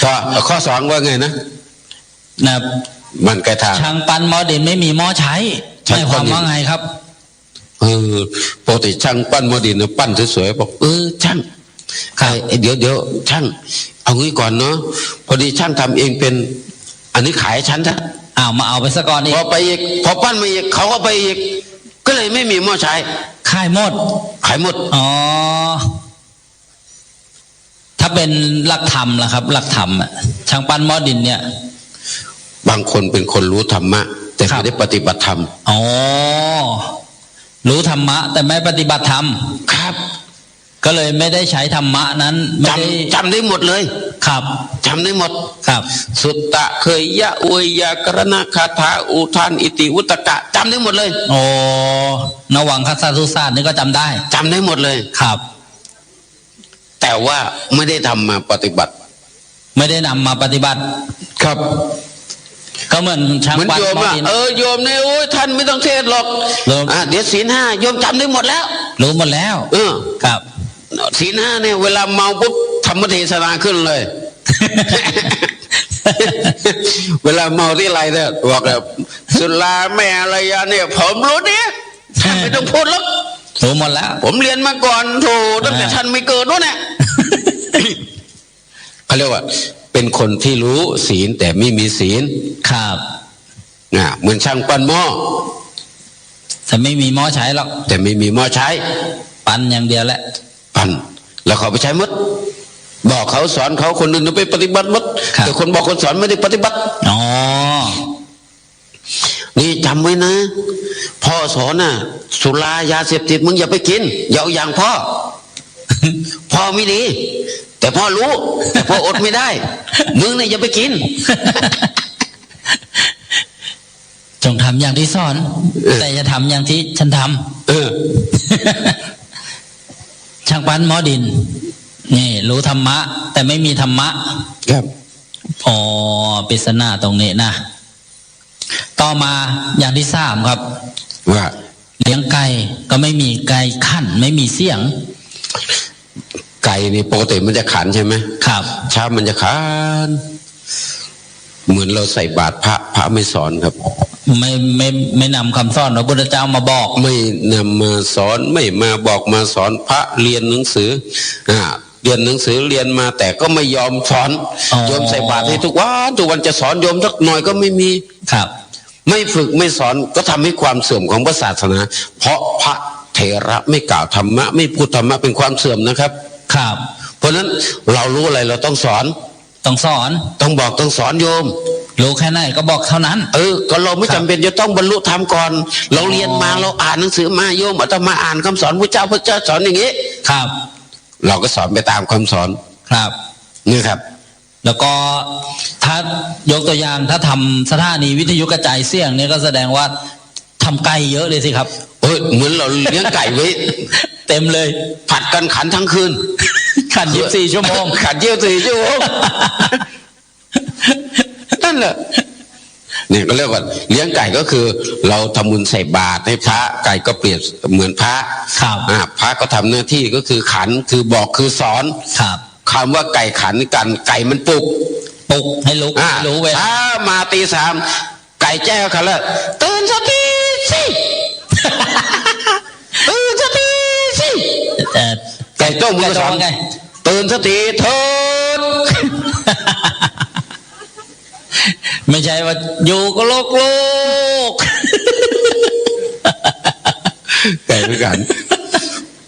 ต่อข้อ2ว่าไงนะบ้านไก่ท้าช่างปั้นหม้อดินไม่มีหม้อใช้หมายความว่าไงครับปกติช่างปั้นหม้อดินปั้นสวยๆบอกช่างเดี๋ยวช่างเอางี้ก่อนเนาะพอดีช่างทำเองเป็นอันนี้ขายฉันซะมาเอาไปซะก่อนอีกพอไปอีกพอปั้นมาอีกเขาก็ไปอีก ก็เลยไม่มีหม้อใช้ขายหมดอ๋อถ้าเป็นหลักธรรมล่ะครับหลักธรรมช่างปั้นหม้อดินเนี่ยบางคนเป็นคนรู้ธรรมะแต่ไม่ได้ปฏิบัติธรรมอ๋อรู้ธรรมะแต่ไม่ปฏิบัติธรรมครับก็เลยไม่ได้ใช้ธรรมะนั้นจำได้หมดเลยครับจำได้หมดครับสุตตะเคยยะอวยยากรณะคาถาอุทานอิติวุตกะจำได้หมดเลยโอ้นวังคัสสะสุสานนี่ก็จำได้หมดเลยครับแต่ว่าไม่ได้ทำมาปฏิบัติไม่ได้นำมาปฏิบัติครับก็เหมือนช่างปั้นโยมโยมเนี่ยโอ้ยท่านไม่ต้องเทศหรอกเดี๋ยวศีล 5โยมจำได้หมดแล้วรู้หมดแล้วครับศีล 5เนี่ยเวลาเมาปุ๊บธรรมเทศนาขึ้นเลย เวลาเมาที่ไรเนี่ยบอกแบบสุราแม่อะไรเนี่ยผมรู้เนี่ยท่านไม่ต้องพูดหรอกรู้หมดแล้วผมเรียนมาก่อนโถตั้งแต่ท่านไม่เกิดนู่นเนี่ยเขาเรียกว่าเป็นคนที่รู้ศีลแต่ไม่มีศีลครับเหมือนช่างปั้นหม้อแต่ไม่มีหม้อใช้หรอกแต่ไม่มีหม้อใช้ปั้นอย่างเดียวแหละปั้นแล้วเขาไปใช้มดบอกเขาสอนเขาคนอื่นไปปฏิบัติมดแต่คนบอกคนสอนไม่ได้ปฏิบัติอ๋อนี่จำไว้นะพ่อสอนน่ะสุรายาเสพติดมึงอย่าไปกินอย่าเอาอย่างพ่อ พ่อไม่ดีแต่พ่อรู้แต่พ่ออดไม่ได้มึงเนี่ยอย่าไปกิน จงทำอย่างที่สอนแต่อย่าทำอย่างที่ฉันทำช่างปั้นหม้อดินนี่รู้ธรรมะแต่ไม่มีธรรมะครับอ๋อปริศนาตรงนี้นะต่อมาอย่างที่3ครับว่าเลี้ยงไก่ก็ไม่มีไก่ขันไม่มีเสียงไก่นี่ปกติมันจะขันใช่ไหมครับช้ามันจะขันเหมือนเราใส่บาตรพระไม่สอนครับไม่นำคำสอนพระพุทธเจ้ามาบอกไม่นำมาสอนไม่มาบอกมาสอนพระเรียนหนังสือเรียนหนังสือเรียนมาแต่ก็ไม่ยอมสอนโยมใส่บาตรให้ทุกวันจะสอนโยมสักหน่อยก็ไม่มีครับไม่ฝึกไม่สอนก็ทำให้ความเสื่อมของพระศาสนาเพราะพระเถระไม่กล่าวธรรมะไม่พูดธรรมะเป็นความเสื่อมนะครับครับเพราะนั้นเรารู้อะไรเราต้องสอนต้องบอกต้องสอนโยมรู้แค่ไหนก็บอกเท่านั้นก็เราไม่จำเป็นจะต้องบรรลุธรรมก่อนเราเรียนมาเราอ่านหนังสือมาโยมอาตมาอ่านคำสอนพระเจ้าสอนอย่างนี้ครับเราก็สอนไปตามคำสอนครับนี่ครับแล้วก็ถ้ายกตัวอย่างถ้าทำสถานีวิทยุกระจายเสียงเนี่ยก็แสดงว่าทำไก่เยอะเลยสิครับเหมือนเราเลี้ยงไก่ไว้เต็มเลยผัดกันขันทั้งคืนขัน24 ชั่วโมงขัน24 ชั่วโมงนั่นแหละเนี่ยก็เรียกว่าเลี้ยงไก่ก็คือเราทำบุญใส่บาตรให้พระไก่ก็เปรียบเหมือนพระครับพระก็ทำหน้าที่ก็คือขันคือบอกคือสอนครับคำว่าไก่ขันกันไก่มันปลุกให้ลุกรู้เวลาถ้ามาตี 3ไก่แจ้วขันแล้วตื่นสักทีสิตื่นสักทีสิไก่ต้มมือสอนตื่นสักทีเถิดไม่ใช่ว่าอยู่ก็โลกไก่เหมือนกัน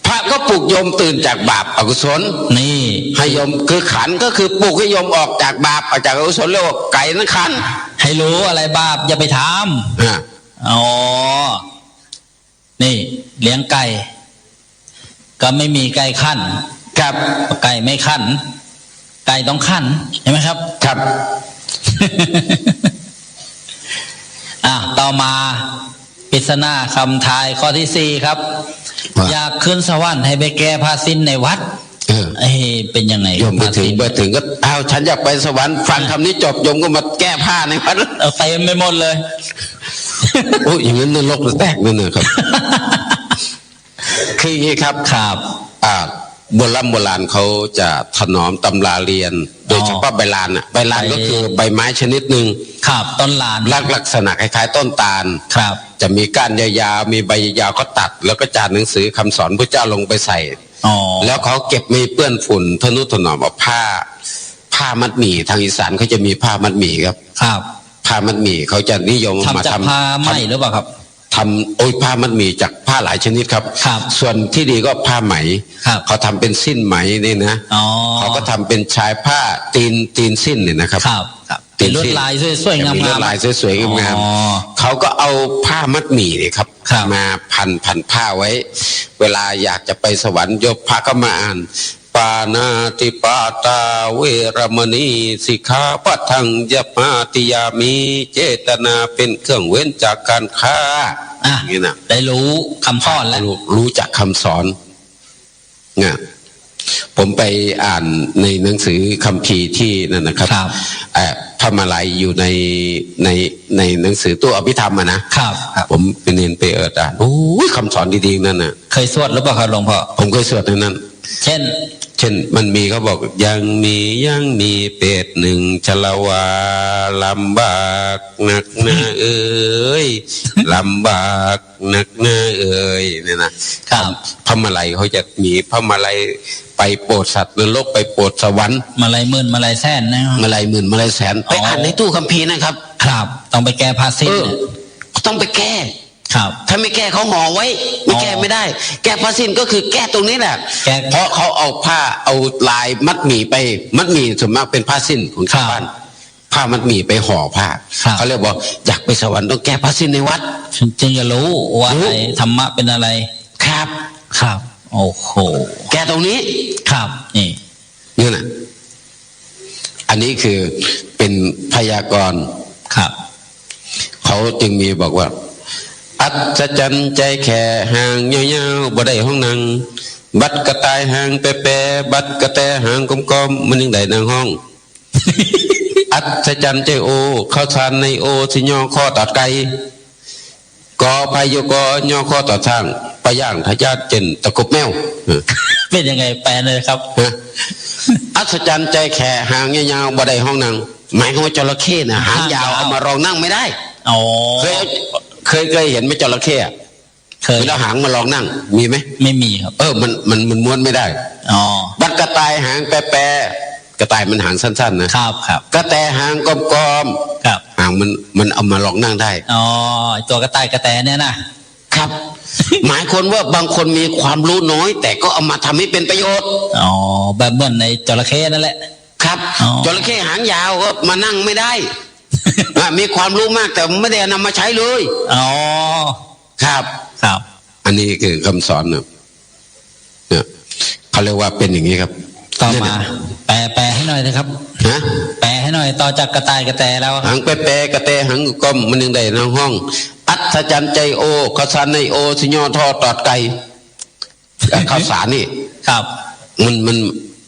พระก็ปลุกโยมตื่นจากบาปอกุศลนี่ให้โยมคือขันก็คือปลุกให้โยมออกจากบาปออกจากอกุศลเรียกว่าไก่นั่นขันให้รู้อะไรบาปอย่าไปทำอ๋อนี่เลี้ยงไก่ก็ไม่มีไก่ขันครับไก่ไม่ขันไก่ต้องขันใช่ไหมครับครับต่อมาปริศนาคำทายข้อที่4ครับอยากขึ้นสวรรค์ให้ไปแก้ผ้าสิ้นในวัดเป็นยังไงโยมไปถึงก็ฉันอยากไปสวรรค์ฟังคำนี้จบโยมก็มาแก้ผ้าในวัดเต็มไปหมดเลยโอ้ยอย่างนั้นนรกจะแตกนั่นนะครับคืออย่างนี้ครับโบราณเขาจะถนอมตำราเรียนโดยเฉพาะใบลานก็คือใบไม้ชนิดหนึ่งครับต้นลานลักษณะคล้ายๆต้นตาลครับจะมีก้านยาวๆมีใบยาวก็ตัดแล้วก็จานหนังสือคำสอนพระเจ้าลงไปใส่แล้วเขาเก็บไม่เปื้อนฝุ่นทนุถนอมเอาผ้ามัดหมี่ทางอีสานเขาจะมีผ้ามัดหมี่ครับครับผ้ามัดหมี่เขาจะนิยมมาทำผ้าไหมหรือเปล่าครับท ำผ้ามัดหมี่จากผ้าหลายชนิดครับส่วนที่ดีก็ผ้าไหมเขาทำเป็นสิ้นไหมนี่นะเขาก็ทำเป็นชายผ้าตีนสิ้นเนี่ยนะครับเป็นลวดลายสวยๆงามๆลวดลายสวยๆงามๆเขาก็เอาผ้ามัดหมี่เนี่ยครับมาพันผ้าไว้เวลาอยากจะไปสวรรค์ยกพระก็มาอ่านปานาติปาตาเวรมณีสิกขาปะทังยมาติยามิเจตนาเป็นเครื่องเว้นจากการฆ่าอย่างนี้นะได้รู้คำสอนแล้วรู้จักคำสอนเนี่ยผมไปอ่านในหนังสือคัมภีร์ที่นั่นนะครับพระมาลัยอยู่ในหนังสือตัวอภิธรรมนะผมไปเรียนไปอ่านโอ้ยคำสอนดีๆนั่นน่ะเคยสวดหรือเปล่าครับหลวงพ่อผมเคยสวดในนั้นเช่นมันมีเขาบอกยังมีเป็ดหนึ่งชลวาลำบากหนักหน้าเอ้ยลำบากหนักหน้าเอ้ยเนี่ยนะพระมาลัยเขาจะมีพระมาลัยไปโปรดสัตว์นรกไปโปรดสวรรค์มาลัยหมื่นมาลัยแสนนะมาลัยหมื่นมาลัยแสนไปอ่านในตู้คัมภีร์นะครับต้องไปแก้ภาษิตต้องไปแก้ถ้าไม่แก้เขาห่อไว้ไม่แก้ไม่ได้แก้ภาษิตก็คือแก้ตรงนี้แหละเพราะเขาเอาผ้าเอาลายมัดหมี่ไปมัดหมี่ส่วนมากเป็นผ้าสิ้นของชาวบ้านผ้ามัดหมี่ไปห่อผ้าเขาเรียกว่าอยากไปสวรรค์ต้องแก้ผ้าสิ้นในวัดจึงจะรู้ว่าธรรมะเป็นอะไรครับโอ้โหแก้ตรงนี้นี่นะอันนี้คือเป็นพยากรณ์เขาจึงมีบอกว่าอัศจรรย์ใจแค่ห่างเงาๆบ่ได้ห้องนั่งบัดกระต่ายห่างแปรบัดกระแตห่างกลมๆมันยังได้นางห้อง อัศจรรย์ใจโอเข้าทานในโอสิย่อข้อตัดไก่กอพายุกอย่อข้อต่อทางไปย่างทะยาเจนตะกบแมวเป็นยังไงแปลเลยครับอัศจรรย์ใจแค่หางยาวๆบ่ได้ห้องนั่งหมายความว่าจระเข้น่ะหางยาวเอามารองนั่งไม่ได้เคยเห็นไหมจระเข้เคยแล้วหางมาลองนั่งมีไหมไม่มีครับมันม้วนไม่ได้บัดกระต่ายหางแปรกระต่ายมันหางสั้นๆนะครับกระแตหางกลมๆหางมันเอามาลองนั่งได้ตัวกระต่ายกระแตเนี่ยนะครับหมายคนว่าบางคนมีความรู้น้อยแต่ก็เอามาทำให้เป็นประโยชน์แบบเหมือนในจระเข้นั่นแหละครับจระเข้หางยาวก็มานั่งไม่ได้มีความรู้มากแต่ไม่ได้นำมาใช้เลยครับอันนี้คือคำสอนเนี่ยเขาเรียกว่าเป็นอย่างนี้ครับต่อมาแปลให้หน่อยนะครับแปลให้หน่อยต่อจากกระต่ายกระแตแล้วหางแปรกระแตหางก้มมันยังได้ในห้องอัศจรรย์ใจโอข้าวสารในโอสิญอทอตอดไก่ข้าวสารนี่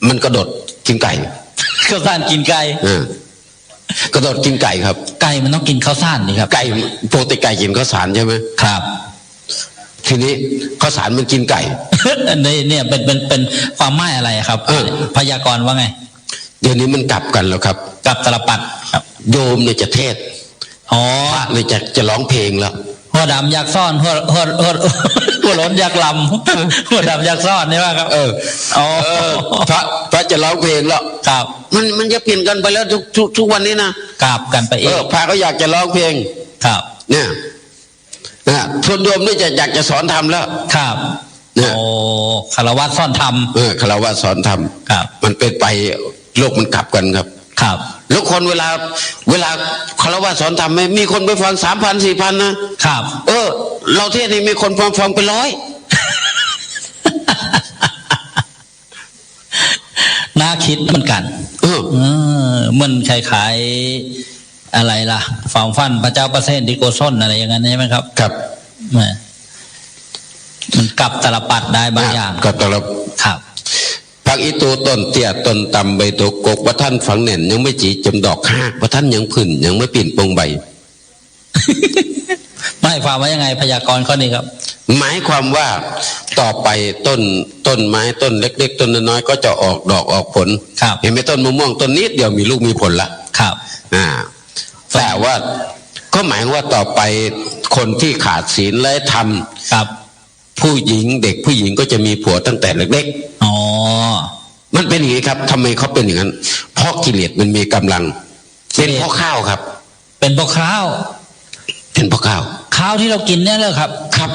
มันกระโดดกินไก่ข้าวสารกินไก่กระโดดกินไก่ครับไก่มันต้องกินข้าวสารนี่ครับไก่ปกติไก่กินข้าวสารใช่ไหมครับทีนี้ข้าวสารมันกินไก่เนี่ยเป็นความหมายอะไรครับพยากรณ์ว่าไงเดี๋ยวนี้มันกลับกันแล้วครับกลับตลปัดครับโยมเนี่ยจะเทศพระเนี่ยจะร้องเพลงแล้วหัวดำอยากซ่อนหัวล้นอยากลำหัวดำอยากซ่อนนี่ว่าครับพระจะร้องเพลงแล้วครับมันจะเปลี่ยนกันไปแล้วทุกวันนี้นะกลับกันไปเองพระก็อยากจะร้องเพลงครับเนี่ยชนโยมนี่จะอยากจะสอนธรรมแล้วครับโอ้คารวะสอนธรรมคารวะสอนธรรมครับมันเป็นไปโลกมันกลับกันครับครับแล้วคนเวลาคารวะสอนธรรมมีคนไปฟัง 3,000 4,000 นะครับเราเทศนี่มีคนฟังเป็น100น่าคิดเหมือนกันมันคล้ายๆอะไรล่ะฝ่าฟันพระเจ้าประเสนที่โกศลอะไรอย่างนั้นใช่ไหมครับครับมันกลับตลปัดได้บางอย่างกับตลบครับผักอีตูต้นเตี้ยต้นต่ำใบตกกกว่าท่านฝังแน่นยังไม่จีจมดอกหากว่าท่านยังผื่นยังไม่ปิ่นปงใบไม่ความว่ายังไงพยากรณ์ข้อนี้ครับหมายความว่าต่อไปต้นไม้ต้นเล็กๆต้นน้อยๆก็จะออกดอกออกผลเห็นไหมต้นมะม่วงต้นนิดเดียวมีลูกมีผลละครับแต่ว่าก็หมายว่าต่อไปคนที่ขาดศีลและธรรมครับผู้หญิงเด็กผู้หญิงก็จะมีผัวตั้งแต่เล็กๆมันเป็นอย่างนี้ครับทำไมเขาเป็นอย่างนั้นเพราะกิเลสมันมีกำลังเป็นเพราะข้าวครับเป็นเพราะข้าวเป็นเพราะข้าวข ข้าวที่เรากินเนี่ยเลยครับครับ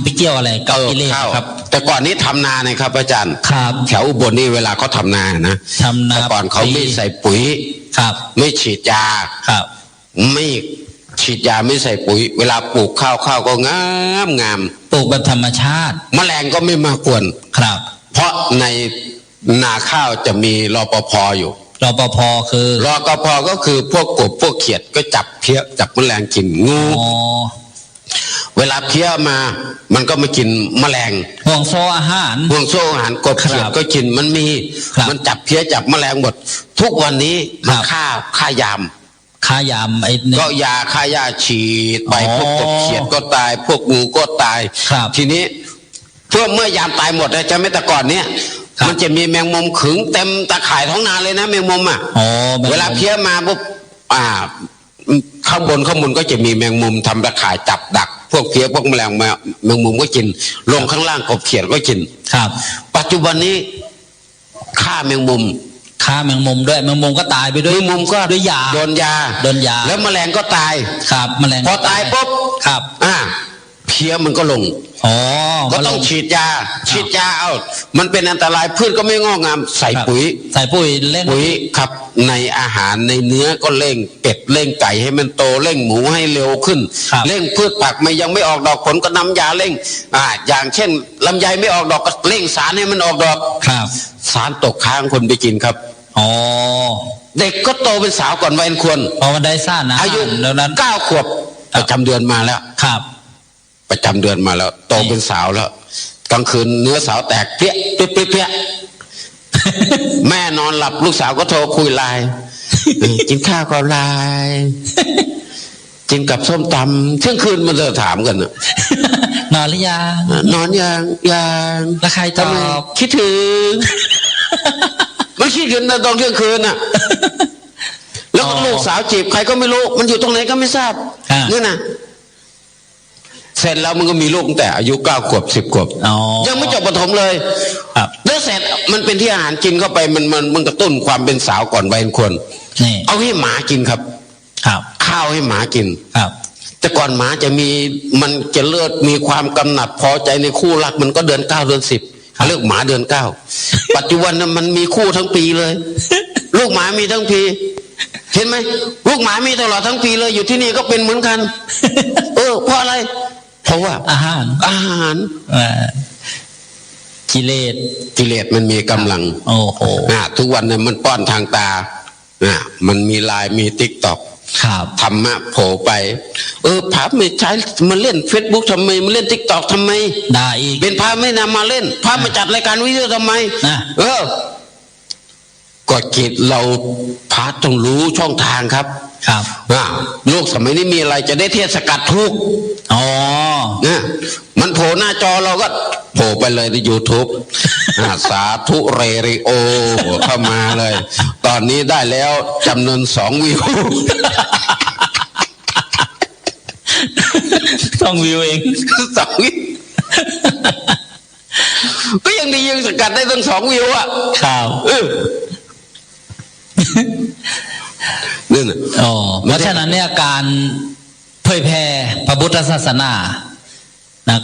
ไปเกี่ยวอะไรกับกิเลสครับแต่ก่อนนี้ทำนาเนี่ยครับอาจารย์ครับแถวอุบลนี่เวลาเขาทำนานะแต่ก่อนเขาไม่ใส่ปุ๋ยครับไม่ฉีดยาครับไม่ฉีดยาไม่ใส่ปุ๋ยเวลาปลูกข้าวก็งามปลูกแบบธรรมชาติแมลงก็ไม่มากวนครับเพราะในนาข้าวจะมีรปภอยู่รปภคือรปภก็คือพวกกบพวกเขียดก็จับเพี้ยจับแมลงกินงูเวลาเพี้ยมามันก็มากินแมลงห่วงโซ่อาหารกบเขียดก็กินมันจับเพี้ยจับแมลงหมดทุกวันนี้มันฆ่ายามก็ยาฆ่าหญ้าฉีดไปพวกกบเขียดก็ตายพวกงูก็ตายทีนี้เมื่อยามตายหมดเลยจะไม่แต่ก่อนเนี้ยมันจะมีแมงมุมขึงเต็มตะข่ายท้องนาเลยนะแมงมุมอ่ะเวลาเพี้ยมาปุ๊บข้างบนก็จะมีแมงมุมทำตะข่ายจับดักพวกเพี้ยพวกแมลงแมงมุมก็กินลงข้างล่างกบเขียดก็กินครับปัจจุบันนี้ฆ่าแมงมุมด้วยแมงมุมก็ตายไปด้วยแมงมุมก็ด้วยยาโดนยาแล้วแมลงก็ตายครับแมลงพอตายปุ๊บครับเพี้ยมันก็ลงก็ต้องฉีดยาเอามันเป็นอันตรายพืชก็ไม่งอกงามใส่ปุ๋ยเร่งปุ๋ยครับในอาหารในเนื้อก็เร่งเป็ดเร่งไก่ให้มันโตเร่งหมูให้เร็วขึ้นเร่งพืชผักยังไม่ออกดอกผลก็นำยาเร่งอย่างเช่นลำไยไม่ออกดอกก็เร่งสารให้มันออกดอกครับสารตกค้างคนไปกินครับเด็กก็โตเป็นสาวก่อนวัยควรพอมันได้ซ่านะอายุ9 ขวบประจำเดือนมาแล้วครับประจำเดือนมาแล้วโตเป็นสาวแล้วกลางคืนเนื้อสาวแตกเปี้ยแม่นอนหลับลูกสาวก็โทรคุยไลน์กินข้าวกับไลน์กินกับส้มตำเที่ยงคืนมันจะถามกันนอนหรือยังนอนยังแล้วใครตอบคิดถึงมันคิดถึงตอนเที่ยงคืนน่ะแล้วลูกสาวจีบใครก็ไม่รู้มันอยู่ตรงไหนก็ไม่ทราบนี่นะเสร็จแล้วมันก็มีลูกตั้งแต่อายุ9 ขวบ10 ขวบยังไม่จบประถมเลยแล้วเสร็จมันเป็นที่อาหารกินเข้าไปมันกระตุ้นความเป็นสาวก่อนวัยควรเอาให้หมากินครับข้าวให้หมากินแต่ก่อนหมามันจะเลือดมีความกำหนัดพอใจในคู่รักมันก็เดือน9 เดือน10เลือกหมาเดือน9ปัจจุบันนั้นมันมีคู่ทั้งปีเลยลูกหมามีทั้งปีเห็นไหมลูกหมามีตลอดทั้งปีเลยอยู่ที่นี่ก็เป็นเหมือนกันเพราะอะไรเพราะว่าอาหารกิเลสมันมีกำลังโอ้โหทุกวันเนี่ยมันป้อนทางตามันมีไลน์มี TikTok ธรรมะโผล่ไปพระไม่ใช้มาเล่น Facebook ทำไมมาเล่น TikTok ทำไมได้อีกเป็นพระไม่นำมาเล่นพระมาจัดรายการวิทยุทำไมก็กิจเราพระต้องรู้ช่องทางครับโลกสมัยนี้มีอะไรจะได้เทศกัดทุกมันโผล่หน้าจอเราก็โผล่ไปเลยใน YouTube สาธุเรริโอเข้ามาเลยตอนนี้ได้แล้วจำนวน2 วิว2 วิวเอง2 วิวก็ยังดียังสกัดได้ตั้ง2 วิวอ่ะนี่นะเพราะฉะนั้นเนี่ยการเผยแพร่พระพุทธศาสนา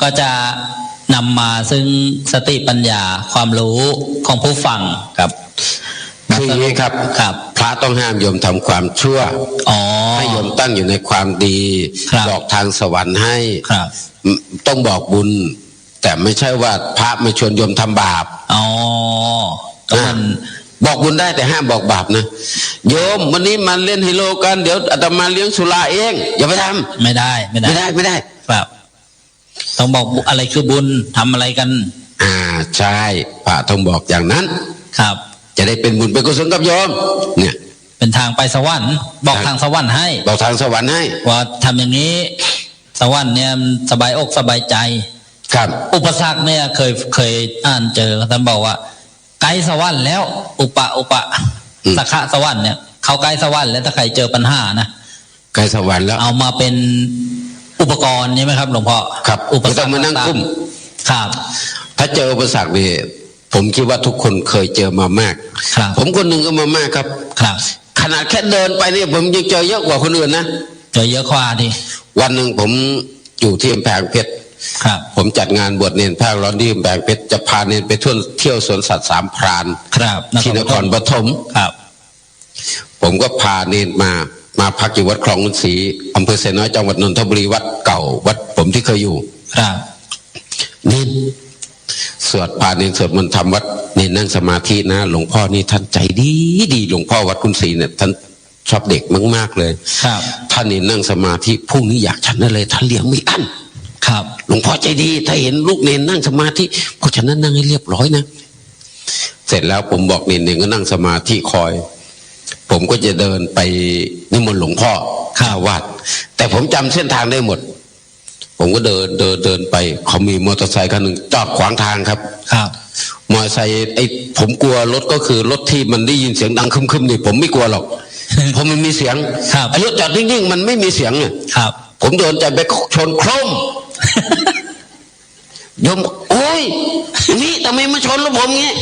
ก็จะนำมาซึ่งสติปัญญาความรู้ของผู้ฟังครับคืออย่างนี้ครับพระต้องห้ามโยมทำความชั่วให้โยมตั้งอยู่ในความดีบอกทางสวรรค์ให้ต้องบอกบุญแต่ไม่ใช่ว่าพระมาชวนโยมทำบาปบอกบุญได้แต่ห้ามบอกบาปนะโยมวันนี้มาเล่นไฮโลกันเดี๋ยวอาตมาเลี้ยงสุราเองอย่าไปทำไม่ได้ครับต้องบอกอะไรคือบุญทำอะไรกันใช่พระต้องบอกอย่างนั้นครับจะได้เป็นบุญเป็นกุศลกับโยมเนี่ยเป็นทางไปสวรรค์บอกทางสวรรค์ให้บอกทางสวรรค์ให้ว่าทำอย่างนี้สวรรค์เนี่ยสบายอกสบายใจครับอุปสรรคเนี่ยเคยอ่านเจอท่านบอกว่าไกลสวรรค์แล้วอุปสักขะสวรรค์เนี่ยเขาไกลสวรรค์แล้วถ้าใครเจอปัญหานะไกลสวรรค์แล้วเอามาเป็นอุปกรณ์ใช่ไหมครับหลวงพ่อครับอุปสรรคมานั่งคุ้มครับถ้าเจออุปสรรคนี่ผมคิดว่าทุกคนเคยเจอมามากผมคนหนึ่งก็มามากครับขนาดแค่เดินไปเนี่ยผมยังเจอเยอะกว่าคนอื่นนะเจอเยอะกว่าดิวันหนึ่งผม อยู่ที่กำแพงเพชรครับผมจัดงานบวชเนนภาคร้อนที่กำแพงเพชรจะพาเนนไปเที่ยวสวนสัตว์สามพรานครับที่นครปฐมครับผมก็พาเนนมาพักอยู่วัดคลองขุนศรีอำเภอไซน้อยจังหวัดนนทบุรีวัดเก่าวัดผมที่เคยอยู่ครับเนนสวดพาเนนสวดมนต์ทำวัดเนนนั่งสมาธินะหลวงพ่อนี่ท่านใจดีหลวงพ่อวัดขุนศรีเนี่ยท่านชอบเด็กมากๆเลยครับท่านเนนนั่งสมาธิพรุ่งนี้อยากฉันอะไรท่านเลี้ยงไม่อั้นครับหลวงพ่อใจดีถ้าเห็นลูกเนนนั่งสมาธิเพราะฉะนั้นนั่งให้เรียบร้อยนะเสร็จแล้วผมบอกเนนก็นั่งสมาธิคอยผมก็จะเดินไปนิมนต์หลวงพ่อข้าวัดแต่ผมจำเส้นทางได้หมดผมก็เดินไปเขามีมอเตอร์ไซค์คันหนึ่งจอดขวางทางครับครับมอเตอร์ไซค์ผมกลัวรถก็คือรถที่มันได้ยินเสียงดังคึมๆนี่ผมไม่กลัวหรอกเพราะมันมีเสียงไอ้รถจอดนิ่งๆมันไม่มีเสียงเนี่ยครับผมเดินใจไปชนโครมโยมโอ้ยนี่ทำไมมาชนรถผมเงี้ย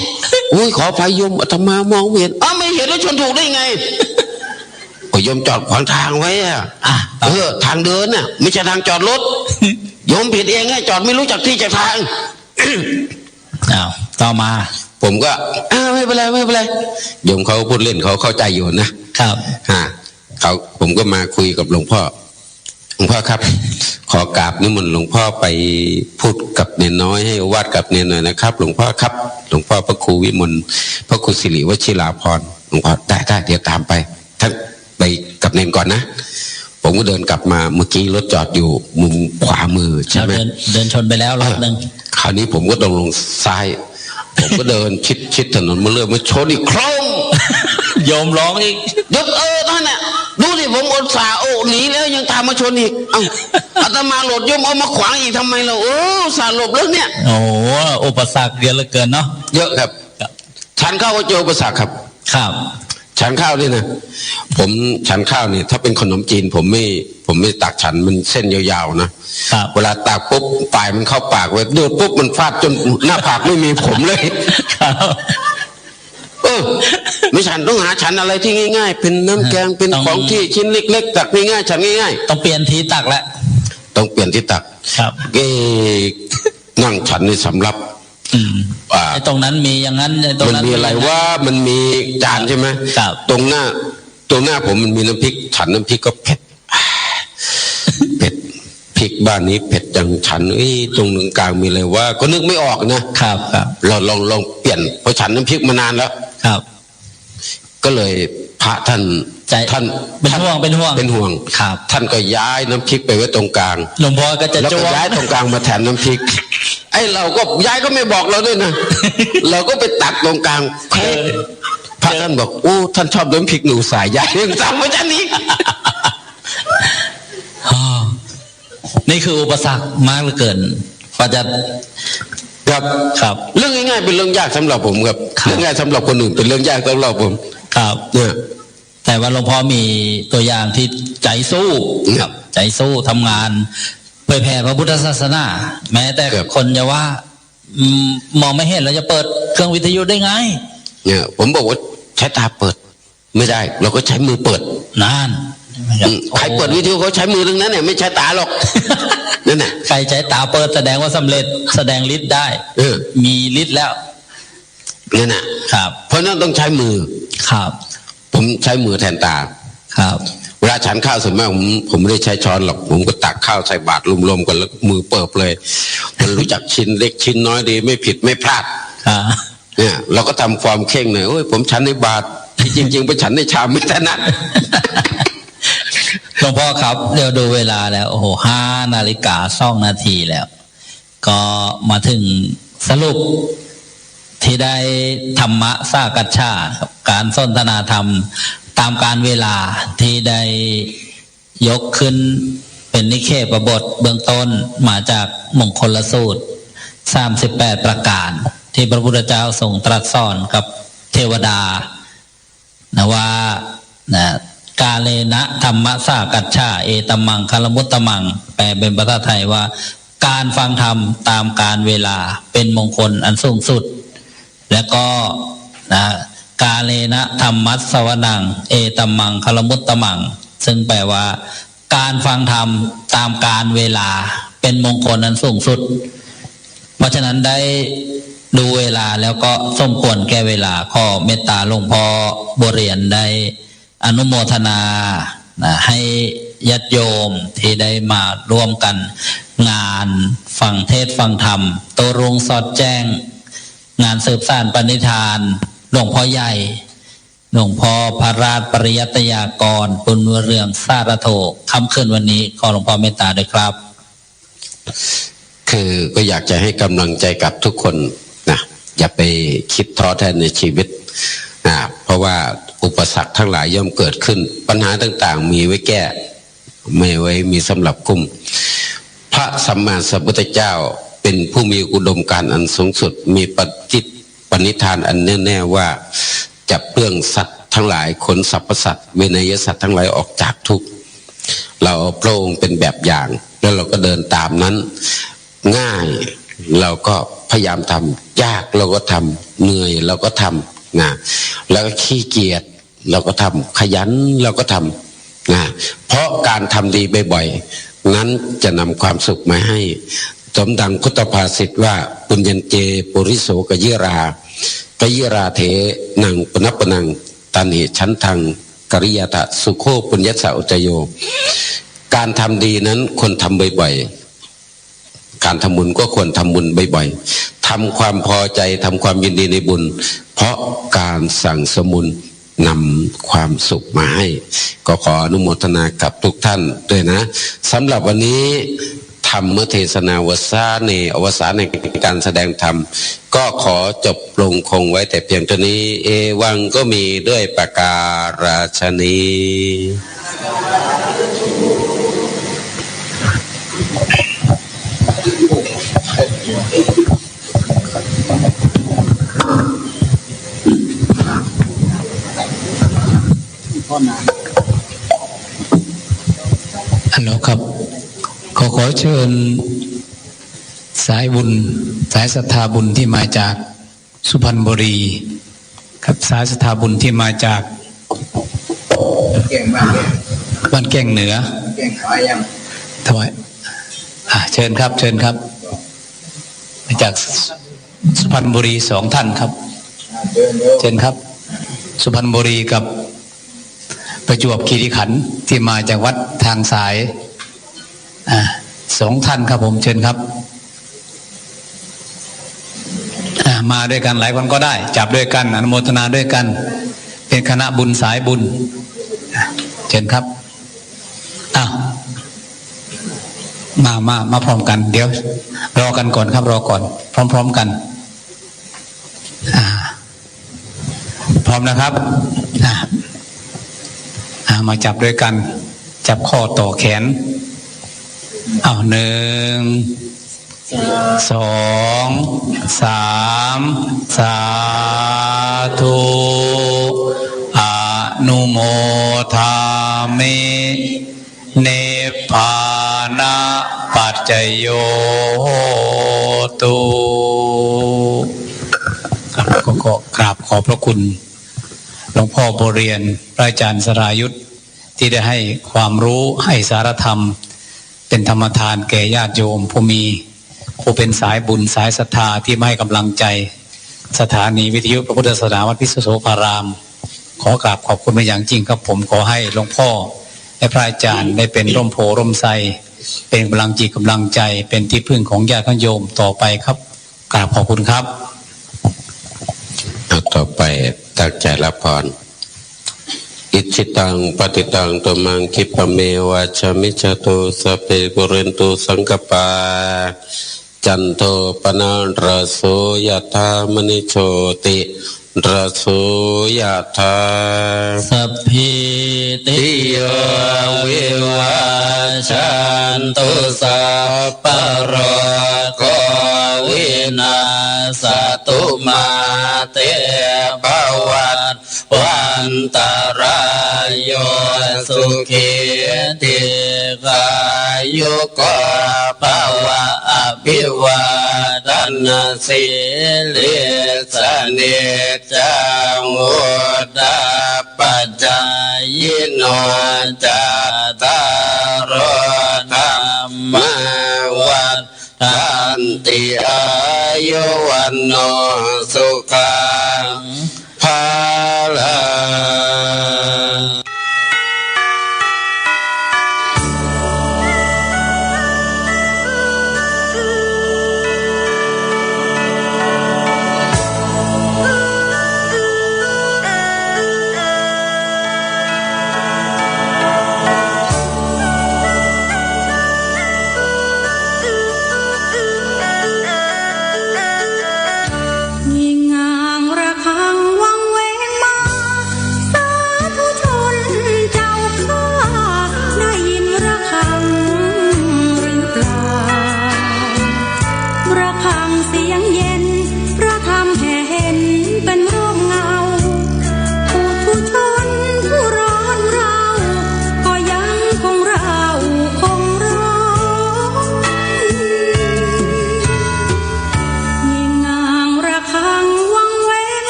อุ้ยขออภัยโยมอาตมามองไม่เห็นไม่เห็นแล้วชนถูกได้ไงโอ้ยโยมจอดขวางทางไว้ทางเดินน่ะไม่ใช่ทางจอดรถโยมผิดเองไงจอดไม่รู้จักที่จักทางต่อมาผมก็ไม่เป็นไรโยมเขาพูดเล่นเขาเข้าใจอยู่นะครับผมก็มาคุยกับหลวงพ่อครับ ขอกราบนิมนต์หลวงพ่อไปพูดกับเนนน้อยให้วาดกับเนนหน่อยนะครับหลวงพ่อครับหลวงพ่อพระครูวิมลพระครูสิริวชิราพรหลวงพ่อได้เดี๋ยวตามไปท่านไปกับเนนก่อนนะผมก็เดินกลับมาเมื่อกี้รถจอดอยู่มุมขวามือใช่ไหมเดินชนไปแล้วรอบนึงคราวนี้ผมก็ต้องลงซ้ายผมก็เดินชิดถนนมาเรื่อยมาชนอีกครั้งโยมร้องอีกยกท่านน่ะดูสิผมอุตส่าห์หนีแล้วยังตามมาชนอีกอาตมาหลบโยมเอามาขวางอีกทำไมเราอุตส่าห์หลบแล้วเนี่ยโอ้อุปสรรคเยอะเหลือเกินเนาะเยอะครับฉันข้าวก็เจออุปสรรคครับฉันข้าวนี่นะผมฉันข้าวนี่ถ้าเป็นขนมจีนผมไม่ตักฉันมันเส้นยาวๆนะเวลาตักปุ๊บปลายมันเข้าปากไว้ดูดปุ๊บมันฟาดจนหน้าผากไม่มีผมเลยไม่ฉันต้องหาฉันอะไรที่ง่ายๆเป็นน้ำแกงเป็นของที่ชิ้นเล็กๆตักง่ายๆฉันง่ายๆต้องเปลี่ยนที่ตักแล้วต้องเปลี่ยนที่ตักครับนั่งฉันในสำรับไอ้ตรงนั้นมีอย่างนั้นมันมีอะไรว่ามันมีจานใช่ไหมตรงหน้าผมมันมีน้ำพริกฉันน้ำพริกก็เผ็ดพริกบ้านนี้เผ็ดจังฉันตรงกลางมีอะไรว่าก็นึกไม่ออกนะครับเราลองเปลี่ยนเพราะฉันน้ำพริกมานานแล้วครับก็เลยพระท่านเป็นห่วงครับท่านก็ย้ายน้ำพริกไปไว้ตรงกลางหลวงพ่อก็จะแล้วก็ย้ายตรงกลางมาแทนน้ำพริกเราก็ย้ายก็ไม่บอกเราด้วยนะเราก็ไปตักตรงกลางพระท่านบอกท่านชอบน้ำพริกหนูสายย้ายยังจำไว้จันนี้นี่คืออุปสรรคมากเหลือเกินกว่าจะครับเรื่องง่ายๆเป็นเรื่องยากสำหรับผมครับเรื่องง่ายสำหรับคนอื่นเป็นเรื่องยากสำหรับผมครับเนี่ยแต่ว่าหลวงพ่อมีตัวอย่างที่ใจสู้ครับใจสู้ทำงานเผยแผ่พระพุทธศาสนาแม้แต่คนจะว่ามองไม่เห็นเราจะเปิดเครื่องวิทยุได้ไงเนี่ยผมบอกว่าใช้ตาเปิดไม่ได้เราก็ใช้มือเปิดนั่นใครเปิดวิทยุเขาใช้มือทั้งนั้นเนี่ยไม่ใช้ตาหรอกนั่นแหละใครใช้ตาเปิดแสดงว่าสำเร็จแสดงฤทธิ์ได้มีฤทธิ์แล้วนั่นแหละครับเพราะนั้นต้องใช้มือครับผมใช้มือแทนตาครับเวลาฉันข้าวส่วนมากผมไม่ได้ใช้ช้อนหรอกผมก็ตักข้าวใส่บาตรรวมๆกันแล้วมือเปิบเลยมันรู้จักชิ้นเล็กชิ้นน้อยดีไม่ผิดไม่พลาดเนี่ยเราก็ทำความเข่งหน่อยผมฉันในบาตรจริงๆไปฉันในชามไม่ถนัดหลวงพ่อครับเดี๋ยวดูเวลาแล้ว5:02 นาทีแล้วก็มาถึงสรุปที่ได้ธรรมะสากัจฉาการสนทนาธรรมตามการเวลาที่ได้ยกขึ้นเป็นนิเคปบทเบื้องต้นมาจากมงคลสูตร38ประการที่พระพุทธเจ้าทรงตรัสสอนกับเทวดานะว่ากาเลนะธรรมะสากัจฉาเอตมังคลมุตตมังแปลเป็นภาษาไทยว่าการฟังธรรมตามการเวลาเป็นมงคลอันสูงสุดและก็กาเลนะธรรมัสสวนังเอตมังคลมุตตมังซึ่งแปลว่าการฟังธรรมตามการเวลา เป็นมงคลนั้นสูงสุดเพราะฉะนั้นได้ดูเวลาแล้วก็สมควรแก่เวลาขอเมตตาหลวงพ่อบัวเรียนได้อนุโมทนาให้ญาติโยมที่ได้มาร่วมกันงานฟังเทศน์ฟังธรรมโตรงสอดแจ้งงานสืบสานปณิธานหลวงพ่อใหญ่หลวงพ่อพระราชปริยัตยากรปุณเรืองสารโทค่ำคืนวันนี้ขอหลวงพ่อเมตตาด้วยครับคือก็อยากจะให้กำลังใจกับทุกคนนะอย่าไปคิดท้อแท้ในชีวิตนะเพราะว่าอุปสรรคทั้งหลายย่อมเกิดขึ้นปัญหาต่างๆมีไว้แก้ไม่ไว้มีสำหรับกลุ่มพระสัมมาสัมพุทธเจ้าเป็นผู้มีอุดมการณ์อันสูงสุดมีปณิธานอันแน่แน่ว่าจะเปลื้องสัตว์ทั้งหลายขนสรรพสัตว์เวนยสัตว์ทั้งหลายออกจากทุกข์เราเอาพระองค์เป็นแบบอย่างแล้วเราก็เดินตามนั้นง่ายเราก็พยายามทำยากเราก็ทำเหนื่อยเราก็ทำนะแล้วก็ขี้เกียจเราก็ทำขยันเราก็ทำนะเพราะการทำดีบ่อยๆนั้นจะนำความสุขมาให้สมดังพุทธภาษิตว่าปุญญเจปุริโสกยิรากยิราเถนังปนัปปนังตันหิชั้นทังกริยตะสุโคปุญญสะอุจโยการทำดีนั้นควรทำบ่อยๆการทำบุญก็ควรทำบุญบ่อยๆทำความพอใจทำความยินดีในบุญเพราะการสั่งสมบุญนำความสุขมาให้ก็ขออนุโมทนากับทุกท่านด้วยนะสำหรับวันนี้ธรรมเทศนาวสาในอวสานในการแสดงธรรมก็ขอจบลงคงไว้แต่เพียงเท่านี้เอวังก็มีด้วยประการฉนี้ฮัลโหลครับขอเชิญสายบุญสายศรัทธาบุญที่มาจากสุพรรณบุรีครับสายศรัทธาบุญที่มาจากบ้านแก่งเหนือถวายเชิญครับเชิญครับมาจากสุพรรณบุรี2 ท่านครับเชิญครับสุพรรณบุรีกับประจวบคีรีขันธ์ที่มาจากวัดทางสาย2 ท่านครับผมเชิญครับมาด้วยกันหลายคนก็ได้จับด้วยกันอนุโมทนาด้วยกันเป็นคณะบุญสายบุญเชิญครับมาพร้อมกันเดี๋ยวรอกันก่อนครับรอก่อนพร้อมกันพร้อมนะครับมาจับด้วยกันจับข้อต่อแขน1 2 3สาธุอนุโมทามิเนปพานะปัจจโยตุก็กราบขอบพระคุณหลวงพ่อบัวเรียนพระอาจารย์สรายุทธที่ได้ให้ความรู้ให้สารธรรมเป็นธรรมทานแก่ญาติโยมผู้เป็นสายบุญสายศรัทธาที่มาให้กำลังใจสถานีวิทยุพระพุทธศาสนาวัดพิสุโสภารามขอกราบขอบคุณเป็นอย่างจริงครับผมขอให้หลวงพ่อและพระอาจารย์ได้เป็นร่มโพร่มไทรเป็นกำลังจิตกำลังใจเป็นที่พึ่งของญาติโยมต่อไปครับกราบขอบคุณครับต่อไปตั้งใจรับพรอิจิตังปฏิตังตุมังคิปะเมวะชมิจตุสัพเพปุเรนตุสังกปาจันโทปนะระโสยถามณิโชติระโสยถาสัพพิติโยวิวัชชันตุสัพพะโรโควินาศตุมาเตภวัตวันตรายโยสุขีติกายุโกภวะอภิวาทนาสิลิสเนจังวุฒาปัจจายโนจัตตารโธรรมวา ติอายุวันโนสุขังภาลัง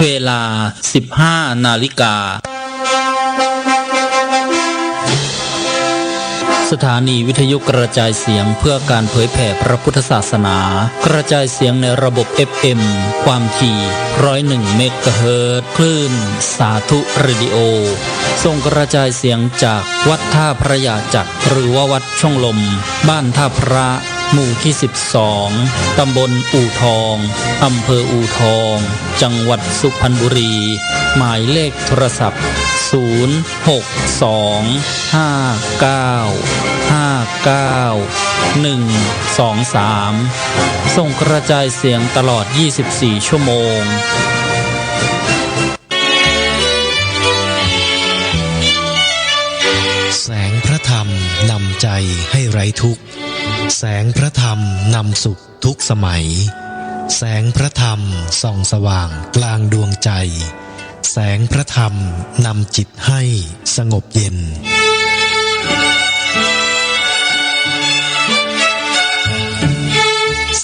เวลา 15 นาฬิกาสถานีวิทยุกระจายเสียงเพื่อการเผยแผ่พระพุทธศาสนากระจายเสียงในระบบ FM ความถี่ 101 เมกะเฮิรตซ์คลื่นสาธุเรดิโอส่งกระจายเสียงจากวัดท่าพระยาจักรหรือว่าวัดช่องลมบ้านท่าพระหมู่ที่ 12 ตำบลอู่ทองอำเภออู่ทองจังหวัดสุพรรณบุรีหมายเลขโทรศัพท์ 06259592123 ส่งกระจายเสียงตลอด 24 ชั่วโมงแสงพระธรรมนำใจให้ไร้ทุกข์แสงพระธรรมนำสุขทุกสมัยแสงพระธรรมส่องสว่างกลางดวงใจแสงพระธรรมนำจิตให้สงบเย็น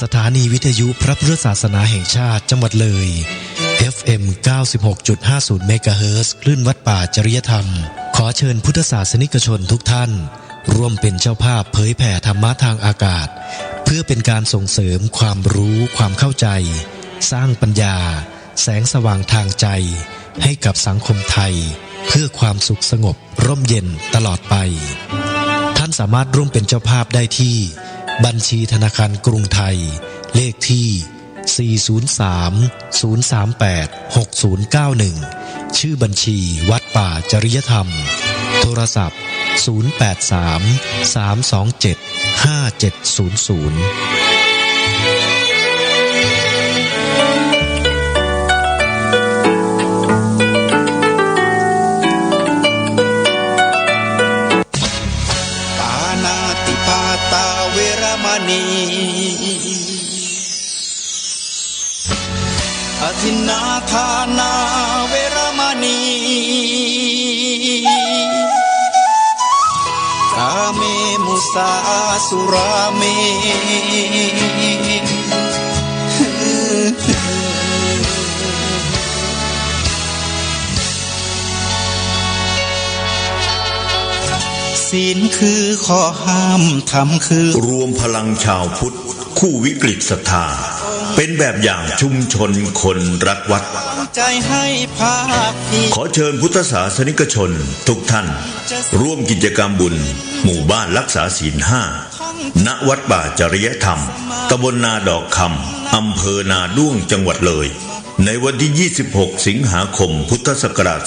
สถานีวิทยุพระพุทธศาสนาแห่งชาติจังหวัดเลย FM 96.50 เมกะเฮิรตซ์คลื่นวัดป่าจริยธรรมขอเชิญพุทธศาสนิกชนทุกท่านร่วมเป็นเจ้าภาพเผยแผ่ธรรมะทางอากาศเพื่อ พื่อเป็นการส่งเสริมความรู้ความเข้าใจสร้างปัญญาแสงสว่างทางใจให้กับสังคมไทยเพื่อความสุขสงบร่มเย็นตลอดไปท่านสามารถร่วมเป็นเจ้าภาพได้ที่บัญชีธนาคารกรุงไทยเลขที่403-038-6091ชื่อบัญชีวัดป่าจริยธรรมโทรศัพท์083-327-5700อธินาทานาเวรมณีกาเมมุสาสุราเมศีลคือข้อห้ามธรรมคือรวมพลังชาวพุทธคู่วิกฤตศรัทธาเป็นแบบอย่างชุมชนคนรักวัดขอเชิญพุทธศาสนิกชนทุกท่านร่วมกิจกรรมบุญหมู่บ้านรักษาศีล 5ณวัดป่าจริยธรรมตำบลนาดอกคำอำเภอนาด้วงจังหวัดเลยในวันที่ 26 สิงหาคม พุทธศักราช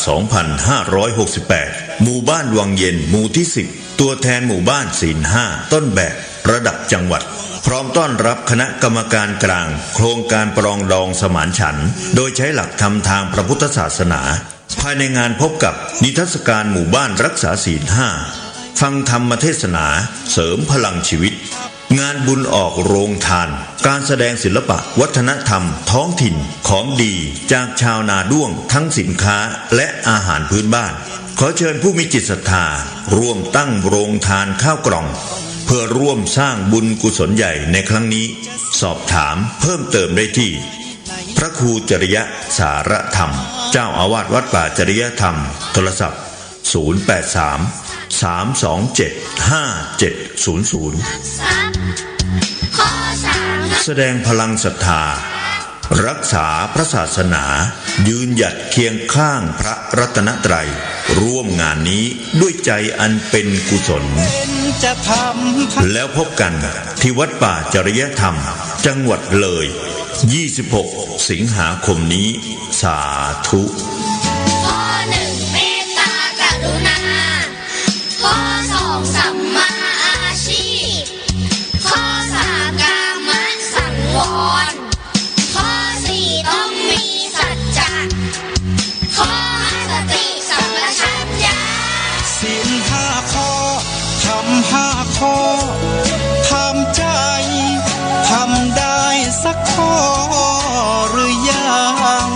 2568 หมู่บ้านวังเย็นหมู่ที่ 10 ตัวแทนหมู่บ้านศีล 5 ต้นแบบระดับจังหวัดพร้อมต้อนรับคณะกรรมการกลางโครงการปรองดองสมานฉันท์โดยใช้หลักธรรมทางพระพุทธศาสนาภายในงานพบกับนิทรรศการหมู่บ้านรักษาศีล 5ฟังธรรมเทศนาเสริมพลังชีวิตงานบุญออกโรงทานการแสดงศิลปะวัฒนธรรมท้องถิ่นของดีจากชาวนาด้วงทั้งสินค้าและอาหารพื้นบ้านขอเชิญผู้มีจิตศรัทธาร่วมตั้งโรงทานข้าวกล่องเพื่อร่วมสร้างบุญกุศลใหญ่ในครั้งนี้สอบถามเพิ่มเติมได้ที่พระครูจริยสารธรรมเจ้าอาวาสวัดป่าจริยธรรมโทรศัพท์083-327-5700แสดงพลังศรัทธารักษาพระศาสนายืนหยัดเคียงข้างพระรัตนตรัยร่วมงานนี้ด้วยใจอันเป็นกุศลแล้วพบกันที่วัดป่าจริยธรรมจังหวัดเลย26 สิงหาคมนี้สาธุข้อ 1 เมตตากรุณาข้อ 2 สัมมาอาชีพข้อ 3 กามสังวรข้อ 4 ต้องมีสัจจะข้อ 5 สติสัมปชัญญะศีล 5 ข้อทำ5 ข้อทำใจทำได้สักข้อหรือยัง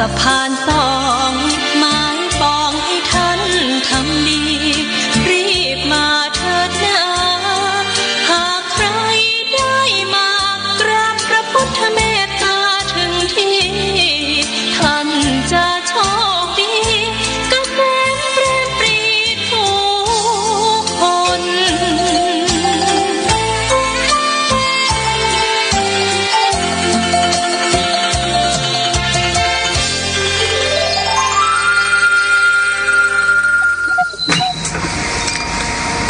สะพานสองหมายปองให้ท่านทำดีรีบมาเถิดนะหากใครได้มากราบพระพุทธเมตตาถึงที่ท่านจะโชคดีเกษมเปรมปรีทุกคน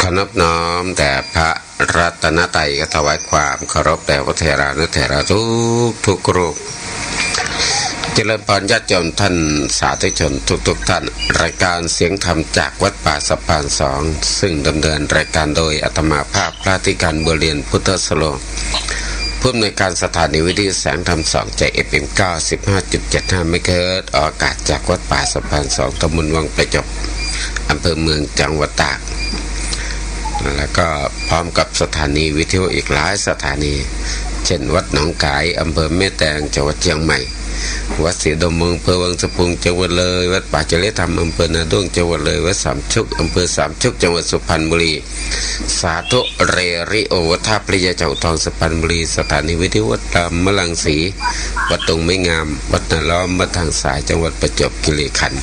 ขอนอบน้อมแด่พระรัตนตรัยก็ถวายความเคารพแด่พระเถรานุเถระทุกรูปเจริญพรญาติโยมท่านสาธุชนทุกท่านรายการเสียงธรรมจากวัดป่าสะพานสองซึ่งดำเนินรายการโดยอาตมาภาพพระธิการบัวเรียนพุทธสโลผู้อำนวยการสถานีวิทยุแสงธรรมสองใจ FM 95.75 เมกะเฮิรตซ์ออกอากาศจากวัดป่าสะพานสองตำบลวังประจบอำเภอเมืองจังหวัดตากแล้วก็พร้อมกับสถานีวิทยุอีกหลายสถานีเช่นวัดหนองกายอำเภอแม่แตงจังหวัดเชียงใหม่วัดศรีดมเมืองอำเภอวังสะพุงจังหวัดเลยวัดป่าจริยธรรมอำเภอนาด้วงจังหวัดเลยวัดสามชุกอำเภอสามชุกจังหวัดสุพรรณบุรีสาธุเรริโอวัดท่าพระยาเจ้าทองสุพรรณบุรีสถานีวิทยุวัดตามมะลังสีวัดตรงไม่งามวัดนาล้อมวัดทางสายจังหวัดประจวบคีรีขันธ์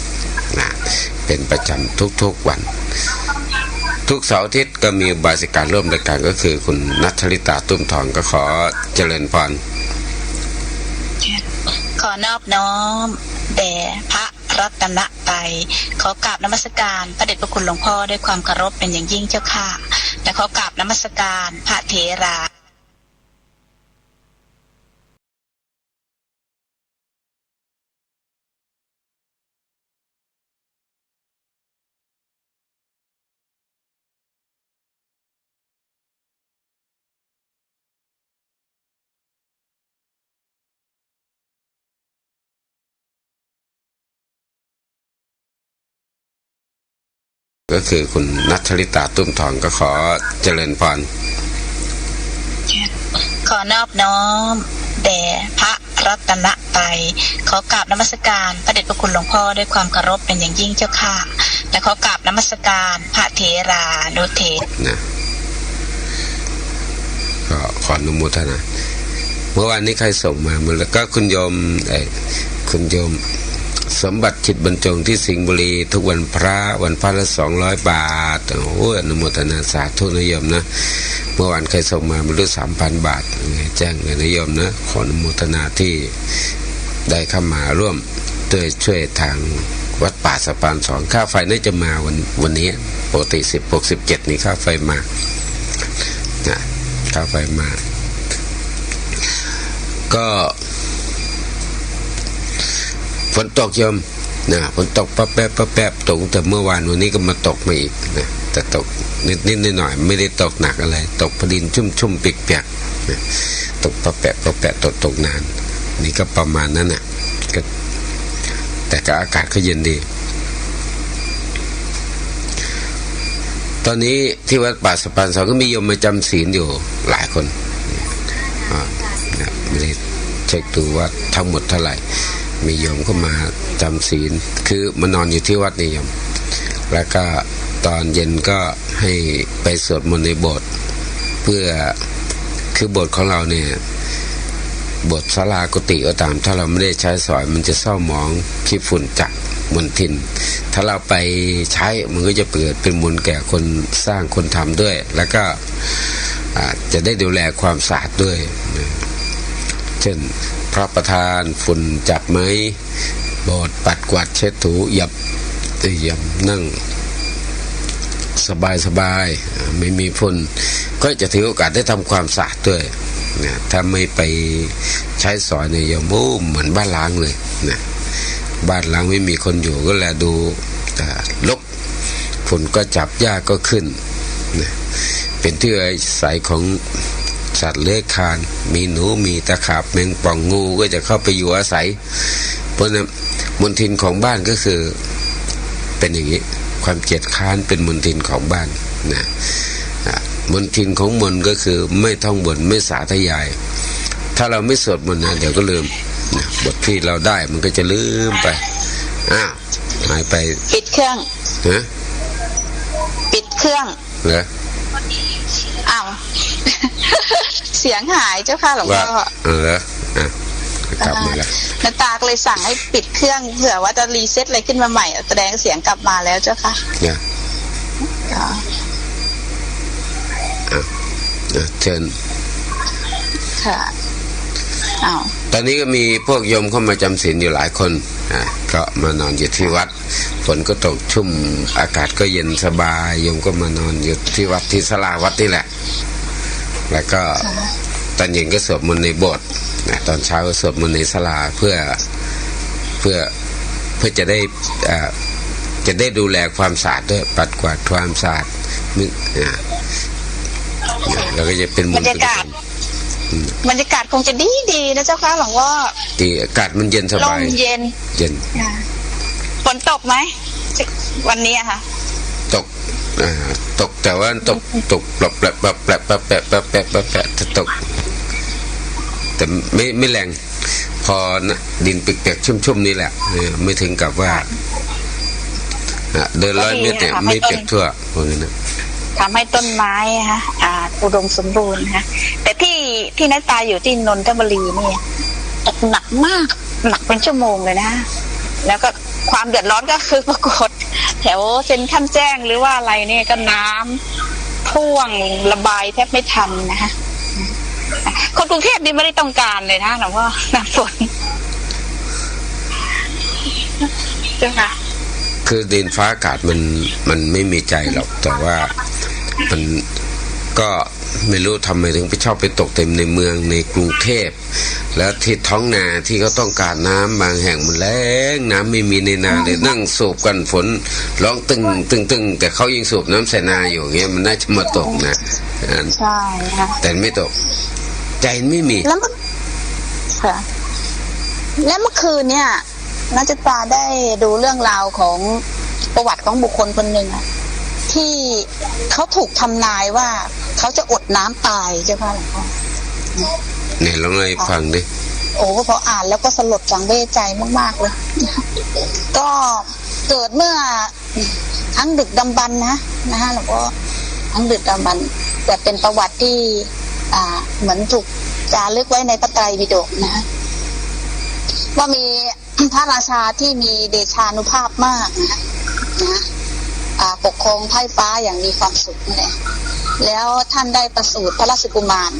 เป็นประจำทุกวันทุกเสาร์อาทิตย์ก็มีบาสิการร่วมรายการก็คือคุณณัฐฤตาตุ้มทองก็ขอเจริญพรขอนอบน้อมแด่พระรัตนตรัยขอกราบนมัสการพระเดชพระคุณหลวงพ่อด้วยความเคารพเป็นอย่างยิ่งเจ้าค่ะและขอกราบนมัสการพระเถราก็คือคุณณัฐฤตาตุ้มทองก็ขอเจริญพรขอนอบน้อมแด่พระรัตนตรัยขอกราบนมัสการพระเดชพระคุณหลวงพ่อด้วยความเคารพเป็นอย่างยิ่งเจ้าค่ะและขอกราบนมัสการพระเถรานุเถรนะก็ขออนุโมทนาเมื่อวานนี้ใครส่งมาเมื่อแล้วก็คุณโยมคุณโยมสมบัติจิตบรรจงที่สิงห์บุรีทุกวันพระละ200 บาทโอ้อนุโมทนาสาธุนิยมนะเมื่อวานใครส่งมาไม่รู้ 3,000 บาทแจ้งเลยนิยมนะขออนุโมทนาที่ได้เข้ามาร่วมช่วยทางวัดป่าสะพานสองค่าไฟน่าจะมาวันนี้ปกติ16-17นี่ค่าไฟมานะค่าไฟมาก็ฝนตกยมนะฝนตกแป๊บตกแต่เมื่อวานวันนี้ก็มาตกมาอีกนะแต่ตกนิดหน่อยไม่ได้ตกหนักอะไรตกพดินชุ่มเปียกๆนะตกแป๊บตกนานนี่ก็ประมาณนั้นน่ะก็แต่ก็อากาศก็เย็นดีตอนนี้ที่วัดป่าสะพานสองก็มีโยมมาจำศีลอยู่หลายคนไม่ได้เช็คดูว่าทั้งหมดเท่าไหร่มีโยมก็มาจำศีลคือมานอนอยู่ที่วัดนี่โยมแล้วก็ตอนเย็นก็ให้ไปสวดมนต์ในโบสถ์เพื่อคือโบสถ์ของเราเนี่ยโบสถ์ศาลากุฏิก็ตามถ้าเราไม่ได้ใช้สอยมันจะเศร้าหมองขี้ฝุ่นจักมลทินถ้าเราไปใช้มันก็จะเกิดเป็นมลแก่คนสร้างคนทำด้วยแล้วก็จะได้ดูแลความสะอาดด้วยเช่นพระประธานฝุ่นจับไหมโบสถ์ปัดกวาดเช็ดถูหยับนั่งสบายไม่มีฝุ่นก็จะถือโอกาสได้ทำความสะอาดด้วยนะถ้าไม่ไปใช้สอยเนี่ยโยมเหมือนบ้านล้างเลยนะบ้านล้างไม่มีคนอยู่ก็แลดูรกฝุ่นก็จับหญ้าก็ขึ้นนะเป็นที่อาศัยของสัตว์เลื้อยคลานมีหนูมีตะขาบแมงป่องงูก็จะเข้าไปอยู่อาศัยเพราะนั้นมลทินของบ้านก็คือเป็นอย่างนี้ความเกียจค้านเป็นมลทินของบ้านนะมลทินของมนก็คือไม่ท่องบนไม่สาธยายถ้าเราไม่สวดมนต์นะเดี๋ยวก็ลืม บทที่เราได้มันก็จะลืมไปอ้าวหายไปปิดเครื่องฮะปิดเครื่องเหรออ้าว เสียงหายเจ้าค่ะหลวงพ่อเหรออ่ะกลับมาแล้วน้าตาก็เลยสั่งให้ปิดเครื่องเผื่อว่าจะรีเซ็ตอะไรขึ้นมาใหม่แสดงเสียงกลับมาแล้วเจ้าค่ะเนี่ยเชิญค่ะตอนนี้ก็มีพวกโยมเข้ามาจำศีลอยู่หลายคนก็มานอนอยู่ที่วัดฝนก็ตกชุ่มอากาศก็เย็นสบายโยมก็มานอนอยู่ที่วัดที่ศาลาวัดนี่แหละแล้วก็ตอนเย็นก็สวดมนต์ในโบสถ์ตอนเช้าก็สวดมนต์ในศาลาเพื่อจะได้ดูแลความสะอาดด้วยปัดกวาดความสะอาดแล้วก็จะเป็นบรรยากาศคงจะดีนะเจ้าค่ะหลวงพ่อดีอากาศมันเย็นสบายลมเย็นฝนตกไหมวันนี้อะค่ะตกแต่ว่าตกแปลตกแต่ไม่แรงพอดินเปียกๆชุ่มๆนี่แหละไม่ถึงกับว่าเดิน100 เมตรเนี่ยไม่เปียกทั่วพวกนี้นะทำให้ต้นไม้ฮะอุดมสมบูรณ์ฮะแต่ที่น้าตาอยู่ที่นนทบุรีนี่ตกหนักมากหนักเป็นชั่วโมงเลยนะแล้วก็ความเดือดร้อนก็คือปรากฏแถวเซ็นทรัลแจ้งหรือว่าอะไรเนี่ยก็น้ำท่วงระบายแทบไม่ทันนะฮะคนกรุงเทพนี่ไม่ได้ต้องการเลยนะหรอกว่าน้ำฝนเจ้าค่ะคือดินฟ้าอากาศมันไม่มีใจหรอกแต่ว่ามันก็ไม่รู้ทำไมถึงไปชอบไปตกเต็มในเมืองในกรุงเทพแล้วที่ท้องนาที่เขาต้องการน้ำบางแห่งมันแล้งน้ำไม่มีในนาเลยนั่งสูบกันฝนร้องตึงแต่เขายังสูบน้ำใส่นาอยู่เงี้ยมันน่าจะมาตกนะใช่ค่ะแต่ไม่ตกใจไม่มีแล้วค่ะแล้วเมื่อคืนเนี่ยน่าจะตาได้ดูเรื่องราวของประวัติของบุคคลคนหนึ่งที่เขาถูกทำนายว่าเขาจะอดน้ำตายใช่ไหมหลวงพ่อเนี่ยลองให้ฟังดิโอ้พออ่านแล้วก็สลดสังเวชใจมากๆเลยก็เกิดเมื่อทั้งดึกดำบรรพ์นะฮะหลวงพ่อทั้งดึกดำบรรพ์แต่เป็นประวัติที่เหมือนถูกจารึกไว้ในพระไตรปิฎกนะว่ามีพระราชาที่มีเดชานุภาพมากนะปกครองไพร่ฟ้าอย่างมีความสุขเลยแล้วท่านได้ประสูติพระราชกุมาร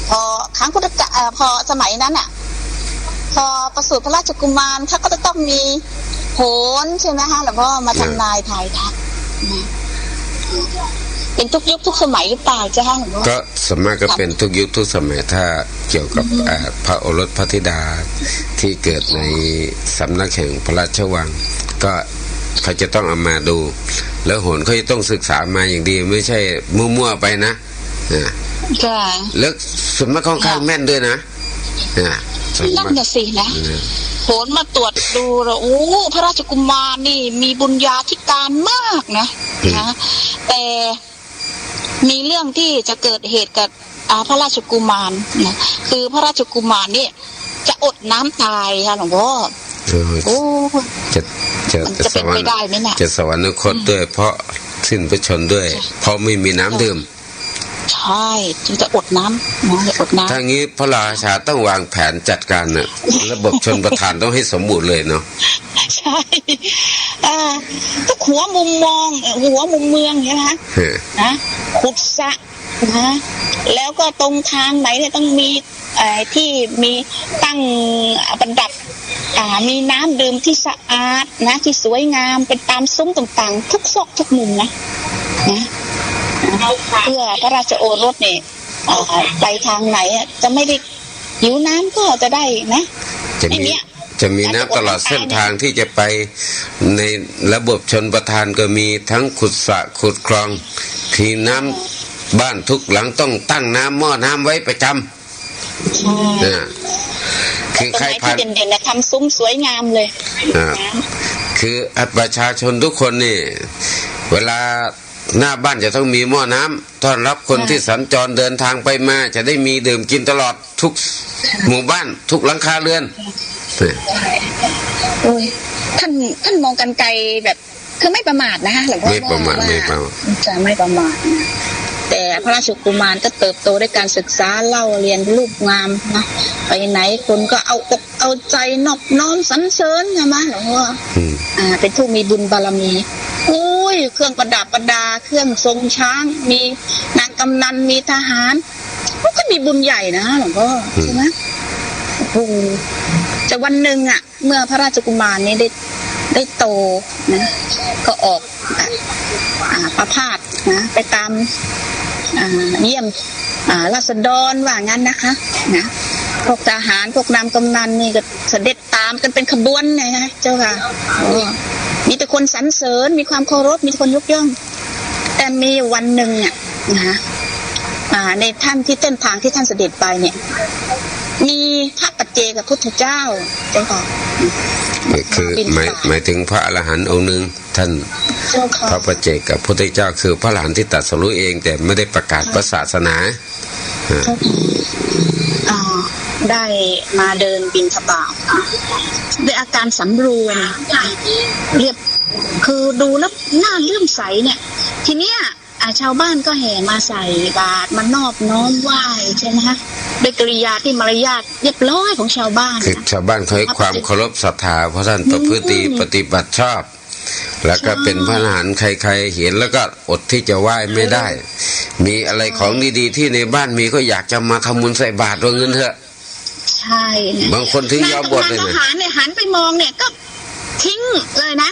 พอครั้งพุทธกาลพอสมัยนั้นพอประสูติพระราชกุมารเขาก็จะต้องมีโหรใช่ไหมฮะหลวงพ่อมาทำนายทายทักเป็นทุกยุคทุกสมัยหรือเปล่าจ้าหลวงพ่อก็สมัยก็เป็นทุกยุคทุกสมัยถ้าเกี่ยวกับพระโอรสพระธิดาที่เกิดในสำนักแห่งพระราชวังก็เขาจะต้องเอามาดูแล้วโหรเขาจะต้องศึกษามาอย่างดีไม่ใช่มั่วๆไปนะแล้วสมมติค่อนข้างแม่นด้วยนะนั่นน่ะสินะโหรมาตรวจดูแล้วโอ้พระราชกุมารนี่มีบุญญาธิการมากนะแต่มีเรื่องที่จะเกิดเหตุกับพระราชกุมารนะคือพระราชกุมารนี่จะอดน้ำตายค่ะหลวงพ่อโอ้จะเป็นไปได้ไหมเนี่ยจะสวรรคตด้วยเพราะสิ้นพระชนด้วยเพราะไม่มีน้ำดื่มใช่จะอดน้ำอดน้ำทางนี้พระราชาต้องวางแผนจัดการน่ะระบบชนประทานต้องให้สมบูรณ์เลยเนาะใช่ทุกหัวมุมมองหัวมุมเมืองใช่ไหมนะขุดสระนะแล้วก็ตรงทางไหนเนี่ยต้องมีที่มีตั้งประดับมีน้ำดื่มที่สะอาดนะที่สวยงามเป็นตามซุ้มต่างๆทุกซอกทุกมุมนะเพื่อพระราชโอรสเนี่ยไปทางไหนจะไม่ได้หิวน้ำก็จะได้นะจะมีน้ำตลอดเส้นทางที่จะไปในระบบชนประทานก็มีทั้งขุดสระขุดคลองที่น้ำบ้านทุกหลังต้องตั้งน้ำหม้อน้ำไว้ประจำคือใครผ่านเด่นๆทำซุ้มสวยงามเลยคือประชาชนทุกคนนี่เวลา หน้าบ้านจะต้องมีหม้อน้ำต้อนรับคนที่สัญจรเดินทางไปมาจะได้มีดื่มกินตลอดทุกหมู่บ้านทุกหลังคาเรือนโอ้ยท่านมองกันไกลแบบคือไม่ประมาทนะคะหลวงพ่อไม่ประมาทจะไม่ประมาทนะแต่พระราชกุมารก็เติบโตด้วยการศึกษาเล่าเรียนรูปงามนะไปไหนคนก็เอาอกเอาใจนอบน้อมสรรเสริญใช่ไหมหลวงพ่อเป็นผู้มีบุญบารมีโอ้ยเครื่องประดับประดาเครื่องทรงช้างมีนางกำนันมีทหารก็มีบุญใหญ่นะหลวงพ่อใช่ไหมโอ้โหแต่วันหนึ่งเมื่อพระราชกุมารนี้ได้โตนะก็ออกประพาสนะไปตามเยี่ยมราษฎรว่างั้นนะคะนะพวกทหารพวกนางกำนันนี่ก็เสด็จตามกันเป็นขบวนไงฮะเจ้าค่ะมีแต่คนสรรเสริญมีความเคารพมีคนยกย่องแต่มีวันหนึ่งนะคะในท่านที่เส้นทางที่ท่านเสด็จไปเนี่ยมีพระปัจเจกพุทธเจ้าเจ้าค่ะคือหมายถึงพระอรหันต์องค์หนึ่งท่านพระปัจเจกพุทธเจ้าคือพระอรหันต์ที่ตรัสรู้เองแต่ไม่ได้ประกาศพระศาสนาได้มาเดินบิณฑบาตด้วยอาการสำรวมเรียบคือดูแล้วน่าเลื่อมใสเนี่ยทีเนี้ยชาวบ้านก็แห่มาใส่บาตรมานอบน้อมไหว้ใช่ไหมคะด้วยกริยาที่มารยาทเรียบร้อยของชาวบ้านคือชาวบ้านเขาให้ความเคารพศรัทธาเพราะท่านประพฤติปฏิบัติชอบแล้วก็เป็นพระอรหันต์ใครๆเห็นแล้วก็อดที่จะไหว้ไม่ได้มีอะไรของดีๆที่ในบ้านมีก็อยากจะมาทำบุญใส่บาตรว่าเงินเถอะใช่บางคนถึงยอมบวชเลยนะหันไปมองเนี่ยก็ทิ้งเลยนะ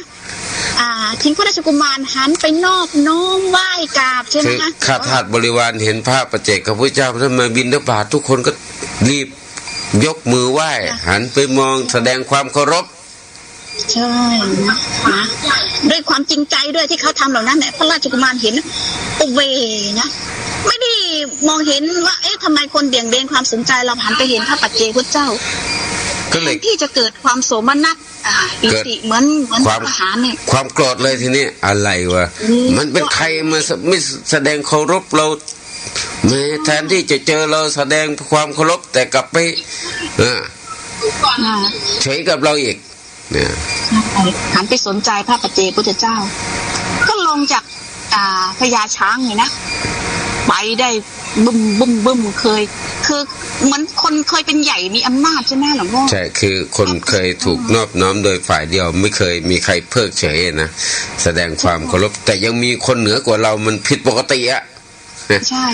ทิ้งพระราชกุมารหันไปนอบน้อมไหว้กราบใช่ไหมคะข้าทาสบริวารเห็นพระปัจเจกพุทธเจ้าท่านมาบิณฑบาตทุกคนก็รีบยกมือไหว้หันไปมองแสดงความเคารพใช่นะด้วยความจริงใจด้วยที่เขาทำเหล่านั้นเนี่ยพระราชกุมารเห็นโอเวนะไม่ได้มองเห็นว่าทำไมคนเบี่ยงเบนความสนใจเราหันไปเห็นพระปัจเจกพุทธเจ้าก็เลยที่จะเกิดความโสมนัสปิติเหมือนความทหารเนี่ยความโกรธเลยทีนี้อะไรวะมันเป็นใครมาไม่แสดงเคารพเราแทนที่จะเจอเราแสดงความเคารพแต่กลับไปเฉยกับเราอีกเนี่ยหันไปสนใจพระปัจเจกพุทธเจ้าก็ลงจากพญาช้างนี่นะไปได้บึ้มคือเหมือนคนเคยเป็นใหญ่มีอำนาจใช่ไหมหลวงพ่อใช่คือคนเคยถูกนอบน้อมโดยฝ่ายเดียวไม่เคยมีใครเพิกเฉยนะแสดงความเคารพแต่ยังมีคนเหนือกว่าเรามันผิดปกติอะใช่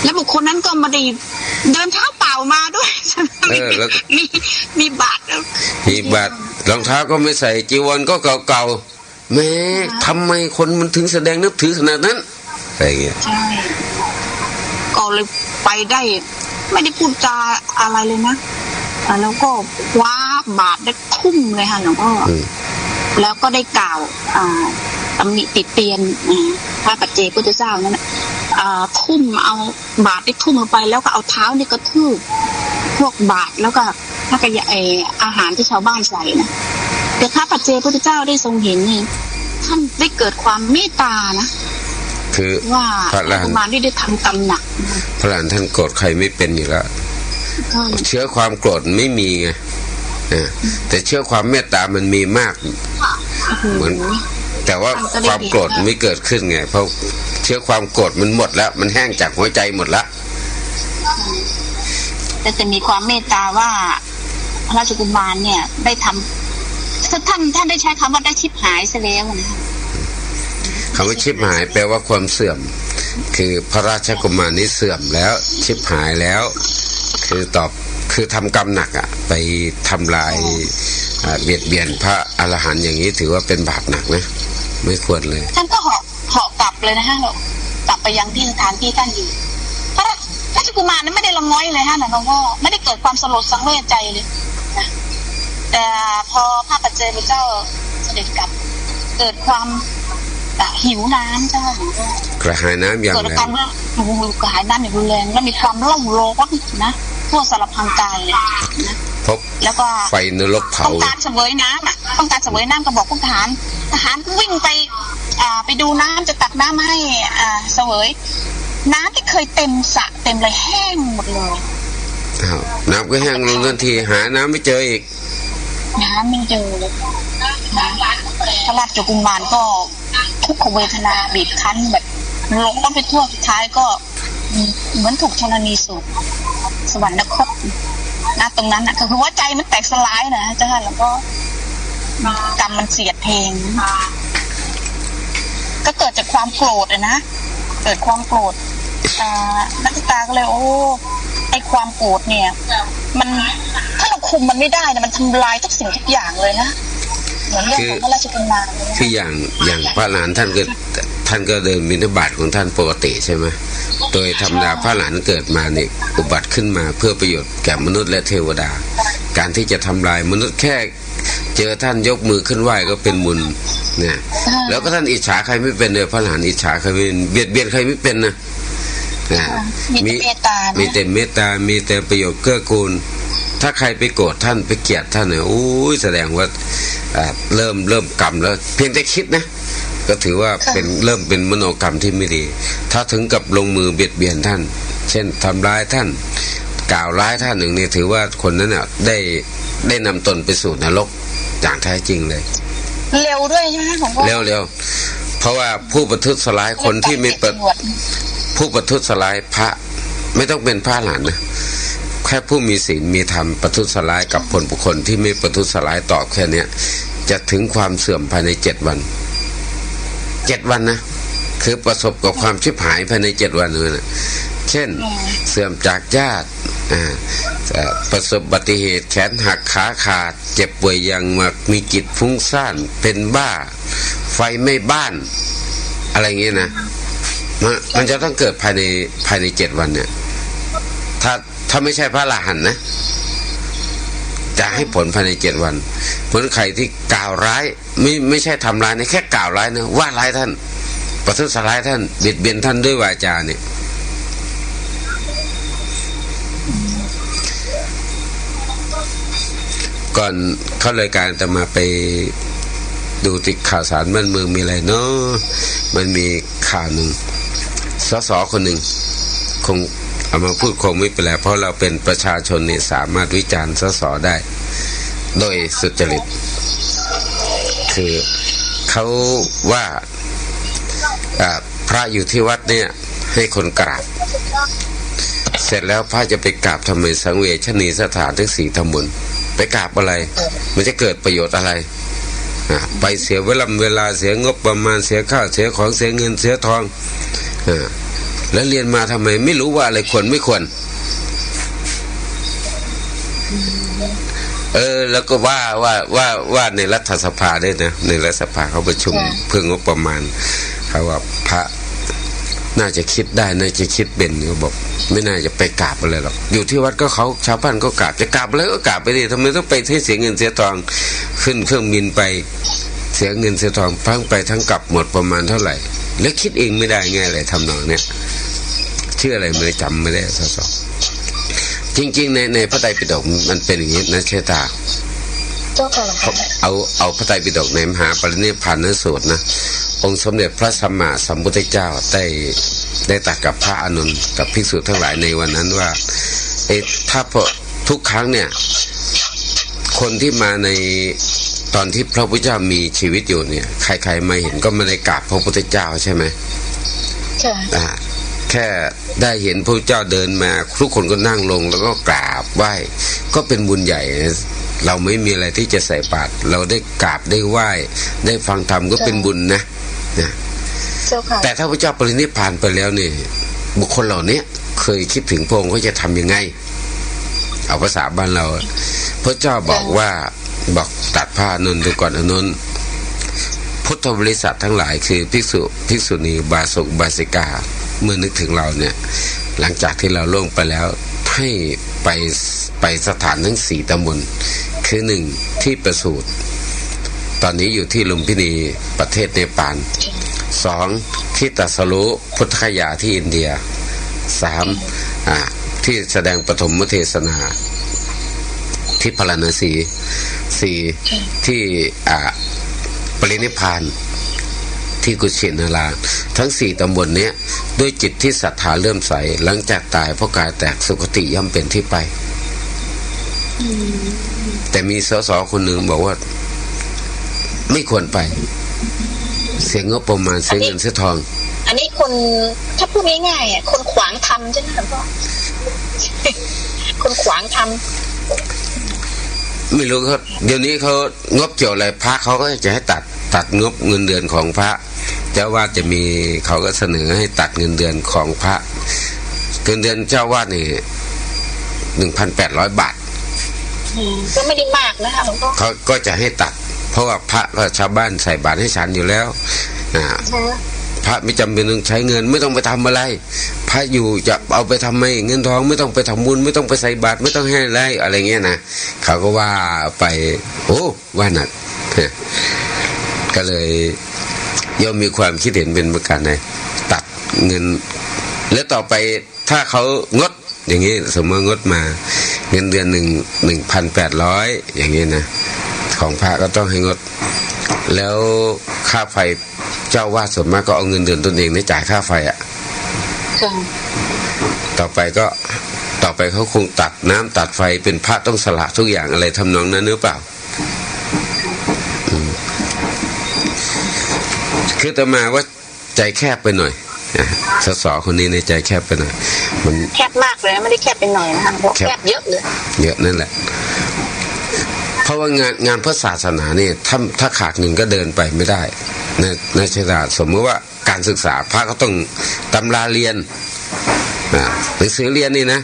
แล้วบุคคลนั้นก็มาได้เดินเท้าเปล่ามาด้วยมีบาตรรองเท้าก็ไม่ใส่จีวรก็เก่าๆแม้ทำไมคนมันถึงแสดงนับถือขนาดนั้นอะไรเงี้ยใช่ก็เลยไปได้ไม่ได้พูดจาอะไรเลยนะแล้วก็คว้าบาตรได้ทุ่มเลยค่ะหลวงพ่อแล้วก็ได้กล่าวตำหนิติเตียนพระปัจเจกพุทธเจ้านั่นทุ่มเอาบาตรได้ทุ่มลงไปแล้วก็เอาเท้านี่กระทืบพวกบาตรแล้วก็พระกยาอาหารที่ชาวบ้านใส่นะแต่พระปัจเจกพุทธเจ้าได้ทรงเห็นนี่ท่านได้เกิดความเมตตานะคือว่าพระกุมารได้ทำกรรมหนักพระหลานท่านโกรธใครไม่เป็นอยู่แล้วเชื้อความโกรธไม่มีไงแต่เชื้อความเมตตามันมีมากเหมือนแต่ว่าความโกรธไม่เกิดขึ้นไงเพราะเชื้อความโกรธมันหมดแล้วมันแห้งจากหัวใจหมดแล้วแต่จะมีความเมตตาว่าพระราชกุมารเนี่ยได้ทำท่านได้ใช้คำว่าได้ชิบหายซะแล้วนะคำว่าชิบหายแปลว่าความเสื่อมคือพระราชกุมารนี้เสื่อมแล้วชิบหายแล้วคือทำกรรมหนักไปทำลายเบียดเบียนพระอรหันต์อย่างนี้ถือว่าเป็นบาปหนักนะไม่ควรเลยท่านก็เหาะกลับเลยนะฮะกลับไปยังที่สถานที่ท่านอยู่พระราชกุมารนั้นไม่ได้ละง้อยเลยฮะหลวงพ่อไม่ได้เกิดความสลดสังเวชใจเลยนะแต่พอพระปัจเจกพุทธเจ้าเสด็จกลับเกิดความหิวน้ำใช่ไหมกระหายน้ำอย่างแรงเกิดการกระหายน้ำอย่างรุนแรงแล้วมีความร้อนร้อนนะทั่วสารพังกายเลยนะแล้วก็ไฟนรกเผาต้องการเสวยน้ำต้องการเสวยน้ำก็บอกพวกทหารก็วิ่งไป ไปดูน้ำจะตักน้ำมาให้เสวยน้ำที่เคยเต็มสระเต็มเลยแห้งหมดเลยน้ำก็แห้งลงทันทีหาน้ำไม่เจออีกน้ำไม่เจอเลยพระราชกุมารก็ทุกขเวทนาบีบคั้นแบบหลงไปทั่วสุดท้ายก็เหมือนถูกธรณีสูบสวรรคตนะตรงนั้นนะคือว่าใจมันแตกสลายนะเจ้าค่ะแล้วก็กรรมมันเสียดเพลงก็เกิดจากความโกรธนะเกิดความโกรธนักศึกษาก็เลยโอ้ไอความโกรธเนี่ยมันถ้าเราคุมมันไม่ได้นะมันทำลายทุกสิ่งทุกอย่างเลยนะเหมือนเรื่องของพระราชกุมารคืออย่างพระหลานท่านก็เดินบิณฑบาตของท่านปกติใช่ไหมโดยธรรมดาพระหลานเกิดมาเนี่ยอุบัติขึ้นมาเพื่อประโยชน์แก่มนุษย์และเทวดาการที่จะทำลายมนุษย์แค่เจอท่านยกมือขึ้นไหว้ก็เป็นบุญเนี่ยแล้วก็ท่านอิจฉาใครไม่เป็นเลยพระหลานอิจฉาใครไม่เป็นเบียดเบียนใครไม่เป็นนะมีแต่เมตตามีแต่ประโยชน์เกื้อกูลถ้าใครไปโกรธท่านไปเกลียดท่านเนี่ยโอ้ยแสดงว่าเริ่มกรรมแล้วเพียงแต่คิดนะก็ถือว่าเริ่มเป็นมโนกรรมที่ไม่ดีถ้าถึงกับลงมือเบียดเบียนท่านเช่นทำร้ายท่านกล่าวร้ายท่านหนึ่งเนี่ยถือว่าคนนั้นเนี่ยได้นำตนไปสู่นรกอย่างแท้จริงเลยเร็วด้วยใช่ไหมของพ่อเร็วเพราะว่าผู้ประทุษร้ายคนที่ไม่ผู้ประทุษร้ายพระไม่ต้องเป็นพระหลานนะแค่ผู้มีศีลมีธรรมประทุษร้ายกับบุคคลที่ไม่ประทุษร้ายตอบแค่นี้จะถึงความเสื่อมภายใน7 วัน7 วันนะคือประสบกับความชิบหายภายใน7 วันเลยนะเช่นเสื่อมจากญาติประสบอุบัติเหตุแขนหักขาขาดเจ็บป่วยอย่างมากมีจิตฟุ้งซ่านเป็นบ้าไฟไม่บ้านอะไรเงี้ยนะมันจะต้องเกิดภายใน7 วันเนี่ยถ้าไม่ใช่พระอรหันต์นะจะให้ผลภายใน7 วันเหมือนใครที่กล่าวร้ายไม่ใช่ทำร้ายนะแค่กล่าวร้ายนะว่าร้ายท่านประทุษร้ายท่านเบียดเบียนท่านด้วยวาจาเนี่ยก่อนเข้ารายการจะมาไปดูติดข่าวสารบ้านเมืองมีอะไรเนาะมันมีข่าวหนึ่งสสคนหนึ่งคงเอามาพูดคงไม่เป็นไรเพราะเราเป็นประชาชนเนี่ยสามารถวิจารณ์สสได้โดยสุจริตคือเขาว่าพระอยู่ที่วัดเนี่ยให้คนกราบเสร็จแล้วพระจะไปกราบทำไมสังเวชนีสถานทั้ง4 ตำบลไปกราบอะไรมันจะเกิดประโยชน์อะไรไปเสียเวลาเสียงบประมาณเสียข้าวเสียของเสียเงินเสียทองแล้วเรียนมาทำไมไม่รู้ว่าอะไรควรไม่ควรแล้วก็ว่าในรัฐสภาได้นะในรัฐสภาเขาประชุมเพื่องบประมาณเขาว่าพระน่าจะคิดได้น่าจะคิดเป็นเขาบอกไม่น่าจะไปกราบอะไรหรอกอยู่ที่วัดก็เขาชาวบ้านก็กราบจะกราบอะไรก็กราบไปดิทำไมต้องไปให้เสียเงินเสียทองขึ้นเครื่องบินไปเสียเงินเสียทองทั้งไปทั้งกลับหมดประมาณเท่าไหร่แล้วคิดเองไม่ได้ไงอะไรทำนองเนี่ยชื่ออะไรไม่ได้จำไม่ได้สอจริงๆในพระไตรปิฎกมันเป็นอย่างนี้นะเชตาเอาพระไตรปิฎกในมหาปรินิพพานสูตรนะองค์สมเด็จพระสัมมาสัมพุทธเจ้าได้ตรัสกับพระอานนท์กับภิกษุทั้งหลายในวันนั้นว่าถ้าทุกครั้งเนี่ยคนที่มาในตอนที่พระพุทธเจ้ามีชีวิตอยู่เนี่ยใครๆมาเห็นก็ไม่ได้กราบพระพุทธเจ้าใช่ไหมใช่แค่ได้เห็นพระพุทธเจ้าเดินมาทุกคนก็นั่งลงแล้วก็กราบไหว้ก็เป็นบุญใหญ่เราไม่มีอะไรที่จะใส่บาตรเราได้กราบได้ไหว้ได้ฟังธรรมก็เป็นบุญนะแต่ถ้าพระเจ้าปรินิพพานไปแล้วเนี่ยบุคคลเหล่านี้เคยคิดถึงพระองค์เขาจะทำยังไงเอาภาษาบ้านเราพระเจ้าบอกตัดผ้าอานนท์ดูก่อนอานนท์พุทธบริษัททั้งหลายคือภิกษุณีบาศกบาสิกาเมื่อนึกถึงเราเนี่ยหลังจากที่เราล่วงไปแล้วให้ไปสถานทั้ง4 ตำบลคือ 1ที่ประสูติตอนนี้อยู่ที่ลุมพินีประเทศเนปาล2ที่ตรัสรู้พุทธคยาที่อินเดีย3ที่แสดงปฐมเทศนาที่พาราณสี4ที่ปรินิพพาน ที่กุชินาราทั้ง4ตำบลเนี้ยด้วยจิตที่ศรัทธาเลื่อมใสหลังจากตายเพราะกายแตกสุคติย่อมเป็นที่ไปแต่มีสสคนหนึ่งบอกว่าไม่ควรไปเสียงบประมาณเสียเงินเสียทองอันนี้คนถ้าพูดง่ายๆคนขวางทำใช่ไหมหลวงพ่อ คนขวางทำไม่รู้เขาเดี๋ยวนี้เขางบเกี่ยวอะไรพระเขาก็จะให้ตัดงบเงินเดือนของพระเจ้าวาดจะมีเขาก็เสนอให้ตัดเงินเดือนของพระเงินเดือนเจ้าวาดนี่ 1,800 บาทก็ไม่ได้มากนะคะหลวงพ่อเขาก็จะให้ตัดเพราะว่าพระก็ชาวบ้านใส่บาตรให้ฉันอยู่แล้วพระไม่จำเป็นต้องใช้เงินไม่ต้องไปทำอะไรพระอยู่จะเอาไปทำไมเงินทองไม่ต้องไปทำบุญไม่ต้องไปใส่บาตรไม่ต้องให้อะไรเงี้ยนะเขาก็ว่าไปโอ้ว่าหนักก็เลยย่อมมีความคิดเห็นเป็นประการใดตัดเงินแล้วต่อไปถ้าเขางดอย่างนี้สมมติงดมาเงินเดือน1,800อย่างนี้นะของพระก็ต้องให้งดแล้วค่าไฟเจ้าวาดส่วนมากก็เอาเงินเดือนตนเองในจ่ายค่าไฟอ่ะต่อไปเขาคงตัดน้ำตัดไฟเป็นพระต้องสละทุกอย่างอะไรทำนองนั้นหรือเปล่าคือแต่มาว่าใจแคบไปหน่อยสสคนนี้ในใจแคบไปหน่อยมันแคบมากเลยไม่ได้แคบไปหน่อยนะคะแคบเยอะเลยเยอะนั่นแหละเพราะว่างานพระศาสนาเนี่ยถ้าขาดเงินก็เดินไปไม่ได้ในชาติสมมติว่าการศึกษาพระก็ต้องตำราเรียนหนังสือเรียนนี่นะ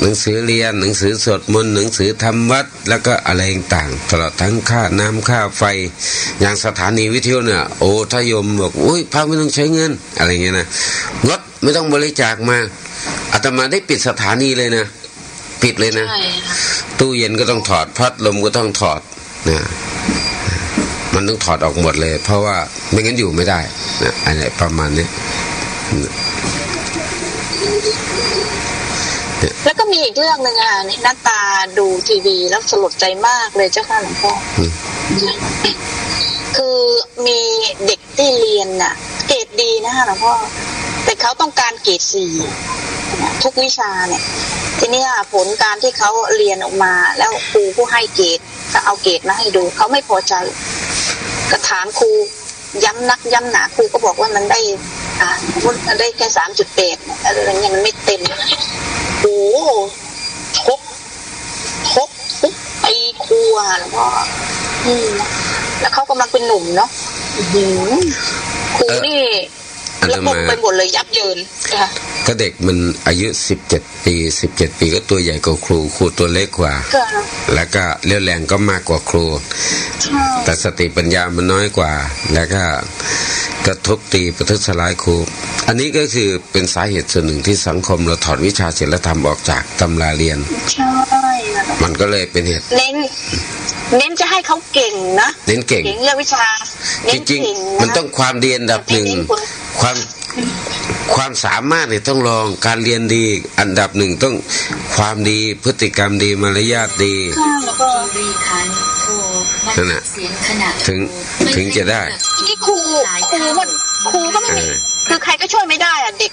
หนังสือเรียนหนังสือสวดมนต์หนังสือทำวัดแล้วก็อะไรต่างตลอดทั้งค่าน้ำค่าไฟอย่างสถานีวิทยุเนี่ยโอ้ถ้าโยมบอกอุ้ยพระไม่ต้องใช้เงินอะไรเงี้ยนะงดไม่ต้องบริจาคมาอาตมาได้ปิดสถานีเลยนะปิดเลยนะตู้เย็นก็ต้องถอดพัดลมก็ต้องถอดนะมันต้องถอดออกหมดเลยเพราะว่าไม่งั้นอยู่ไม่ได้นะอะไรประมาณนี้แล้วก็มีอีกเรื่องหนึ่งอ่ะหน้าตาดูทีวีแล้วสลดใจมากเลยเจ้าค่ะหลวงพ่อคือมีเด็กที่เรียนน่ะเกรดดีนะคะหลวงพ่อแต่เขาต้องการเกรด4ทุกวิชาเนี่ยทีนี้ผลการที่เขาเรียนออกมาแล้วครูผู้ให้เกรดก็เอาเกรดมาให้ดูเขาไม่พอใจก็ถามครูย้ำนักย้ำหนาครูก็บอกว่ามันได้แค่3.8อะไรเงี้ยมันไม่เต็มโอ้ทุบไอ้ครูอ่ะหลวงพ่อแล้วเขากำลังเป็นหนุ่มเนาะครูนี่ระบบไปหมดเลยยับเยินก็เด็กมันอายุ17 ปีก็ตัวใหญ่กว่าครูตัวเล็กกว่าแล้วก็เรี่ยวแรงก็มากกว่าครูแต่สติปัญญามันน้อยกว่าแล้วก็กระทบตีประทุษร้ายครูอันนี้ก็คือเป็นสาเหตุส่วนหนึ่งที่สังคมเราถอดวิชาศีลธรรมออกจากตำราเรียนใช่มันก็เลยเป็นเหตุเน้นจะให้เขาเก่งนะเน้นเก่งเรื่องวิชาจริงๆมันต้องความดีอันดับหนึ่งความสามารถเนี่ยต้องลองการเรียนดีอันดับหนึ่งต้องความดีพฤติกรรมดีมารยาทดีนั่นแหละถึงจะได้ที่ครูก็ไม่มีคือใครก็ช่วยไม่ได้อ่ะเด็ก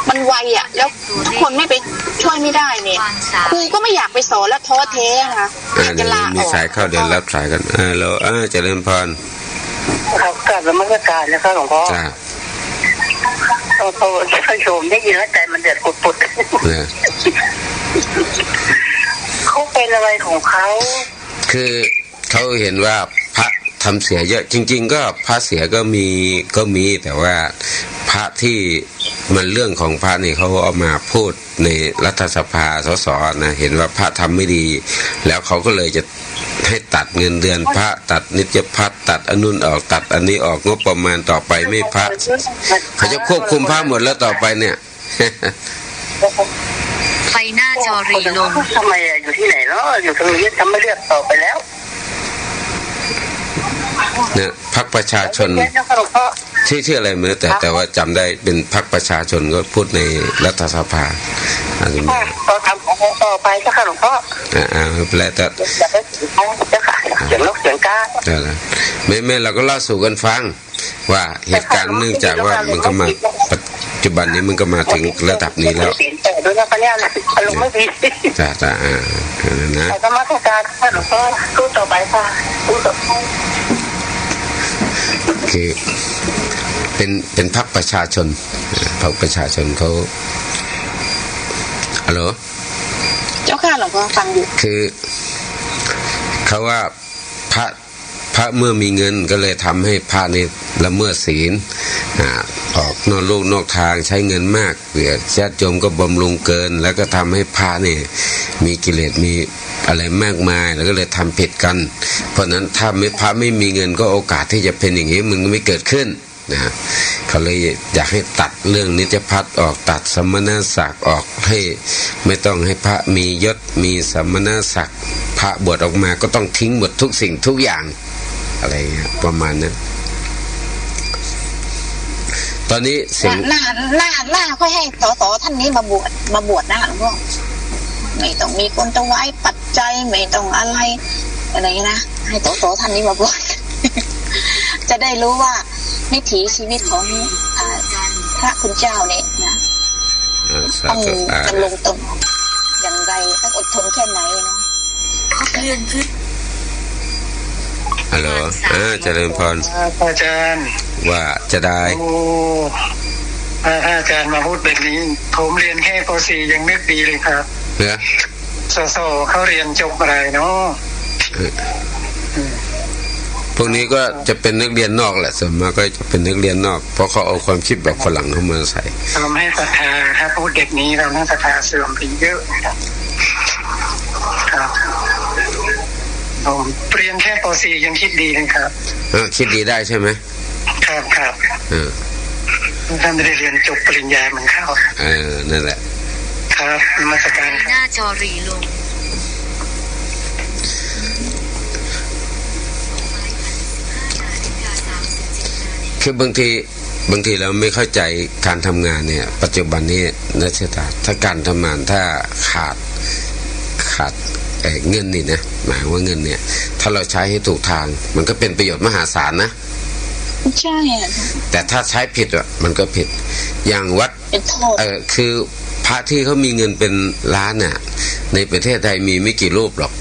มันไวอ่ะแล้วทุกคนไม่ไปช่วยไม่ได้เนี่ยครูก็ไม่อยากไปสอนแล้วท้อแท้นะจะลาออกมีสายเข้าเดี๋ยวรับสายกันแล้วเจริญพรกลับมาเมื่อการแล้วครับหลวงพ่อโอ้โหโยมได้ยินแล้วใจมันเดือดปุดเขาเป็นอะไรของเขาคือเขาเห็นว่าพระทำเสียเยอะจริงๆก็พระเสียก็มีแต่ว่าพระที่มันเรื่องของพระนี่เขาเอามาพูดในรัฐสภาสสนะเห็นว่าพระทำไม่ดีแล้วเขาก็เลยจะให้ตัดเงินเดือนพระตัดนิจพัฒน์ตัดอนุนออกตัดอันนี้ออกงบประมาณต่อไปไม่พระเขาจะควบคุมพระหมดแล้วต่อไปเนี่ยไฟหน้าจอรีลงทำไมอยู่ที่ไหนเนาะอยู่ตรงนี้ทำไม่เลือกต่อไปแล้วเนี่ยพรรคประชาชน ชื่ออะไรไม่รู้แต่ว่าจำได้เป็นพรรคประชาชนก็พูดในรัฐสภาก็ทำต่อไปเจ้าค่ะหลวงพ่อไม่เป็นไรแต่เจ้าค่ะเสียงนกเสียงกาไม่เราก็เล่าสู่กันฟังว่าเหตุการณ์เนื่องจากว่ามันก็มาปัจจุบันนี้มันก็มาถึงระดับนี้แล้วแต่ด้วยนะพะเนี่ยอารมณ์ไม่ดีจ้านะแต่ก็มาตรการค่ะหลวงพ่อพูดต่อไปค่ะพูดต่อไปคือเป็นพรรคประชาชนพรรคประชาชนเขาฮัลโหลเจ้าค่ะหลวงพ่อฟังอยู่คือเขาว่าพระเมื่อมีเงินก็เลยทำให้พระนี่ละเมิดศีลออกนอกลูกนอกทางใช้เงินมากเผื่อญาติโยมก็บำรุงเกินแล้วก็ทำให้พระนี่มีกิเลสมีอะไรมากมายแล้วก็เลยทำผิดกันเพราะนั้นถ้าพระไม่มีเงินก็โอกาสที่จะเป็นอย่างนี้มันก็ไม่เกิดขึ้นนะเขาเลยอยากให้ตัดเรื่องนิจพัฒน์ออกตัดสมณศักดิ์ออกให้ไม่ต้องให้พระมียศมีสมณศักดิ์พระบวชออกมาก็ต้องทิ้งหมดทุกสิ่งทุกอย่างอะไรประมาณนั้นตอนนี้หน้าค่อยให้สท่านนี้มาบวชนะหลวงพ่อไม่ต้องมีคนถวายปัจจัยไม่ต้องอะไรนะให้สท่านนี้มาบวชจะได้รู้ว่าวิถีชีวิตของพระคุณเจ้าเนี่ยนะต้องดำรงตนอย่างไรต้องอดทนแค่ไหนนะเลื่อนขึ้นฮัลโหลเจริญพรอาจารย์ว่าจะได้อาจารย์มาพูดแบบนี้ผมเรียนแค่ป .4 ยังนึกดีเลยครับเนี่ยสเขาเรียนจบอะไรเนาะพวกนี้ก็จะเป็นนักเรียนนอกแหละส่วนมากก็จะเป็นนักเรียนนอกเพราะเขาเอาความคิดแบบฝรั่งเข้ามาใส่ทำให้ศรัทธาถ้าพูดเด็กนี้เราน่าศรัทธาเสื่อมไปเยอะครับผมเรียนแค่ป .4 ยังคิดดีเลยครับคิดดีได้ใช่ไหมครับถ้าไม่ได้เรียนจบปริญญามันเข้านั่นแหละครับนมัสการหน้าจอรีลงคือบางทีเราไม่เข้าใจการทำงานเนี่ยปัจจุบันนี้นักศึกษาถ้าการทำงานถ้าขาดเงินนี่นะหมายว่าเงินเนี่ยถ้าเราใช้ให้ถูกทางมันก็เป็นประโยชน์มหาศาลนะใช่แต่ถ้าใช้ผิดอ่ะมันก็ผิดอย่างวัดคือพระที่เขามีเงินเป็นล้านน่ะในประเทศไทยมีไม่กี่รูปหรอก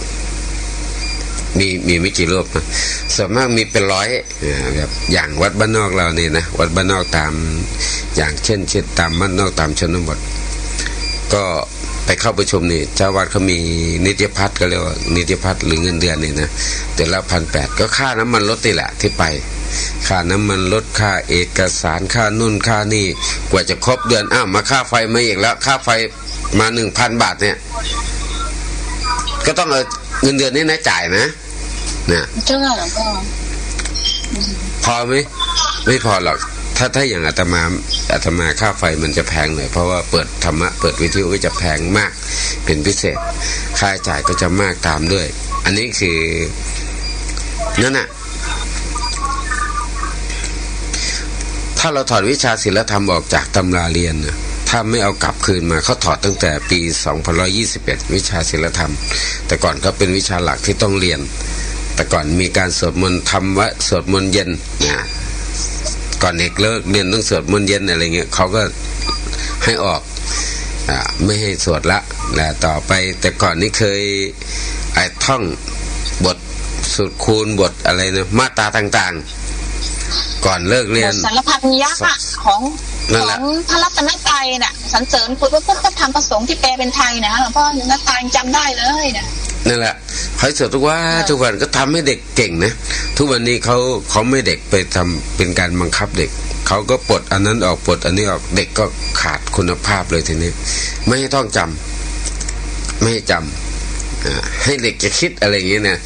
มีไม่กี่รูปนะส่วนมากมีเป็นร้อยแบบอย่างวัดบ้านนอกเราเนี่ยนะวัดบ้านนอกตามอย่างเช่นตามบ้านนอกตามชนบทก็ไปเข้าประชุมนี่เจ้าวัดเขามีนิติพัฒน์ก็เรียกว่านิติพัฒน์หรือเงินเดือนนี่นะแต่ละ1,800ก็ค่าน้ำมันรถนี่แหละที่ไปค่าน้ำมันรถค่าเอกสารค่านู่นค่านี่กว่าจะครบเดือนมาค่าไฟมาอีกแล้วค่าไฟมา 1,000 บาทเนี่ยก็ต้องเอาเงินเดือนนี้นะจ่ายนะเจ้าหลวงพ่อพอไหมไม่พอหรอกถ้าอย่างอาตมาค่าไฟมันจะแพงหน่อยเพราะว่าเปิดธรรมะเปิดวิทยุก็จะแพงมากเป็นพิเศษค่าใช้จ่ายก็จะมากตามด้วยอันนี้คือนั่นน่ะถ้าเราถอดวิชาศิลธรรมออกจากตำราเรียนนะถ้าไม่เอากลับคืนมาเขาถอดตั้งแต่ปี2521วิชาศิลธรรมแต่ก่อนก็เป็นวิชาหลักที่ต้องเรียนแต่ก่อนมีการสวดมนต์ธรรมะสวดมนต์เย็นนะก่อนเด็กเลิกเรียนต้องสวดมนต์เย็นอะไรเงี้ยเขาก็ให้ออกไม่ให้สวดละแต่ต่อไปแต่ก่อนนี้เคยท่องบทสุดคูณบทอะไรนะมาตราต่างๆก่อนเลิกเรียนสารพันยักษ์ของพระรัตนตรัยน่ะสรรเสริญพุทธพจน์ธรรมประสงค์ที่แปลเป็นไทยนะหลวงพ่อนักตายจำได้เลยนะนั่นแหละเขาสวดทุกวันก็ทำให้เด็กเก่งนะทุกวันนี้เขาไม่เด็กไปทำเป็นการบังคับเด็กเขาก็ปลดอันนั้นออกปลดอันนี้ออกเด็กก็ขาดคุณภาพเลยทีนี้ไม่ให้ท่องจำไม่ให้จำให้เด็กจะคิดอะไรอย่างเงี้ยเนี่ย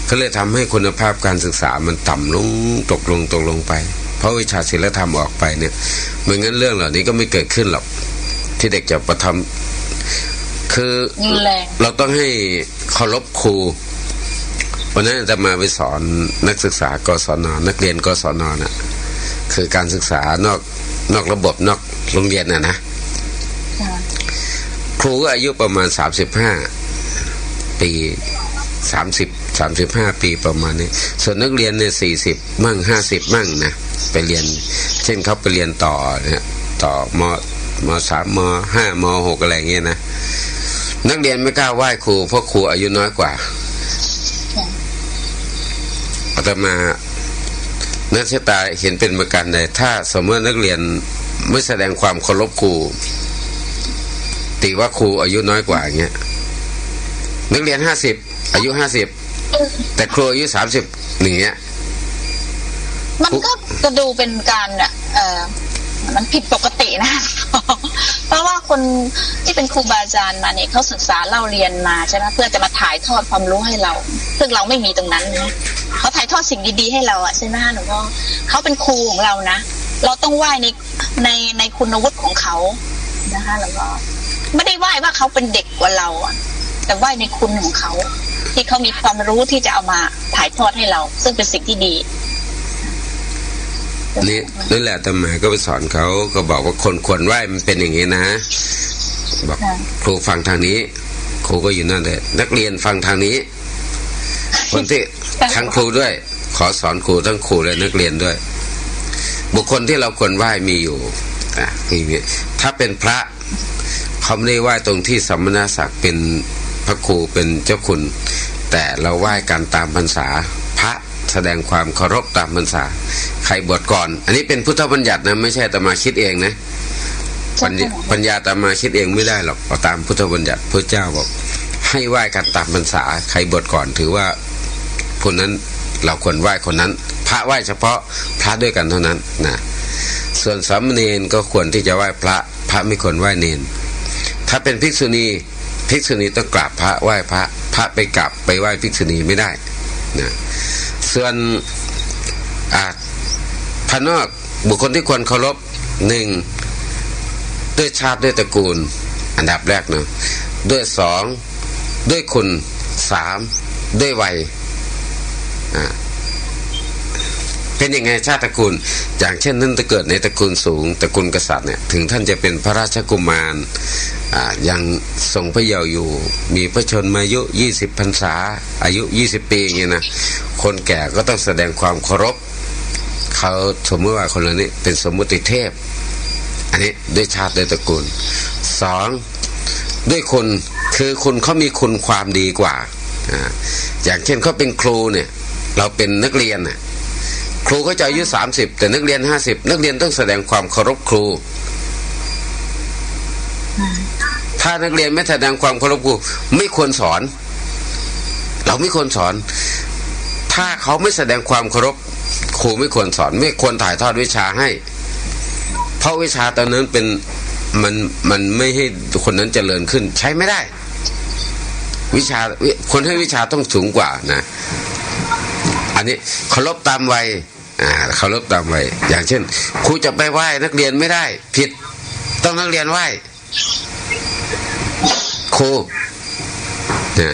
ก็เลยทำให้คุณภาพการศึกษามันต่ำลงตกลงไปเพราะวิชาศิลธรรมออกไปเนี่ยไม่งั้นเรื่องเหล่านี้ก็ไม่เกิดขึ้นหรอกที่เด็กจะประทำคือเราต้องให้เคารพครูวันนั้นจะมาไปสอนนักศึกษากศนนักเรียนกศนน่ะ คือการศึกษานอกระบบนอกโรงเรียนนะครูก็อายุประมาณ35 ปี35 ปีประมาณนี้ส่วนนักเรียนเนี่ย40 มั่ง50 มั่งนะไปเรียนเช่นเขาไปเรียนต่อเนี่ยต่อม3 ม5 ม6อะไรเงี้ยนะนักเรียนไม่กล้าไหว้ครูเพราะครูอายุน้อยกว่าอาตมานักศึกษาเห็นเป็นประการใดถ้าสมมตินักเรียนไม่แสดงความเคารพครูตีว่าครูอายุน้อยกว่าอย่างเงี้ยนักเรียน50อายุ50แต่ครูอายุ30อย่างเงี้ยมันก็จะดูเป็นการมันผิดปกตินะ เพราะว่าคนที่เป็นครูบาอาจารย์มาเนี่ยเขาศึกษาเล่าเรียนมาใช่ไหมเพื่อจะมาถ่ายทอดความรู้ให้เราซึ่งเราไม่มีตรงนั้นนะเขาถ่ายทอดสิ่งดีๆให้เราใช่ไหมหลวงพ่อเขาเป็นครูของเรานะเราต้องไหว้ในคุณวุฒิของเขานะคะแล้วก็ไม่ได้ไหว้ว่าเขาเป็นเด็กกว่าเราแต่ไหว้ในคุณของเขาที่เขามีความรู้ที่จะเอามาถ่ายทอดให้เราซึ่งเป็นสิ่งที่ดีนี่แหละอาตมาก็ไปสอนเขาก็บอกว่าคนควรไหว้มันเป็นอย่างนี้นะบอกครูฟังทางนี้ครูก็อยู่นั่นเลยนักเรียนฟังทางนี้คนที่ทั้งครูด้วยขอสอนครูทั้งครูและนักเรียนด้วยบุคคลที่เราควรไหว้มีอยู่อย่างนี้ถ้าเป็นพระเขาไม่ได้ไหว้ตรงที่สัมมนาศักดิ์เป็นพระครูเป็นเจ้าคุณแต่เราไหว้กันตามพรรษาพระแสดงความเคารพตามพรรษาใครบวชก่อนอันนี้เป็นพุทธบัญญัตินะไม่ใช่อาตมาคิดเองนะปัญญาอาตมาคิดเองไม่ได้หรอกเอาตามพุทธบัญญัติพระเจ้าบอกให้ไหว้กันตามพรรษาใครบวชก่อนถือว่าคนนั้นเราควรไหว้คนนั้นพระไหว้เฉพาะพระด้วยกันเท่านั้นนะส่วนสามเณรก็ควรที่จะไหว้พระไม่ควรไหว้เณรถ้าเป็นภิกษุณีต้องกราบพระไหว้พระไปกราบไปไหว้ภิกษุณีไม่ได้นะส่วนภายนอกบุคคลที่ควรเคารพ1ด้วยชาติด้วยตระกูลอันดับแรกนะด้วย2ด้วยคุณ3ด้วยวัยเป็นยังไงชาติตระกูลอย่างเช่นนั้นถ้าเกิดในตระกูลสูงตระกูลกษัตริย์เนี่ยถึงท่านจะเป็นพระราชกุมารยังทรงพระเยาว์อยู่มีพระชนมายุ20 พรรษาอายุ20 ปีอย่างเงี้ยนะคนแก่ก็ต้องแสดงความเคารพเขาสมมติว่าคนเหล่านี้เป็นสมมุติเทพอันนี้ด้วยชาติด้วยตระกูล2ด้วยคนคือคุณเขามีคุณความดีกว่าอย่างเช่นเขาเป็นครูเนี่ยเราเป็นนักเรียนน่ะครูเขาจะอายุ30แต่นักเรียน50นักเรียนต้องแสดงความเคารพครูถ้านักเรียนไม่แสดงความเคารพครูไม่ควรสอนเราไม่ควรสอนถ้าเขาไม่แสดงความเคารพครูไม่ควรสอนไม่ควรถ่ายทอดวิชาให้เพราะวิชาตอนนั้นเป็นมันไม่ให้คนนั้นเจริญขึ้นใช้ไม่ได้วิชาคนให้วิชาต้องสูงกว่านะอันนี้เคารพตามวัยเคารพตามวัยอย่างเช่นครูจะไปไหว้นักเรียนไม่ได้ผิดต้องนักเรียนไหว้ครูเนี่ย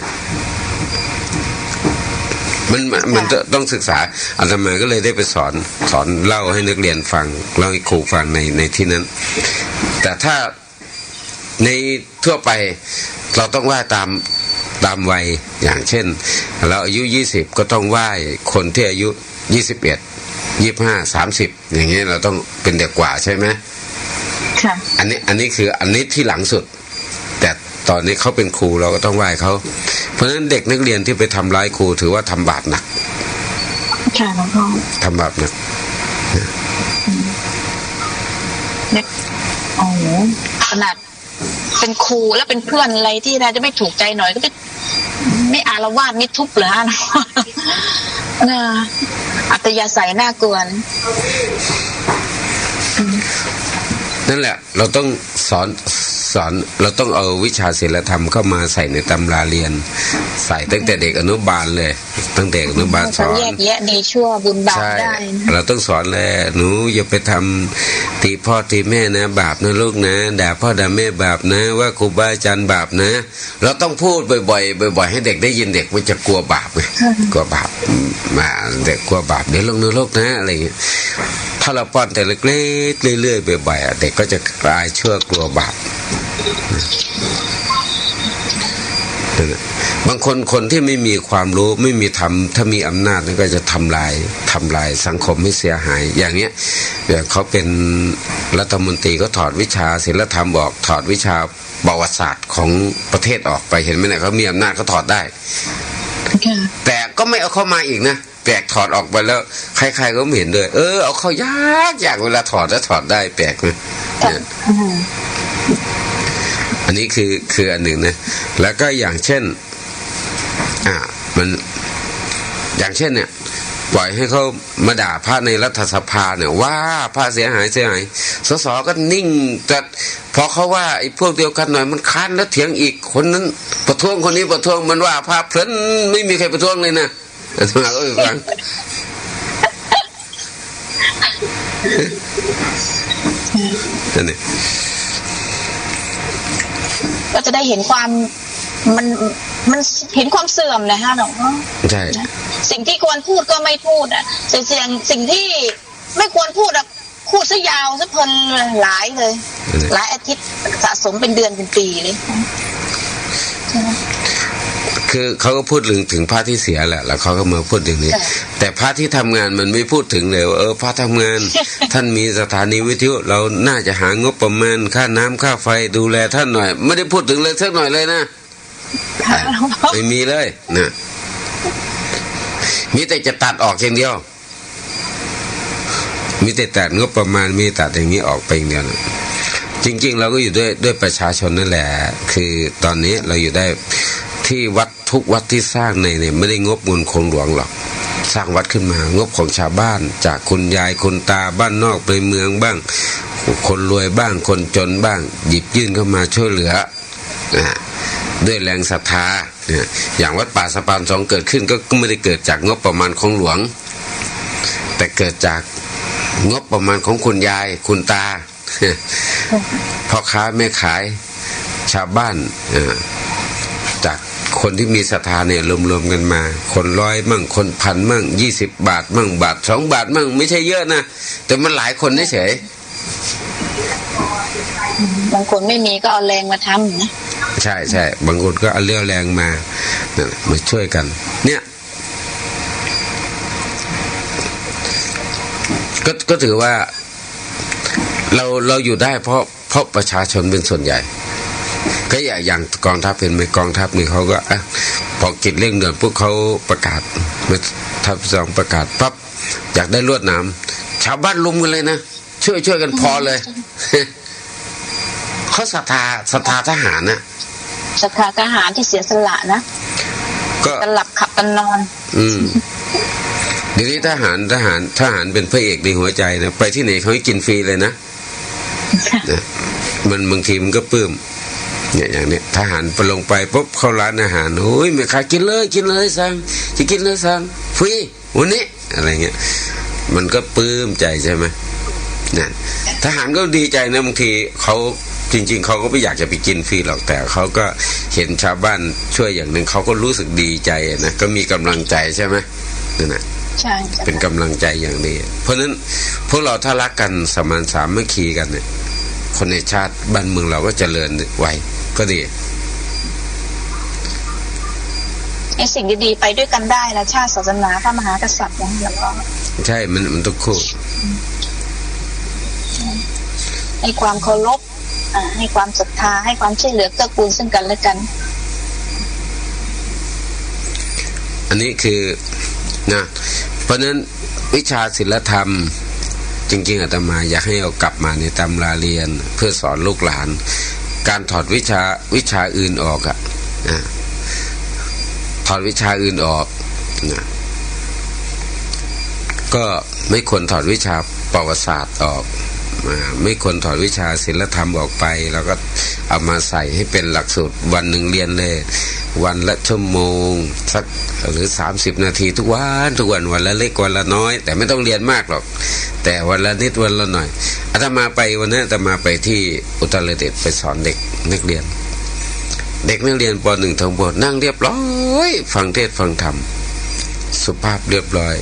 มันต้องศึกษาอาตมาก็เลยได้ไปสอนเล่าให้นักเรียนฟังเล่าให้ครูฟังในที่นั้นแต่ถ้าในทั่วไปเราต้องไหว้ตามวัยอย่างเช่นเราอายุ20ก็ต้องไหว้คนที่อายุ21 25 30อย่างนี้เราต้องเป็นเด็กกว่าใช่ไหมค่ะอันนี้คืออันนี้ที่หลังสุดแต่ตอนนี้เขาเป็นครูเราก็ต้องไหว้เขาเพราะฉะนั้นเด็กนักเรียนที่ไปทำร้ายครูถือว่าทำบาปหนักค่ะหลวงพ่อทำบาปหนักเด็กโอ้โหขนาดเป็นครูแล้วเป็นเพื่อนอะไรที่เราจะไม่ถูกใจหน่อยก็ไม่อาละวาดไม่ทุบเหรอนะอัตยาศัยน่ากลัวนั่นแหละเราต้องสอนเราต้องเอาวิชาศีลธรรมเข้ามาใส่ในตำราเรียนใส่ตั้งแต่เด็กอนุบาลเลยตั้งแต่อนุบาลสอนแยกแยะดีชั่วบุญบาปได้เราต้องสอนเลยหนูอย่าไปทำตีพ่อตีแม่นะบาปนะลูกนะด่าพ่อด่าแม่บาปนะว่าครูบาอาจารย์บาปนะเราต้องพูดบ่อยๆให้เด็กได้ยินเด็กมันจะกลัวบาปไงกลัวบาปมาเด็กกลัวบาปเดี๋ยวลงนรกนะอะไรอย่างเงี้ย ถ้าเราป้อนแต่เล็กๆเรื่อยๆบ่อยๆเด็กก็จะกลายเชื่อกลัวบาปบางคนที่ไม่มีความรู้ไม่มีธรรมถ้ามีอำนาจนั่นก็จะทำลายสังคมให้เสียหายอย่างเนี้ยเขาเป็นรัฐมนตรีก็ถอดวิชาศีลธรรมออกถอดวิชาประวัติศาสตร์ของประเทศออกไปเห็นไหมเนี่ยเขามีอำนาจเขาถอดได้แต่ก็ไม่เอาเข้ามาอีกนะแปลกถอดออกไปแล้วใครๆก็ไม่เห็นด้วยเอาเข้ายากเวลาถอดแล้วถอดได้แปลกไหมอันนี้คืออันหนึ่งนะแล้วก็อย่างเช่นมันอย่างเช่นเนี่ยปล่อยให้เขามาด่าพระในรัฐสภาเนี่ยว่าพระเสียหายสสก็นิ่งแต่พอเขาว่าไอ้พวกเดียวกันหน่อยมันค้านแล้วเถียงอีกคนนั้นประท้วงคนนี้ประท้วงมันว่าพระเพลินไม่มีใครประท้วงเลยนะมาก็ฟังนั่นเองก็จะได้เห็นความมันเห็นความเสื่อมนะฮะหลวงพ่อใช่สิ่งที่ควรพูดก็ไม่พูดอ่ะสิ่งที่ไม่ควรพูดอ่ะพูดซะยาวซะเพลินหลายเลยหลายอาทิตย์สะสมเป็นเดือนเป็นปีเลยคือเขาก็พูดถึงพระที่เสียแหละแล้วเขาก็มาพูดอย่างนี้แต่พระที่ทำงานมันไม่พูดถึงเลยพระทำงาน ท่านมีสถานีวิทยุเราน่าจะหางบประมาณค่าน้ำค่าไฟดูแลท่านหน่อยไม่ได้พูดถึงเลยสักหน่อยเลยนะไม่มีเลยนะมีแต่จะตัดออกอย่างเดียวมีแต่ตัดงบประมาณมีตัดอย่างนี้ออกไปอย่างเดียวนะจริงๆเราก็อยู่ด้วยประชาชนนั่นแหละคือตอนนี้เราอยู่ได้ที่วัดทุกวัดที่สร้างเนี่ยไม่ได้งบเงินคงหลวงหรอกสร้างวัดขึ้นมางบของชาวบ้านจากคุณยายคุณตาบ้านนอกไปเมืองบ้างคนรวยบ้างคนจนบ้างหยิบยื่นเข้ามาช่วยเหลือด้วยแรงศรัทธาอย่างวัดป่าสะพานสองเกิดขึ้นก็ไม่ได้เกิดจากงบประมาณของหลวงแต่เกิดจากงบประมาณของคุณยายคุณตาพ่อค้าแม่ขายชาวบ้านจากคนที่มีศรัทธาเนี่ยรวมๆกันมาคน100มั่งคนพันมั่ง20 บาทมั่งบาท2 บาทมั่งไม่ใช่เยอะนะแต่มันหลายคนเฉยบางคนไม่มีก็เอาแรงมาทำนะใช่บางคนก็เอาเรี่ยวแรงมาช่วยกันเนี่ยก็ถือว่าเราอยู่ได้เพราะประชาชนเป็นส่วนใหญ่ก็อย่างกองทัพเป็นไหมกองทัพนี่เขาก็พอกิจเร่งด่วนพวกเขาประกาศทัพ2ประกาศปั๊บอยากได้ลวดหนามชาวบ้านลุมกันเลยนะช่วยกันพอเลยเขาศรัทธาทหารนะศรัทธาทหารที่เสียสละนะก็หลับขับกันนอนเดี๋ยวนี้ทหารเป็นพระเอกในหัวใจนะไปที่ไหนเขาให้กินฟรีเลยนะมันบางทีมันก็ปลื้มเนี่ยอย่างเนี้ยทหารไปลงไปปุ๊บเข้าร้านอาหารโอ้ยไม่ขายกินเลยสั่งจะกินเลยสั่งฟรีวันนี้อะไรเงี้ยมันก็ปลื้มใจใช่ไหมเนี่ยทหารก็ดีใจนะบางทีเขาจริงๆเขาก็ไม่อยากจะไปกินฟรีหรอกแต่เขาก็เห็นชาวบ้านช่วยอย่างหนึ่งเขาก็รู้สึกดีใจนะก็มีกำลังใจใช่ไหมนั่นแหละใช่เป็นกำลังใจอย่างดีเพราะนั้นพวกเราถ้ารักกันสมานสามัคคีกันเนี่ยคนในชาติบ้านเมืองเราก็เจริญไวก็ดีไอ้สิ่งดีๆไปด้วยกันได้นะชาติศาสนาพระมหากษัตริย์นะแล้วก็ใช่มันต้องคู่ให้ความเคารพให้ความศรัทธาให้ความช่วยเหลือเกื้อกูลซึ่งกันและกันอันนี้คือนะเพราะนั้นวิชาศิลธรรมจริงๆอาตมาอยากให้เอากลับมาในตำราเรียนเพื่อสอนลูกหลานการถอดวิชาอื่นออกถอดวิชาอื่นออกนะก็ไม่ควรถอดวิชาประวัติศาสตร์ออกไม่ควรถอดวิชาศิลธรรมออกไปแล้วก็เอามาใส่ให้เป็นหลักสูตรวันหนึ่งเรียนเลยวันละชั่วโมงสักหรือ30 นาทีทุกวันวันละเล็กวันละน้อยแต่ไม่ต้องเรียนมากหรอกแต่วันละนิดวันละหน่อยอาตมาไปวันนั้นอาตมาไปที่อุตรดิตถ์ไปสอนเด็กนักเรียนป.1 ทั้งหมดนั่งเรียบร้อยฟังเทศน์ฟังธรรมสุภาพเรียบร้อย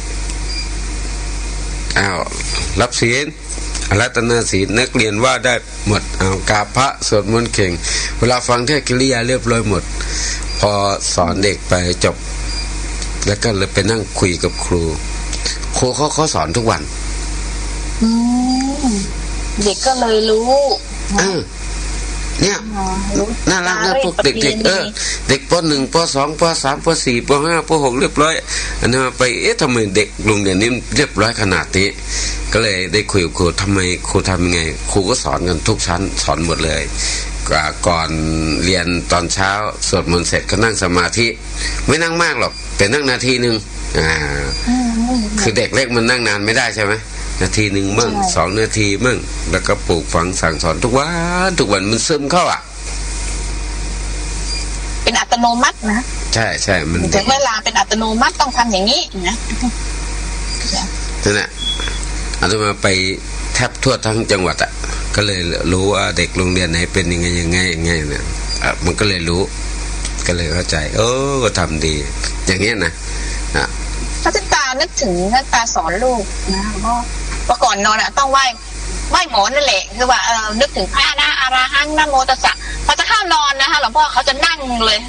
อ้าว รับศีลอารัตนาศีลนักเรียนว่าได้หมดเอากราบพระสวดมนต์เก่งเวลาฟังเทศกิริยาเรียบร้อยหมดพอสอนเด็กไปจบแล้วก็เลยไปนั่งคุยกับครูเขาสอนทุกวันเด็กก็เลยรู้เนี่ยน่ารักนะพวกเด็กเด็กป .1 ป .2 ป .3 ป .4 ป .5 ป .6 เรียบร้อยอันนั้นไปทำไมเด็กโรงเรียนนี้เรียบร้อยขนาดนี้ก็เลยได้คุยกับครูทำไมครูทำยังไงครูก็สอนกันทุกชั้นสอนหมดเลยก่อนเรียนตอนเช้าสวดมนต์เสร็จก็นั่งสมาธิไม่นั่งมากหรอกแต่นั่งนาทีนึงคือเด็กเล็กมันนั่งนานไม่ได้ใช่ไหมนาทีหนึ่งมั่ง2 นาทีมั่งแล้วก็ปลูกฝังสั่งสอนทุกวันมันซึมเข้าเป็นอัตโนมัตินะใช่มันถึงเวลาเป็นอัตโนมัติต้องทำอย่างนี้นะนั่นแหละอาตมาไปแทบทั่วทั้งจังหวัดก็เลยรู้ว่าเด็กโรงเรียนไหนเป็นยังไงเนี่ยมันก็เลยรู้ก็เลยเข้าใจก็ทำดีอย่างเงี้ยนะพระตานึกถึงพระตาสอนลูกนะว่าก่อนนอนต้องไหว้หมอนั่นแหละคือว่านึกถึงพระนะอาราหังนะโมตัสสะพอจะเข้านอนนะคะหลวงพ่อเขาจะนั่งเลย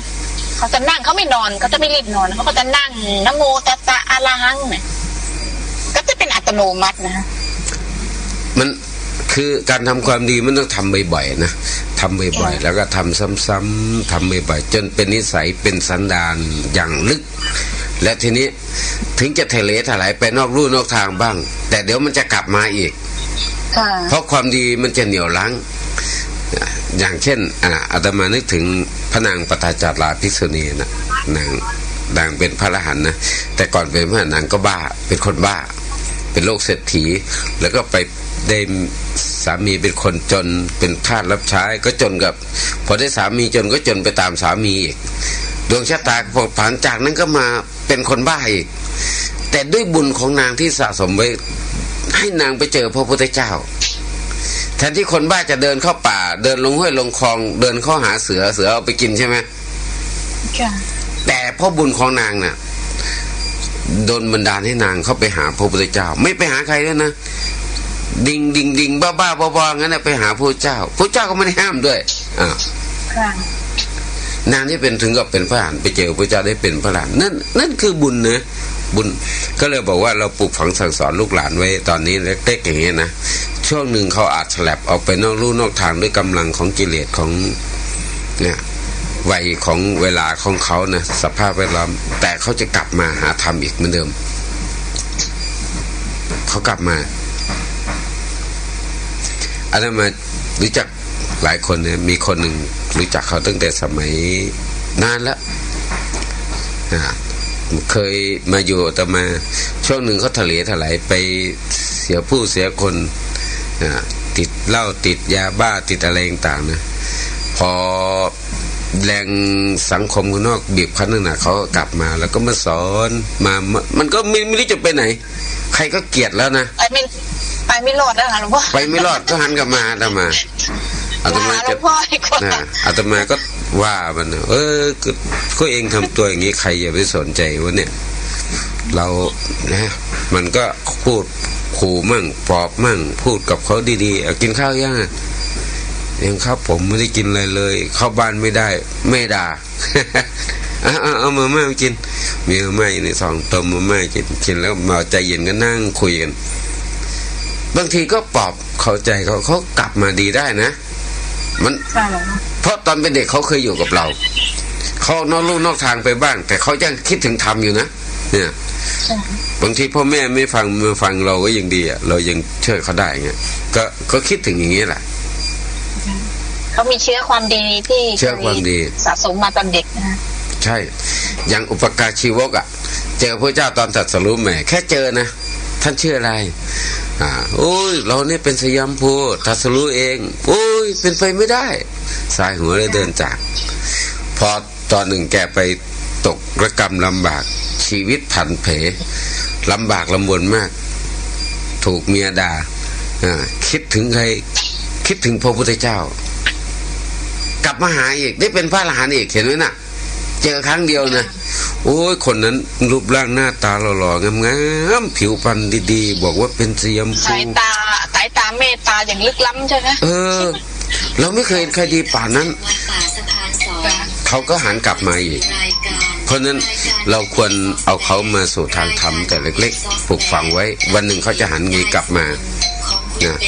เขาจะนั่งเขาไม่นอนเขาจะไม่รีบนอนเขาก็จะนั่งนะโมตัสสะอาราหังเนี่ยก็จะเป็นอัตโนมัตินะมันคือการทำความดีมันต้องทำบ่อยๆนะทำบ่อยๆแล้วก็ทำซ้ำๆทำบ่อยๆจนเป็นนิสัยเป็นสันดานอย่างลึกและทีนี้ถึงจะทะเลถลายไปนอกลู่นอกทางบ้างแต่เดี๋ยวมันจะกลับมาอีกเพราะความดีมันจะเหนี่ยวรั้งอย่างเช่นอาตมานึกถึงพระนางปตจาราภิกษุณีนะนางเป็นพระอรหันต์นะแต่ก่อนเป็นพระนางก็บ้าเป็นคนบ้าเป็นโรคเศรษฐีแล้วก็ไปได้สามีเป็นคนจนเป็นทาสรับใช้ก็จนกับพอได้สามีจนก็จนไปตามสามีอีกดวงชะตาพอผ่านจากนั้นก็มาเป็นคนบ้าอีกแต่ด้วยบุญของนางที่สะสมไว้ให้นางไปเจอพระพุทธเจ้าแทนที่คนบ้าจะเดินเข้าป่าเดินลงห้วยลงคลองเดินเข้าหาเสือเอาไปกินใช่ไหมแต่เพราะบุญของนางน่ะโดนบันดาลให้นางเข้าไปหาพระพุทธเจ้าไม่ไปหาใครแล้วนะดิ่งบ้างั้นนะไปหาพระเจ้าพระเจ้าก็ไม่ได้ห้ามด้วยนางที่เป็นถึงกับเป็นพระอรหันต์ไปเจอพระเจ้าได้เป็นพระอรหันต์นั่นคือบุญนะบุญก็เลยบอกว่าเราปลูกฝังสั่งสอนลูกหลานไว้ตอนนี้เล็กๆอย่างนี้นะช่วงหนึ่งเขาอาจฉลับออกไปนอกลู่นอกทางด้วยกำลังของกิเลสของเนี่ยวัยของเวลาของเขานะสภาพแวดล้อมแต่เขาจะกลับมาหาธรรมอีกเหมือนเดิมเขากลับมาอาตมารู้จักหลายคนเนี่ยมีคนหนึ่งรู้จักเขาตั้งแต่สมัยนานแล้วเคยมาอยู่แต่มาช่วงหนึ่งเขาทะเลถลายไปเสียผู้เสียคนติดเหล้าติดยาบ้าติดอะไรต่างๆนะพอแรงสังคมข้างนอกบีบคั้นหนักเขากลับมาแล้วก็มาสอนมันก็ไม่รู้จะไปไหนใครก็เกลียดแล้วนะไปไม่รอดแล้วหลวงพ่อไปไม่รอดก็หันกลับมาอาตมาจะอาตมาก็ว่ามันก็เองทำตัวอย่างนี้ใครอย่าไปสนใจวะเนี่ยเรานะมันก็พูดขู่มั่งปลอบมั่งพูดกับเขาดีๆกินข้าวยังครับผมไม่ได้กินอะไรเลยเข้าบ้านไม่ได้ไม่ด่า เอามาม่ากินมีมาม่าในซองต้มมาม่ากินแล้วมาใจเย็นก็นั่งคุยกันบางทีก็ปลอบเข้าใจเขากลับมาดีได้นะมันเพราะตอนเป็นเด็กเขาเคยอยู่กับเราเขานอกลู่นอกทางไปบ้างแต่เขายังคิดถึงธรรมอยู่นะเนี่ยบางทีพ่อแม่ไม่ฟังเราก็ยังดีเรายังเชื่อเขาได้เงี้ยก็คิดถึงอย่างนี้แหละเขามีเชื้อความดีที่เชื้อความดีสะสมมาตอนเด็กนะใช่อย่างอุปการชีวกเจอพระเจ้าตอนตรัสรู้ใหม่แค่เจอนะท่านชื่ออะไรโอ้ยเราเนี่ยเป็นสยามภูตรัสรู้เองโอ้ยเป็นไปไม่ได้สายหัวเลยเดินจากพอตอนหนึ่งแกไปตกระกรรมลำบากชีวิตผันเผลำบากลำบนมากถูกเมียด่าคิดถึงใครคิดถึงพระพุทธเจ้ากลับมาหาอีกได้เป็นพระอรหันต์อีกเห็นไหมน่ะเจอครั้งเดียวนะ โอ้ยคนนั้นรูปร่างหน้าตาหล่อๆงามๆผิวพรรณดีๆบอกว่าเป็นสีชมพูสายตาเมตตาอย่างลึกล้ำใช่ไหมเราไม่เคยเห็นใครดีป่านนั้นเขาก็หันกลับมาอีกเพราะนั้นเราควรเอาเขามาสู่ทางธรรมแต่เล็กๆปลูกฝังไว้วันหนึ่งเขาจะหันงีกลับมานะ